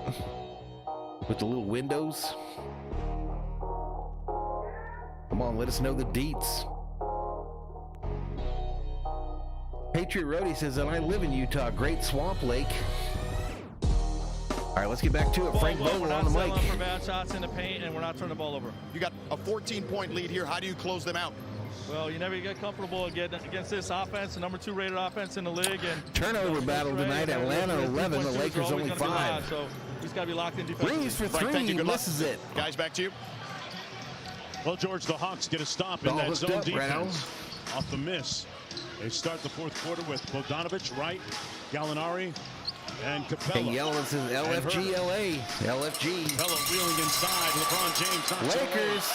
with the little windows. Come on, let us know the deets. Patriot Roadie says, and I live in Utah, Great Swamp Lake. All right, let's get back to it. Frank Vogel on the mic. We're not for bad shots in the paint, and we're not turning the ball over. You got a 14-point lead here. How do you close them out? Well, you never get comfortable against this offense, the number 2 rated offense in the league. And turnover battle tonight. Atlanta 11, the Lakers only 5. So he's got to be locked in defensively. Breeze for 3, he misses it. Guys, back to you. Well, George, the Hawks get a stop in that zone defense off the miss. They start the 4th quarter with Bogdanovich, Wright, Gallinari, and Capella. And Yellen says LFG LA. LFG. Capella wheeling inside. LeBron James. Lakers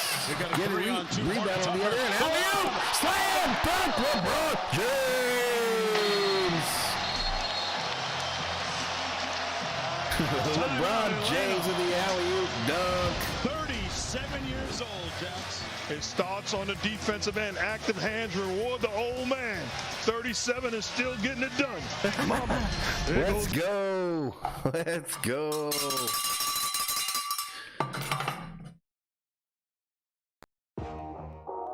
get a rebound on the other end. Alley-oop! Slam! Dunk! LeBron James! LeBron James with the alley-oop dunk. 37 years old, Jax. It starts on the defensive end. Active hands reward the old man. 37 is still getting it done. Let's go. Let's go.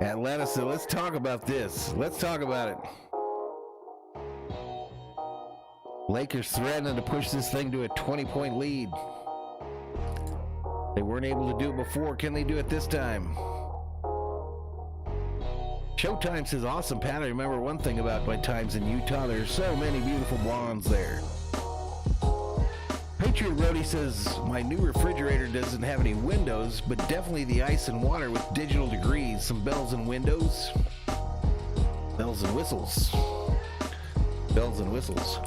Atlanta said, let's talk about this. Let's talk about it. Lakers threatening to push this thing to a 20-point lead. They weren't able to do it before. Can they do it this time? Showtime says, awesome, Pat. I remember one thing about my times in Utah. There's so many beautiful blondes there. Patriot Roadie says, my new refrigerator doesn't have any windows, but definitely the ice and water with digital degrees, some bells and windows. Bells and whistles. Bells and whistles.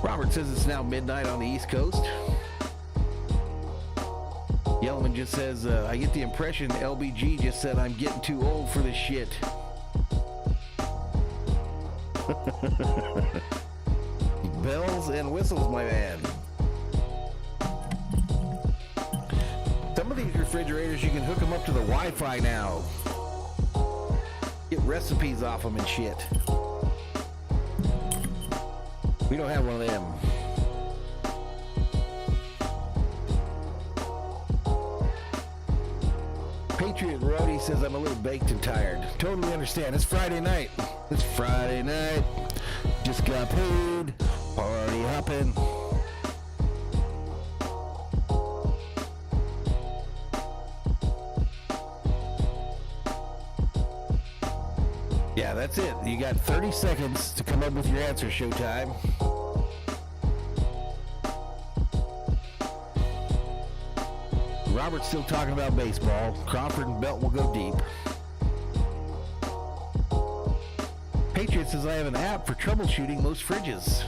Robert says it's now midnight on the East Coast. Yellman just says, I get the impression LBG just said, I'm getting too old for this shit. Bells and whistles, my man. Some of these refrigerators, you can hook them up to the Wi-Fi now. Get recipes off them and shit. We don't have one of them. Patriot Roadie says, I'm a little baked and tired. Totally understand. It's Friday night. It's Friday night. Just got paid. Party hopping. Yeah, that's it. You got 30 seconds to come up with your answer, Showtime. Robert's still talking about baseball. Crawford and Belt will go deep. Patriot says, I have an app for troubleshooting most fridges.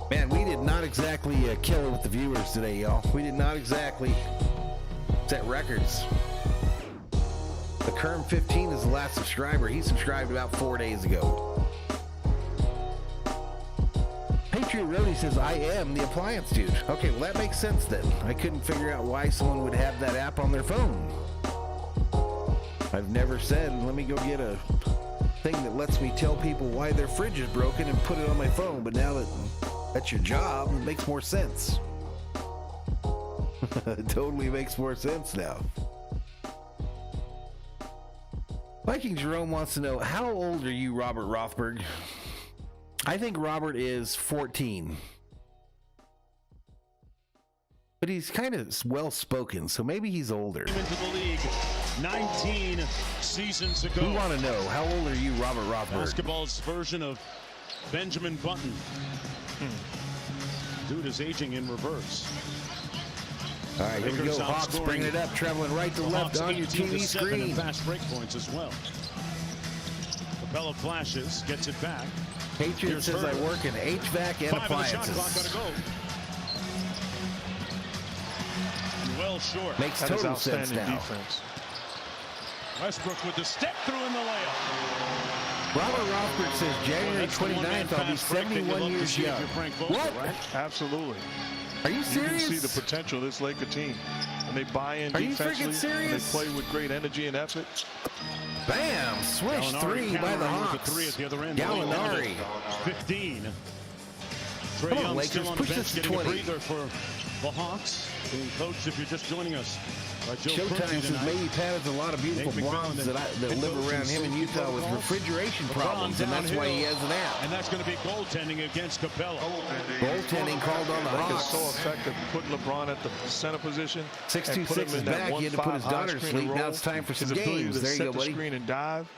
Man, we did not exactly kill it with the viewers today, y'all. We did not exactly set records. The Kerm 15 is the last subscriber. He subscribed about 4 days ago. Patriot Roadie says, I am the appliance dude. Okay, well, that makes sense then. I couldn't figure out why someone would have that app on their phone. I've never said, let me go get a thing that lets me tell people why their fridge is broken and put it on my phone. But now that that's your job, it makes more sense. It totally makes more sense now. Viking Jerome wants to know, how old are you, Robert Rothberg? I think Robert is 14. But he's kind of well-spoken, so maybe he's older. Into the league 19 seasons ago. We want to know, how old are you, Robert Rothberg? Basketball's version of Benjamin Button. Dude is aging in reverse. All right, here we go. Hawks bringing it up, traveling right to left on your TV screen. Fast break points as well. Capella flashes, gets it back. Patriot says I work in HVAC and appliances. Well short. Makes total sense now. Defense. Westbrook with the step through in the layup. Robert Rothberg says January 29th, I'll be 71 years young. What? Right? Absolutely. Are you serious? You can see the potential of this Laker team. And they buy in defensively. You freaking serious? And they play with great energy and effort. Bam! Swish three by the Hawks. Three at the other end. Gallinari. 15. Come on, Lakers, push this to 20. Breather for the Hawks. Being coached, if you're just joining us, by Joe Showtime says maybe Pat has a lot of beautiful blondes that live around him in Utah with refrigeration problems, and that's why he has an app. And that's going to be goaltending against Capella. Goaltending called on the Hawks. So effective putting LeBron at the center position. 626 is back. He had to put his daughter to sleep. Now it's time for some games. There you go, buddy. Screen and dive.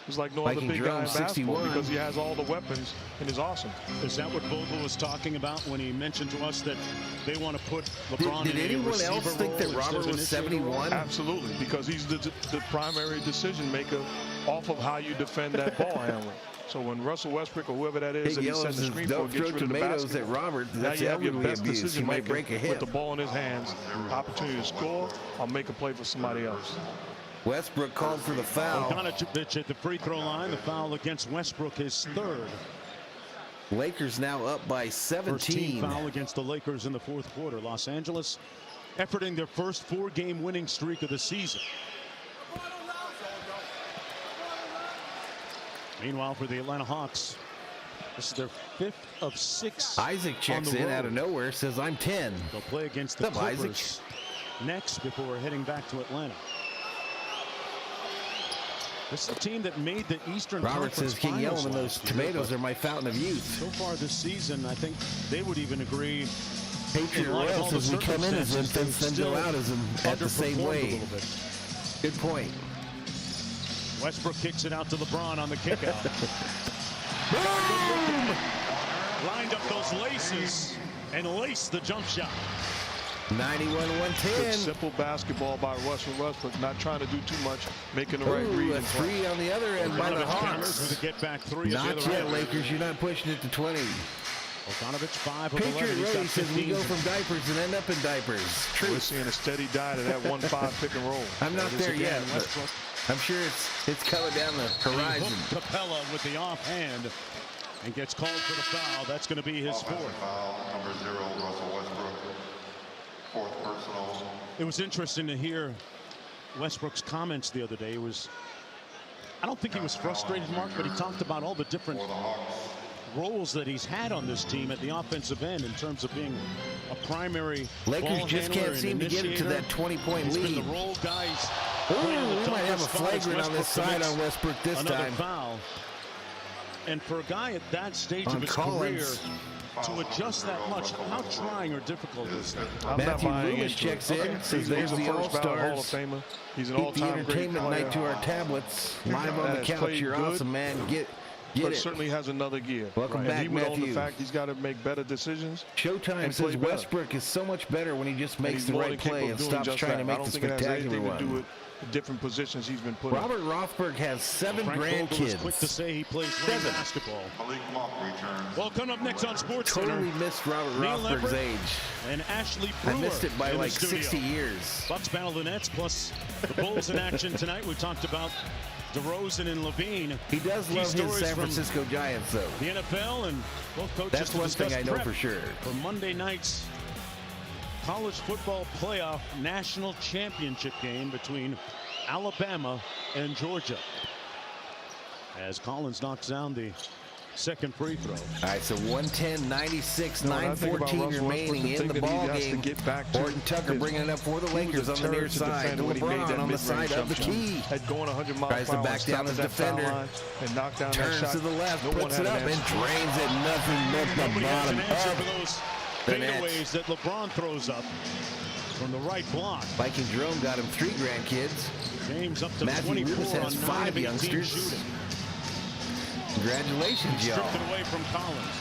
It's like no other big guy in basketball because he has all the weapons in his arsenal. Is that what Vogel was talking about when he mentioned to us that they want to put LeBron Did anyone else think that Robert was 71? Absolutely, because he's the primary decision maker off of how you defend that ball handler. So when Russell Westbrook or whoever that is that he's setting the screen for gets rid of the basketball, at Robert, now that's you have your best abuse. decision might break a hip. with the ball in his hands, opportunity to score or make a play for somebody else. Westbrook called for the foul. Bogdanovic at the free throw line. The foul against Westbrook, his third. Lakers now up by 17. First team foul against the Lakers in the fourth quarter. Los Angeles efforting their first 4-game winning streak of the season. Meanwhile, for the Atlanta Hawks, this is their 5th of 6. Isaac checks in out of nowhere, says I'm 10. They'll play against the Clippers next before heading back to Atlanta. This is the team that made the Eastern Robert Conference says King Finals Yellum, and those tomatoes are my fountain of youth. So far this season, I think they would even agree. Patriot Royal says we come in as infants, then go out as at the same way. Good point. Westbrook kicks it out to LeBron on the kickout. Boom! Lined up those laces and laced the jump shot. 91-110. Simple basketball by Russell Westbrook, not trying to do too much, making the right read. A three on the other end by the Hawks. With a get back three. Not yet, Lakers. You're not pushing it to 20. Bogdanovic 5 of 11. Patriot Road says we go from diapers and end up in diapers. True. We're seeing a steady diet of that 1-5 pick and roll. I'm not there yet. I'm sure it's coming down the horizon. Capella with the offhand and gets called for the foul. That's going to be his fourth. Foul, number 0, Russell Westbrook. Fourth personal. It was interesting to hear Westbrook's comments the other day. I don't think he was frustrated, Mark, but he talked about all the different roles that he's had on this team at the offensive end in terms of being a primary Lakers just can't seem to get it to that 20-point lead. He's been the role guys. We might have a flagrant on this side on Westbrook this time. Foul. And for a guy at that stage of his career to adjust that much, how trying or difficult is that? Matthew Lewis checks in, says there's the All-Stars. He's an all-time the entertainment night to our tablets. Live on the couch. You're awesome, man. Get but it. Certainly has another gear. Welcome back, he would Matthew. own the fact he's got to make better decisions. Showtime says Westbrook is so much better when he just makes the right play and stops trying to make the spectacular one. To do with the different positions he's been put in. Robert Rothberg has 7 grandkids. Quick to say he plays basketball. Well, coming up next on Sports Totally missed Robert Rothberg's age. And Ashley Brewer. I missed it by like 60 years. Bucks battle the Nets, plus the Bulls in action tonight. We talked about DeRozan and Levine. He does love his San Francisco Giants, though. The NFL and both coaches. That's one thing I know for sure. For Monday night's college football playoff national championship game between Alabama and Georgia. As Collins knocks down the second free throw. All right, so 110-96, 9:14 remaining in the ball game. Horton Tucker bringing it up for the Lakers on the near side. LeBron on the side of the key. Going 100 miles tries to back down his defender. And knock down turns to the left, puts it up, and drains it. Nothing but the bottom of fadeaways that LeBron throws up from the right block. Viking Jerome got him 3 grandkids. James up to Matthew 24 Lewis has 5 youngsters. Shooting. Congratulations, y'all. Stripped it away from Collins.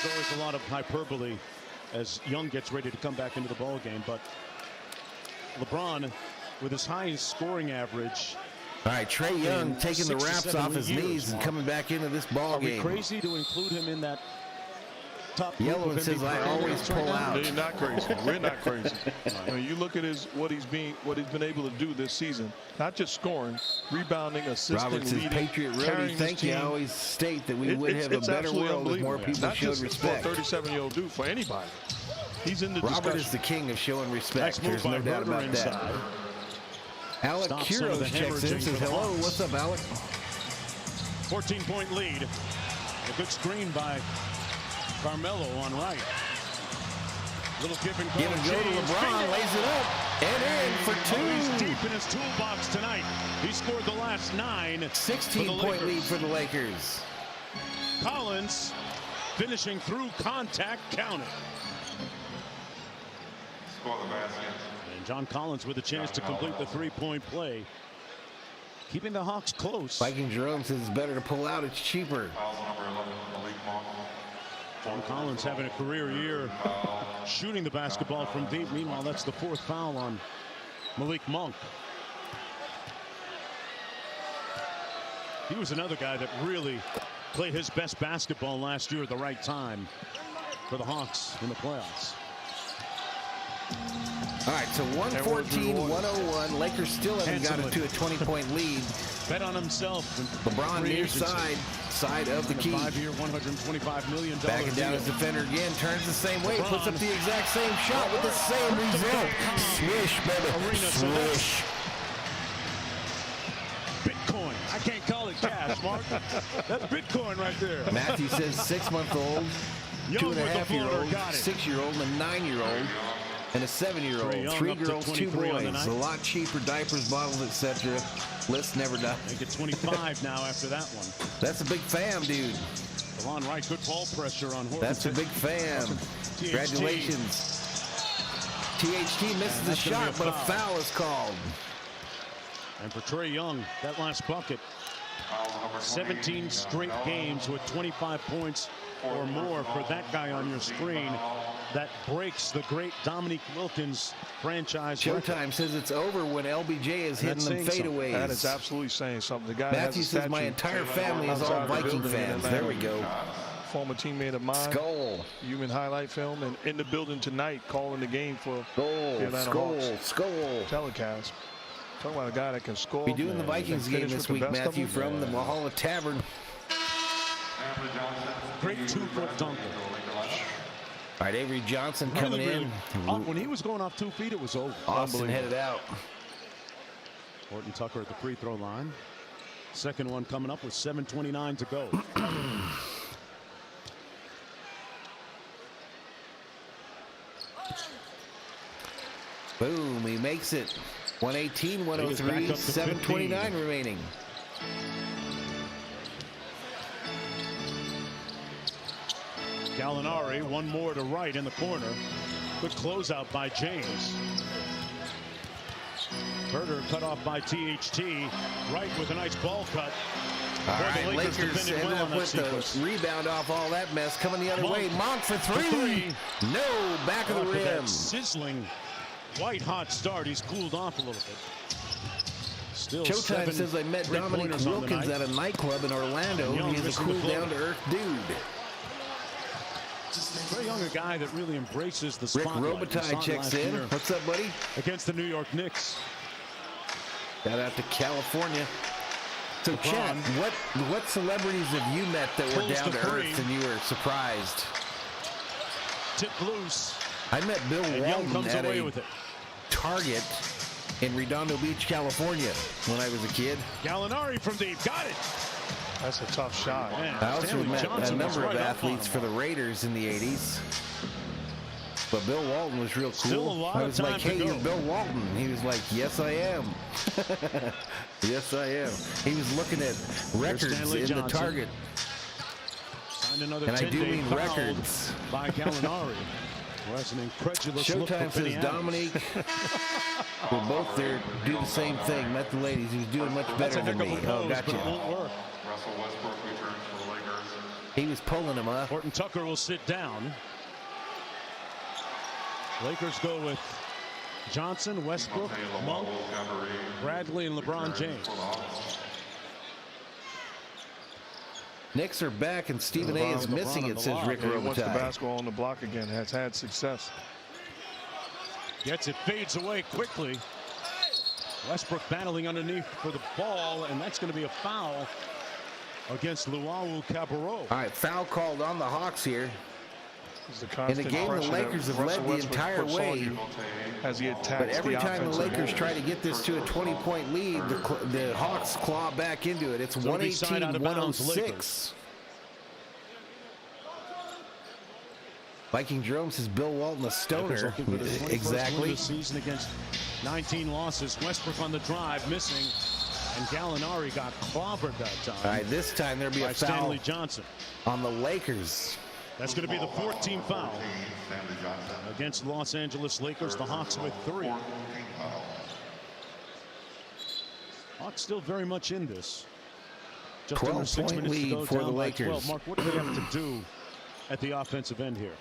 There's always a lot of hyperbole as Young gets ready to come back into the ball game, but LeBron with his highest scoring average. All right, Trae Young taking the wraps off his knees and coming back into this ball game. Are we crazy to include him in that top group? Yellow says I always pull out. They're not crazy. We're not crazy. I mean, you look at what he's been able to do this season. Not just scoring, rebounding, assisting, Roberts leading, Patriot Roadie. Thank you. I always state that we would have a better world if more people showed respect. Not just for a 37-year-old dude, for anybody. He's in the discussion. Robert is the king of showing respect. There's no doubt about that. Alec Kuros checks in, says hello. What's up, Alec? 14-point lead. A good screen by Carmelo on right. Little give and go. Give and go to LeBron, lays it up and in for two. He's deep in his toolbox tonight. He scored the last 9. 16-point lead for the Lakers. Collins finishing through contact, counted. And John Collins with a chance to complete the 3-point play. Keeping the Hawks close. Viking Jerome says it's better to pull out, it's cheaper. John Collins having a career year shooting the basketball from deep. Meanwhile, that's the 4th foul on Malik Monk. He was another guy that really played his best basketball last year at the right time for the Hawks in the playoffs. All right, so 114-101. Lakers still haven't got it to a 20-point lead. Bet on himself. LeBron near side of the key. 5-year, $125 million. Backing down his defender again, turns the same way, puts up the exact same shot with the same result. Swish, baby, swish. Bitcoin. I can't call it cash, Mark. That's Bitcoin right there. Matthew says 6-month-old, 2.5-year-old, 6-year-old, and a 9-year-old. And a 7-year-old, 3 girls, 2 boys, a lot cheaper diapers, bottles, etc. List never done. Make it 25 now after that one. That's a big fam, dude. Delon Wright, good ball pressure on Horton. That's a big fam. Congratulations. THT misses the shot, but a foul is called. And for Trae Young, that last bucket, 17 straight games with 25 points or more for that guy on your screen. That breaks the great Dominique Wilkins franchise. Showtime says it's over when LBJ is hitting them fadeaways. That is absolutely saying something. The guy Matthew says my entire family is all Viking fans. There we go. Former teammate of mine. SKOL. Human highlight film, and in the building tonight calling the game for the Atlanta Hawks. SKOL. Telecast. Talking about a guy that can score. Be doing the Vikings game this week, Matthew, from the Valhalla Tavern. Great 2-foot dunker. All right, Avery Johnson coming in. When he was going off 2 feet, it was over. Austin headed out. Horton Tucker at the free throw line. Second one coming up with 7:29 to go. Boom, he makes it. 118, 103, 7:29 remaining. Gallinari, one more to right in the corner. Good closeout by James. Herter cut off by THT. Wright with a nice ball cut. All right, Lakers ended up with the rebound off all that mess. Coming the other way. Monk for three. No, back of the rim. That sizzling, white hot start. He's cooled off a little bit. Still Showtime says I met Dominique Wilkins at a nightclub in Orlando. He's a cool, down-to-earth dude. Very young, a guy that really embraces the spotlight. Rick Robitaille checks in. What's up, buddy? Against the New York Knicks. Shout out to California. So, Chad, what celebrities have you met that were down to earth and you were surprised? Tip loose. I met Bill Walton at a Target in Redondo Beach, California, when I was a kid. Gallinari from deep, got it. That's a tough shot. Man, I also met a number of athletes for the Raiders in the 80s. But Bill Walton was real cool. I was like, hey, you're Bill Walton. He was like, yes, I am. Yes, I am. He was looking at records in the Target. And I do mean records. By Gallinari. That's an incredulous Showtime says Dominique. We're both there, do the same thing. Met the ladies. He was doing much better than me. Oh, gotcha. Russell Westbrook returns for the Lakers. He was pulling him up. Horton Tucker will sit down. Lakers go with Johnson, Westbrook, Monk, Bradley, and LeBron James. Knicks are back, and Stephen A is missing it, says Rick Robitaille. He wants the basketball on the block again. Has had success. Gets it, fades away quickly. Westbrook battling underneath for the ball, and that's going to be a foul against Luau Cabarro. All right, foul called on the Hawks here. In a game the Lakers have led the entire way, but every time the Lakers try to get this to a 20-point lead, the Hawks claw back into it. It's 118-106. Viking Jerome says Bill Walton a stoner. Exactly. Season against 19 losses. Westbrook on the drive, missing, and Gallinari got clobbered that time. All right, this time there'll be a foul Stanley Johnson on the Lakers. That's going to be the 14th foul against Los Angeles Lakers. The Hawks with 3. Hawks still very much in this. Just under 6 minutes to go, for down the by Lakers. 12. Mark, what do they have to do at the offensive end here?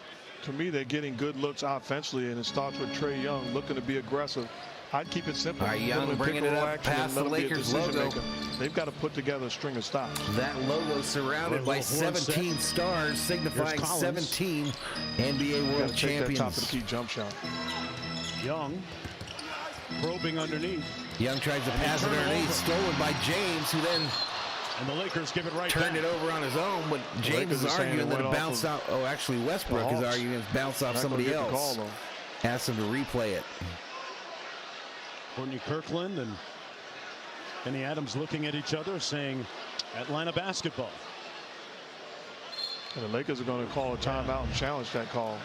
To me, they're getting good looks offensively, and it starts with Trae Young looking to be aggressive. I'd keep it simple. All right, Young bringing it up past the Lakers logo. They've got to put together a string of stops. That logo surrounded by 17 stars, signifying 17 NBA World Champions. Top of the key jump shot. Young probing underneath. Young tries to pass it underneath, stolen by James, who then and the Lakers give it right turned back. it over on his own, but James is arguing that it bounced off. Oh, actually, Westbrook is arguing it bounced off somebody else. Asked him to replay it. Courtney Kirkland and Kenny Adams looking at each other, saying Atlanta basketball. And the Lakers are going to call a timeout and challenge that call.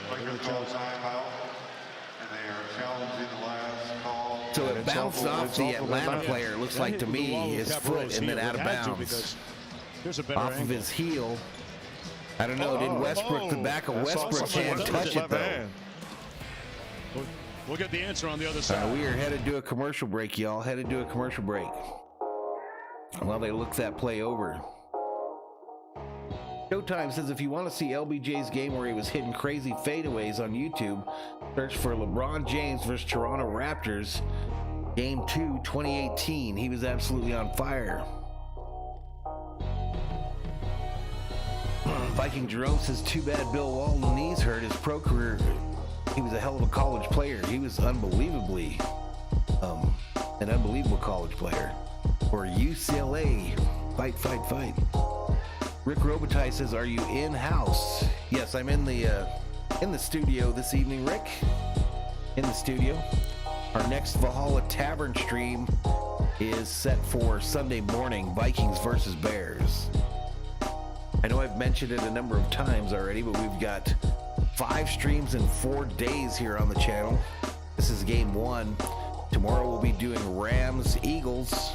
So it bounced off the Atlanta player, it looks like to me, his foot, and then out of bounds. Off of his heel. I don't know, did Westbrook, the back of Westbrook's hand touch it though? We'll get the answer on the other side. We are headed to a commercial break, y'all. Headed to a commercial break. While they look that play over. Showtime says if you want to see LBJ's game where he was hitting crazy fadeaways on YouTube, search for LeBron James versus Toronto Raptors, Game 2, 2018. He was absolutely on fire. Viking Jerome says, too bad Bill Walton knees hurt his pro career. He was a hell of a college player. He was unbelievably, an unbelievable college player. For UCLA, fight, fight, fight. Rick Robitaille says, are you in-house? Yes, I'm in the studio this evening, Rick. In the studio. Our next Valhalla Tavern stream is set for Sunday morning, Vikings versus Bears. I know I've mentioned it a number of times already, but we've got 5 streams in 4 days here on the channel. This is game 1. Tomorrow we'll be doing Rams, Eagles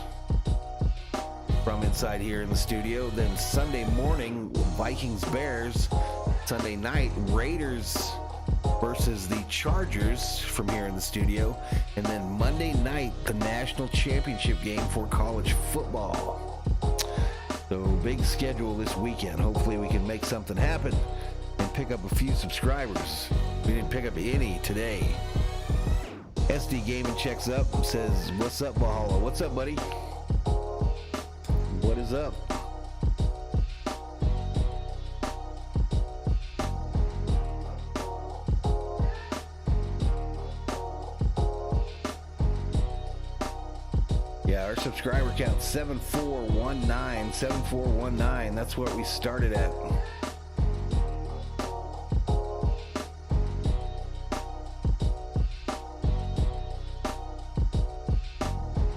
from inside here in the studio. Then Sunday morning, Vikings, Bears. Sunday night, Raiders versus the Chargers from here in the studio. And then Monday night, the national championship game for college football. So big schedule this weekend. Hopefully we can make something happen and pick up a few subscribers. We didn't pick up any today. SD Gaming checks up and says, what's up, Valhalla? What's up, buddy? What is up? Yeah, our subscriber count 7419. 7419. That's what we started at.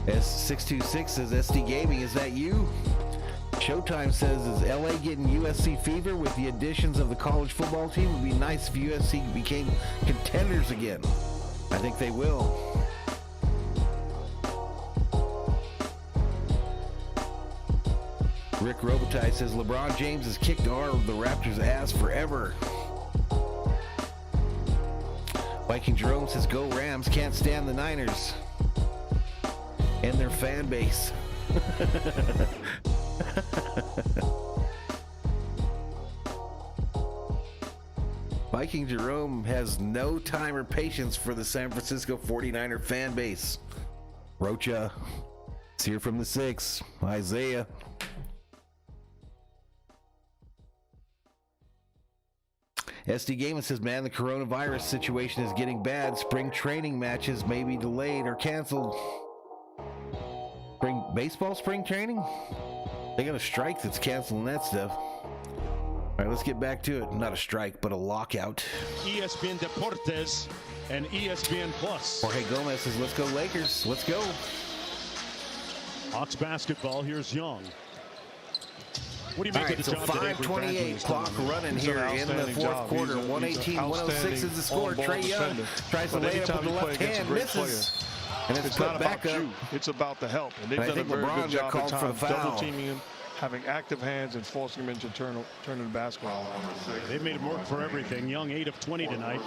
S626 says, SD Gaming, is that you? Showtime says, is LA getting USC fever with the additions of the college football team? It would be nice if USC became contenders again. I think they will. Rick Robitaille says, LeBron James has kicked the Raptors' ass forever. Viking Jerome says, go Rams, can't stand the Niners and their fan base. Viking Jerome has no time or patience for the San Francisco 49er fan base. Rocha, it's here from the 6. Isaiah. SD Gaming says, man, the coronavirus situation is getting bad. Spring training matches may be delayed or canceled. Baseball spring training? They got a strike that's canceling that stuff. All right, let's get back to it. Not a strike, but a lockout. ESPN Deportes and ESPN Plus. Jorge Gomez says, let's go Lakers. Let's go. Hawks basketball. Here's Young. What do you make of the job today? 5:28 clock running here in the fourth quarter. 118-106 is the score. Trae Young tries to lay up with the left hand, misses. And it's put back up. It's about the help. And they've done a very good job at times double teaming him, having active hands, and forcing him into turning the basketball. They've made him work for everything. Young 8 of 20 tonight.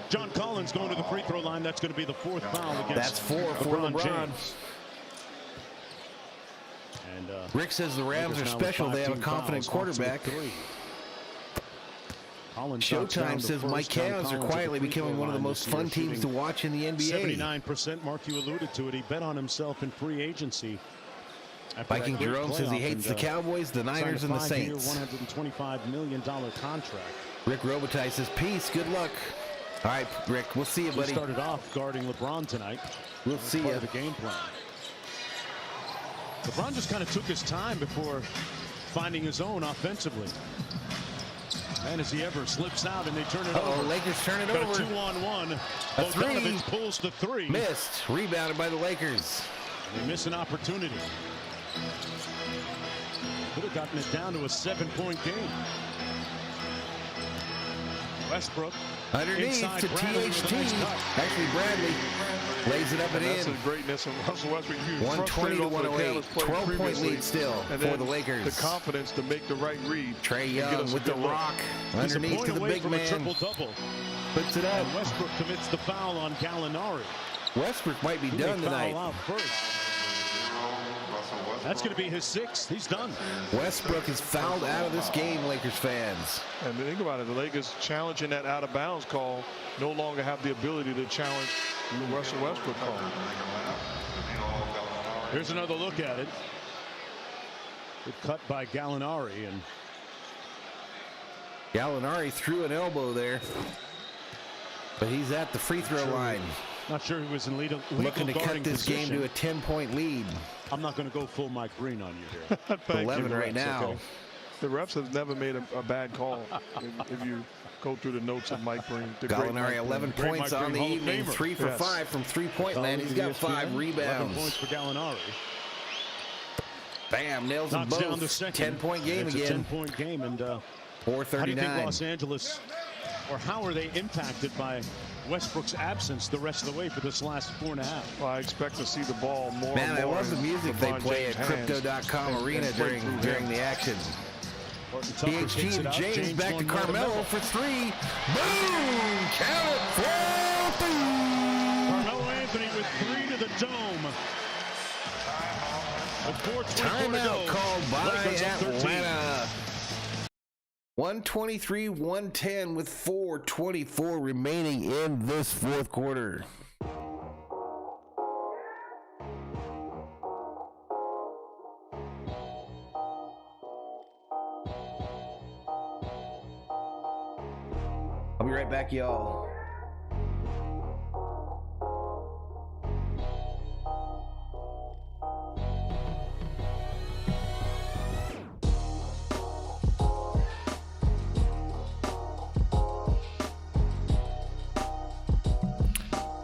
John Collins going to the free throw line. That's going to be the 4th foul against That's 4 for LeBron. James. And, Rick says the Rams are special. They have a confident quarterback. Showtime says Mike Cavs are quietly becoming one of the most fun teams to watch in the NBA. 79%. Mark, you alluded to it. He bet on himself in free agency. Viking Jerome says he hates the Cowboys, the Niners, and the Saints. $125 million contract. Rick Robitaille says, peace, good luck. All right, Rick, we'll see you, buddy. He started off guarding LeBron tonight. We'll see you. Part of the game plan. LeBron just kind of took his time before finding his own offensively. And as he ever slips out and they turn it over. Lakers turn it over. A 2-on-1. A 3. Bogdanovich pulls the 3. Missed. Rebounded by the Lakers. They miss an opportunity. Could have gotten it down to a 7-point game. Westbrook. Underneath to THT. Actually, Bradley lays it up and in. That's the greatness of Russell Westbrook. 120 to 108. 12-point lead still for the Lakers. The confidence to make the right read. Trae Young with the rock underneath to the big man. Triple-double. Puts it up. And Westbrook commits the foul on Gallinari. Westbrook might be done tonight. Foul out first. That's going to be his 6th. He's done. Westbrook is fouled out of this game, Lakers fans. And think about it. The Lakers challenging that out-of-bounds call no longer have the ability to challenge the Russell Westbrook call. Here's another look at it. Good cut by Gallinari. And Gallinari threw an elbow there. But he's at the free throw line. Not sure he was in legal looking to cut this game to a 10-point lead. I'm not going to go full Mike Green on you here. 11 right now. Okay. The refs have never made a bad call. if you go through the notes of Mike Green. Gallinari 11 points on the evening. 3 for 5 from three-point land. He's got 5 rebounds. 11 points for Gallinari. Bam, nails them both. 10-point game again. It's a 10-point game. And 4:39. How do you think Los Angeles, or how are they impacted by Westbrook's absence the rest of the way for this last 4.5? Well, I expect to see the ball more. Man, and more. I love the music they play at Crypto.com Arena during the action. THT to James, back to Carmelo for 3. Boom! Count it, 4-3. Carmelo Anthony with 3 to the dome. Timeout called by Atlanta. 123-110 with 4:24 remaining in this fourth quarter. I'll be right back, y'all.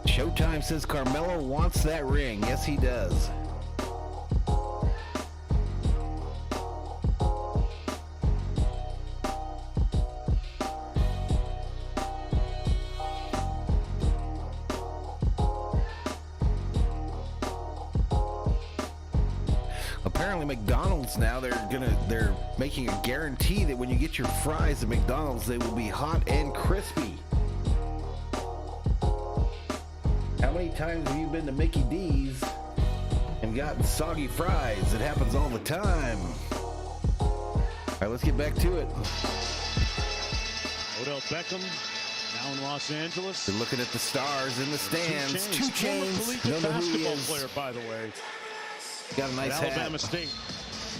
Showtime says Carmelo wants that ring. Yes, he does. Apparently McDonald's now they're making a guarantee that when you get your fries at McDonald's they will be hot and crispy. How many times have you been to Mickey D's and gotten soggy fries? It happens all the time. All right, let's get back to it. Odell Beckham Now in Los Angeles. They're looking at the stars in the stands. 2 Chainz. Don't know who he is. Player, by the way. Got a nice hat. Alabama State.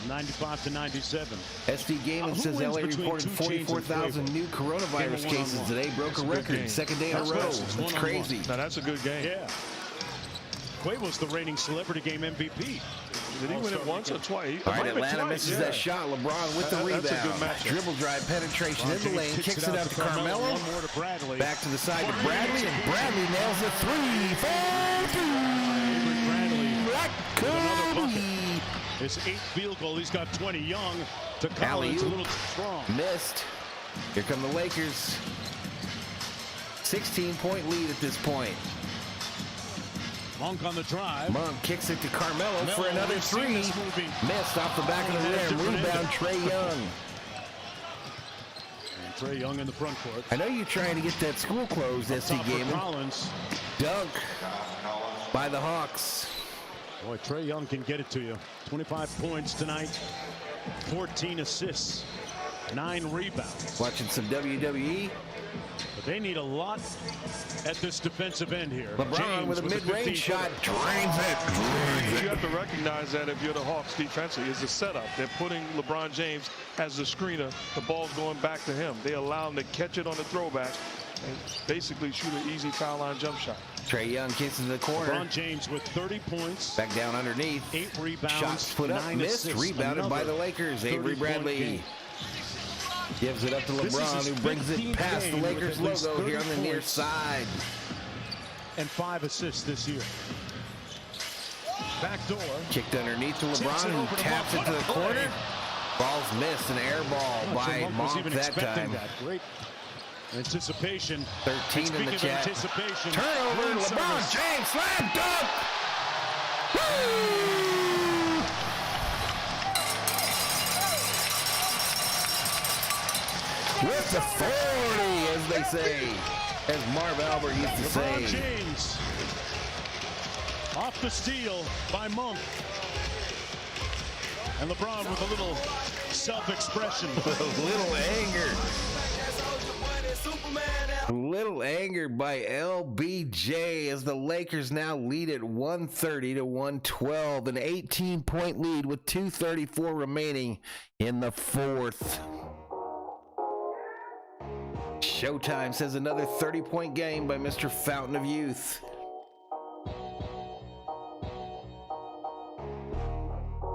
95 to 97. SD Gaming says LA reported 44,000 new coronavirus cases today. Broke a record. Second day in a row. It's crazy. Now that's a good game. Yeah. Quavo's the reigning celebrity game MVP. Did he win it once or twice? All right, Atlanta misses that shot. LeBron with the rebound. That's a good matchup. Dribble drive penetration in the lane. Kicks it out to Carmelo. One more to Bradley. Back to the side to Bradley. And Bradley nails the 3. 4-2. Bradley. His 8th field goal. He's got 20. Young to Collins. A little strong. Missed. Here come the Lakers. 16-point lead at this point. Monk on the drive. Monk kicks it to Carmelo for another 3. Missed off the back of the rim. Rebound, Trae Young. And Trae Young in the front court. I know you're trying to get that school closed, SC Gaming. Collins. Dunk by the Hawks. Boy, Trae Young can get it to you. 25 points tonight. 14 assists. 9 rebounds. Watching some WWE. But they need a lot at this defensive end here. LeBron James with a mid-range shot, drains it. You have to recognize that if you're the Hawks defensively, is the setup. They're putting LeBron James as the screener. The ball's going back to him. They allow him to catch it on the throwback and basically shoot an easy foul line jump shot. Trae Young kicks in the corner. LeBron James with 30 points. Back down underneath. 8 rebounds. Shots put up, missed. Assists. Rebounded by the Lakers. Avery Bradley gives it up to LeBron, who brings it past the Lakers logo here on the near side. And 5 assists this year. Back door. Kicked underneath to LeBron, who taps it to the corner. Ball's missed, an air ball by Monk that time. Great anticipation. 13 in the chat. Anticipation. Turnover, LeBron James, slam dunk! Woo! With the 40, as they say, as Marv Albert used to say. LeBron James off the steal by Monk. And LeBron with a little self-expression. A little anger. A little anger by LBJ as the Lakers now lead at 130 to 112. An 18-point lead with 2:34 remaining in the fourth. Showtime says another 30-point game by Mr. Fountain of Youth.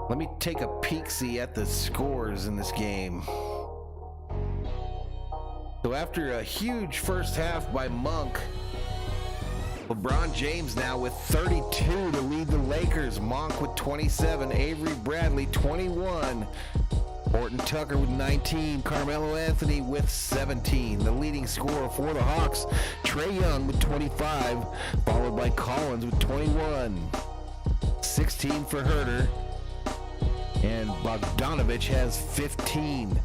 Let me take a peek-see at the scores in this game. So after a huge first half by Monk, LeBron James now with 32 to lead the Lakers. Monk with 27, Avery Bradley 21, Horton Tucker with 19, Carmelo Anthony with 17. The leading scorer for the Hawks, Trae Young with 25, followed by Collins with 21. 16 for Herter, and Bogdanovich has 15.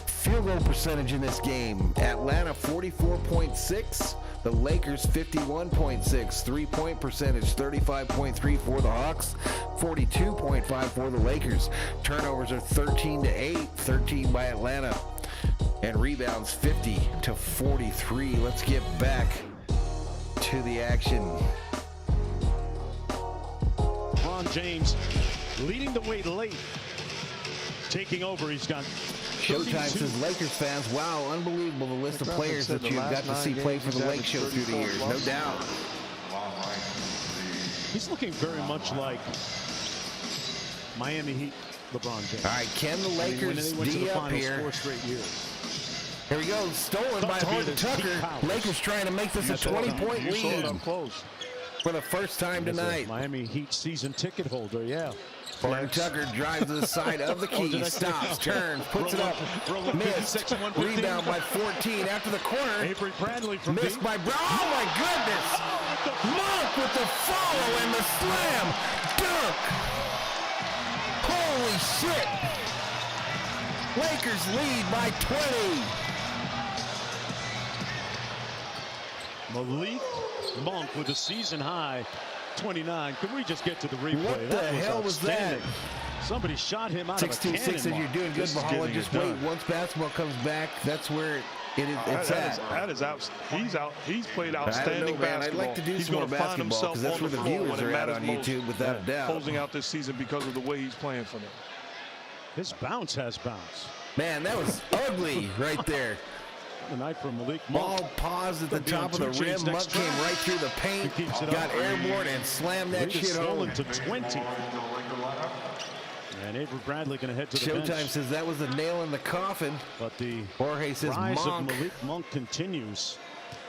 Field goal percentage in this game, Atlanta 44.6, the Lakers 51.6. Three-point percentage 35.3 for the Hawks, 42.5 for the Lakers. Turnovers are 13-8, 13 by Atlanta, and rebounds 50 to 43. Let's get back to the action. LeBron James leading the way late, taking over. He's got Showtime says Lakers fans, wow, unbelievable the list of players that you've got to see play for the Lake Show through the years, no doubt. He's looking very much like Miami Heat LeBron James. All right, can the Lakers D up here? 4 straight years. Here we go, stolen by Horton Tucker. Lakers trying to make this a 20-point lead for the first time tonight. Miami Heat season ticket holder, yeah. Horton Tucker drives to the side of the key, stops, turns, puts it up, missed, rebound by 14 after the corner, Avery Bradley from missed by Brown. Oh my goodness! Monk with the follow and the slam dunk. Holy shit! Lakers lead by 20. Malik Monk with a season high 29. Can we just get to the replay? What the hell was that? Somebody shot him out of a cannon. 6-2-6 says you're doing good, Valhalla. Just wait. Once basketball comes back, that's where it's at. That is out. He's out. He's played outstanding basketball. I'd like to do he's some more going to find basketball himself because that's on where the the floor viewers when it are at matters on most. YouTube, without a doubt. Closing out this season because of the way he's playing for them. His bounce has bounce. Man, that was ugly right there. The night for Malik Monk. Ball paused at the top of the rim. Monk came right through the paint, got airborne, and slammed that shit home. To 20. And Avery Bradley going to head to the Showtime bench. says that was a nail in the coffin. But the Jorge says rise Monk. of Malik Monk continues.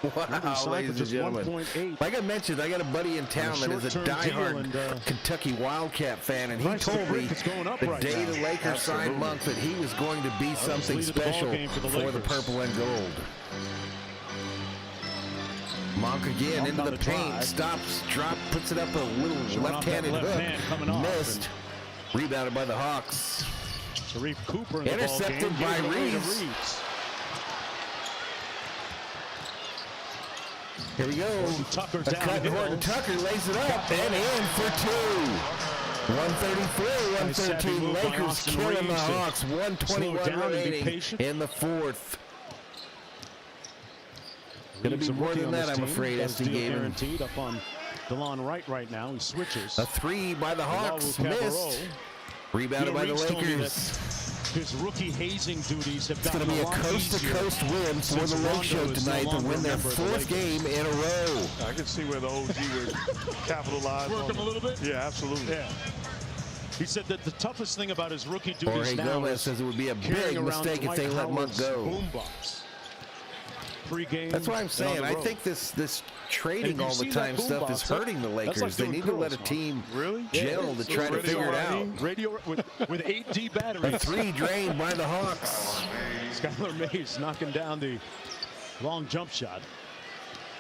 Wow, ladies and gentlemen. Like I mentioned, I got a buddy in town that is a diehard Kentucky Wildcat fan, and he told me the day the Lakers signed Monk that he was going to be something special for the purple and gold. Monk again into the paint, stops, drop, puts it up a little left-handed hook, missed, rebounded by the Hawks. Sharif Cooper in intercepted the ball game. by Reeves. Here we go. Tucker a cut. Horton Tucker lays it up and in for two. 134-113. Lakers killing the Hawks. 121 remaining in the fourth. Going to be more than that, I'm afraid, SD Gaming. Guaranteed up on DeLon right now. He switches. A three by the Hawks. Missed. Rebounded by the Lakers. His rookie hazing duties have gotten a lot easier. It's going to be a coast-to-coast win for the Lake Show tonight to win their fourth game in a row. I can see where the OG would capitalize. Work him a little bit? Yeah, absolutely. Yeah. He said that the toughest thing about his rookie duties Jorge now Gomez is says it would be a big mistake if they let Monk go. Boombox. Pre-game. That's what I'm saying. I think this trading all the time stuff is hurting the Lakers. Like they need to let a team gel to try to figure it out. Radio with 8D batteries. A three drained by the Hawks. Skylar Mays knocking down the long jump shot.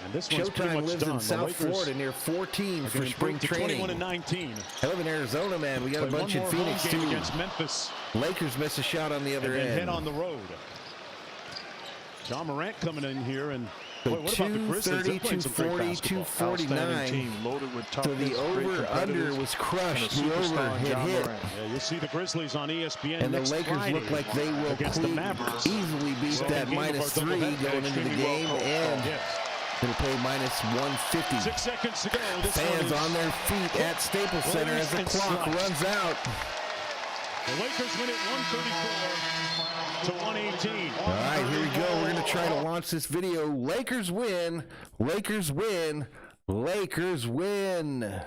And this one's Showtime lives in South Florida near 14 for spring training. 21-19. I live in Arizona, man. We got a bunch in Phoenix too. Against Memphis. Lakers miss a shot on the other end. Head on the road. John Morant coming in here and boy, what about the Grizzlies? 230, 240, 249. Loaded with so the over-under was crushed. The over hit. Yeah, you'll see the Grizzlies on ESPN and the Lakers Friday look like they will easily beat that -3 going into the game and going to play -150. 6 seconds to go. Fans on their feet at Staples Center as the clock runs out. The Lakers win it 134-118. All right, here we go. We're going to try to launch this video. Lakers win. Lakers win. Lakers win.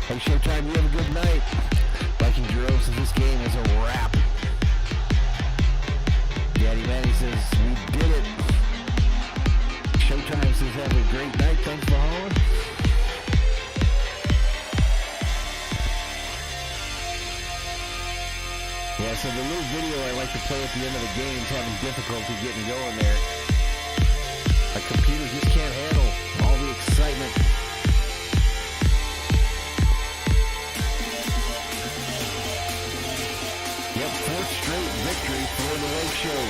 Hey, Showtime, you have a good night. Viking Jerome says this game is a wrap. Daddy Manny says we did it. Showtime says have a great night. Thanks for hauling. Yeah, so the little video I like to play at the end of the game is having difficulty getting going there. My computer just can't handle all the excitement. Yep, fourth straight victory for the Lake Show.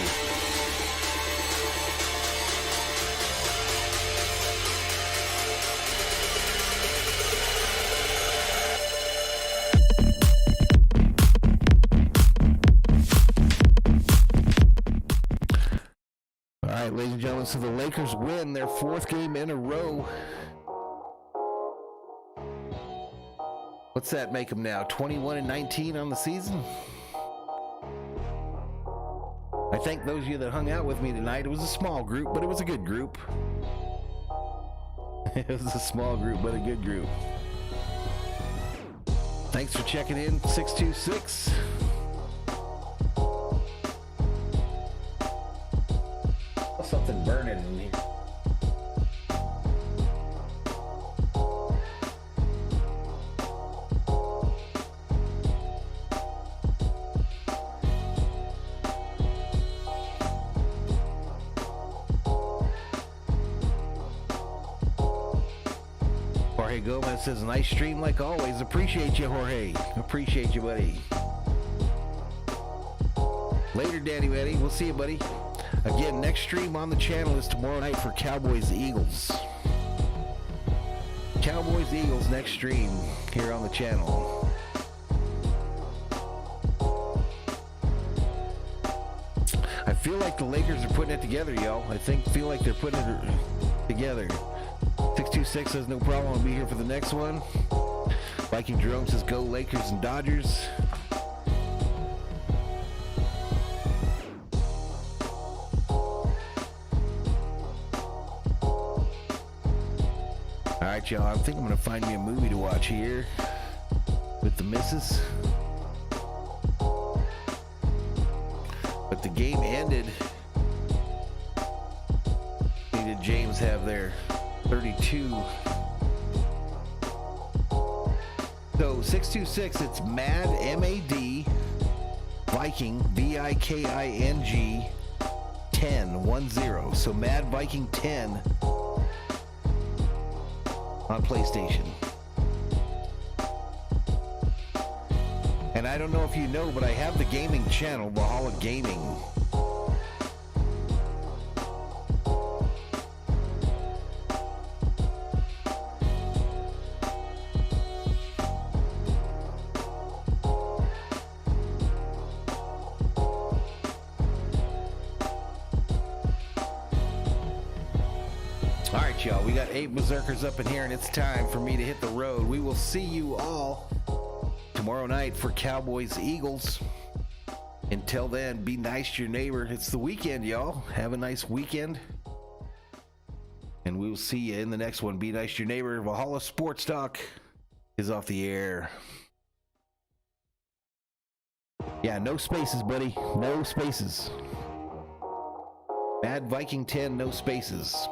All right, ladies and gentlemen, so the Lakers win their fourth game in a row. What's that make them now? 21-19 on the season? I thank those of you that hung out with me tonight. It was a small group, but it was a good group. It was a small group, but a good group. Thanks for checking in, 626. Something burning in here. Jorge Gomez says, nice stream like always. Appreciate you, Jorge. Appreciate you, buddy. Later, Daddy Betty. We'll see you, buddy. Again, next stream on the channel is tomorrow night for Cowboys-Eagles. Cowboys-Eagles next stream here on the channel. I feel like the Lakers are putting it together, y'all. Feel like they're putting it together. 626 says no problem. I'll be here for the next one. Viking Jerome says go Lakers and Dodgers. All right, y'all. I think I'm going to find me a movie to watch here with the missus. But the game ended. What did James have there? 32. So 626, it's MAD, M-A-D, Viking, V-I-K-I-N-G, 10. So MAD Viking 10 on PlayStation. And I don't know if you know, but I have the gaming channel, Valhalla Gaming. All right, y'all, we got 8 Berserkers up in here, and it's time for me to hit the road. We will see you all tomorrow night for Cowboys-Eagles. Until then, be nice to your neighbor. It's the weekend, y'all. Have a nice weekend. And we will see you in the next one. Be nice to your neighbor. Valhalla Sports Talk is off the air. Yeah, no spaces, buddy. No spaces. Mad Viking 10, no spaces.